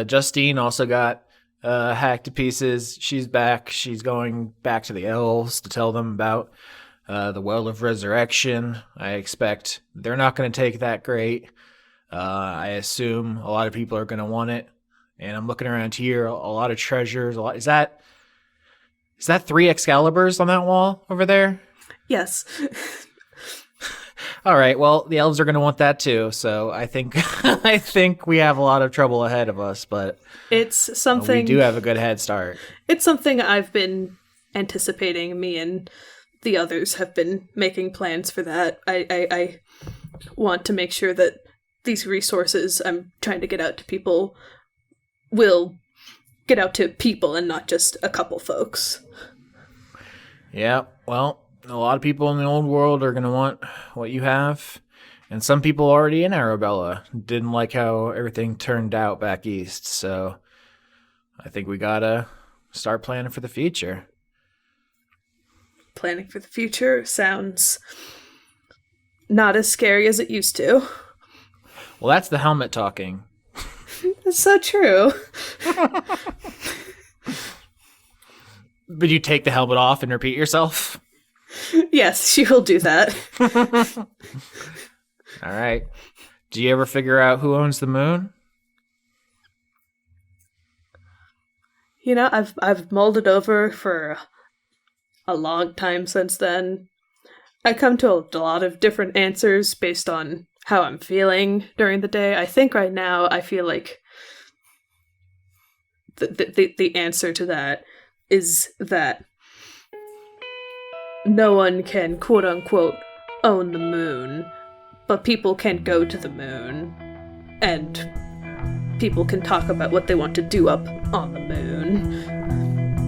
Justine also got hacked to pieces. She's back. She's going back to the elves to tell them about the Well of Resurrection. I expect they're not going to take that great. I assume a lot of people are going to want it. And I'm looking around here, a lot of treasures. Is that 3 Excaliburs on that wall over there? Yes. All right. Well, the elves are going to want that too. So I think we have a lot of trouble ahead of us, but it's something we do have a good head start. It's something I've been anticipating. Me and the others have been making plans for that. I want to make sure that these resources I'm trying to get out to people will get out to people and not just a couple folks. Yeah. Well, a lot of people in the old world are going to want what you have. And some people already in Arabella didn't like how everything turned out back east. So I think we got to start planning for the future. Planning for the future sounds not as scary as it used to. Well, that's the helmet talking. That's so true. But you take the helmet off and repeat yourself? Yes, she will do that. All right. Do you ever figure out who owns the moon? You know, I've mulled it over for a long time since then. I come to a lot of different answers based on how I'm feeling during the day. I think right now I feel like the answer to that is that no one can quote unquote own the moon, but people can go to the moon and people can talk about what they want to do up on the moon,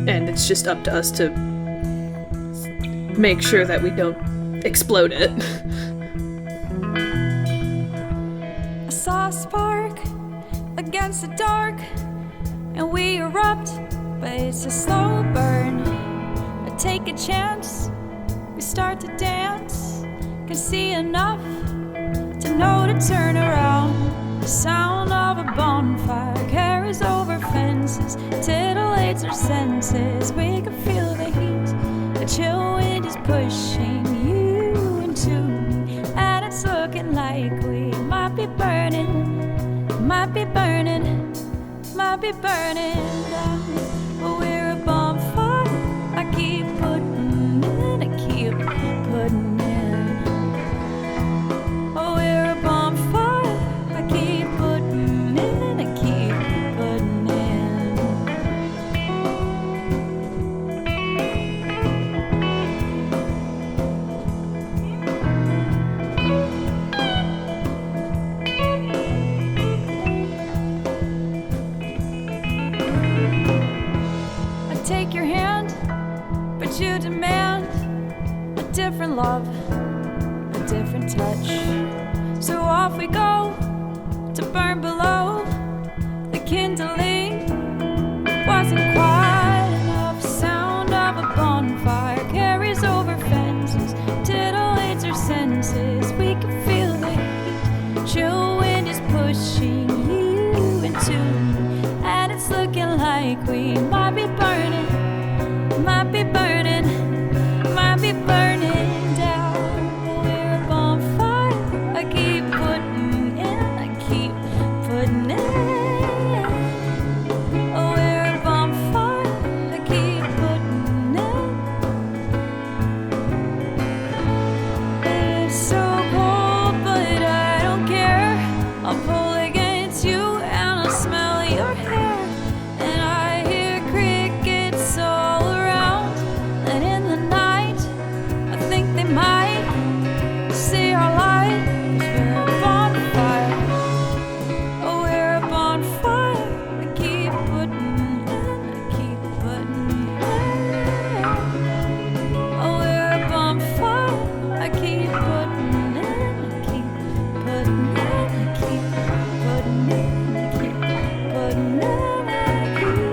and it's just up to us to make sure that we don't explode it. soft spark against the dark, and we erupt, but it's a slow burn. I take a chance, we start to dance, can see enough to know to turn around. The sound of a bonfire carries over fences, titillates our senses. We can feel the heat, a chill wind is pushing you into me, and it's looking like we might be burning, might be burning, might be burning down. But we're a bonfire, I keep putting in, I keep putting in. Oh, we're a bonfire, I keep putting in, I keep putting in. I take your hand, but you demand a different love, a different touch. So off we go to burn below. The kindling wasn't quite enough. Sound of a bonfire carries over fences, titillates our senses. We can feel the heat, chill wind is pushing you into me, and it's looking like we might be burning, might be burning, might be burning down. We're a bonfire, I keep putting in, I keep putting in. Oh, we're a bonfire, I keep putting in. It's so cold, but I don't care. I'll pull against you and I'll smell your hair, and I hear crickets all around. And in the night, I think they might see our light. 'Cause we're a bonfire. Oh, we're a bonfire. I keep putting in, I keep putting in. Oh, we're a bonfire. I keep putting in, I keep putting in, I keep putting in, I keep putting in, I keep.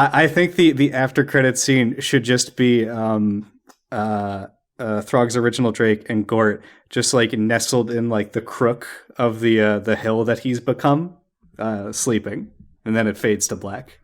I think the after credit scene should just be Throg's original Drake and Gort just like nestled in like the crook of the hill that he's become, sleeping, and then it fades to black.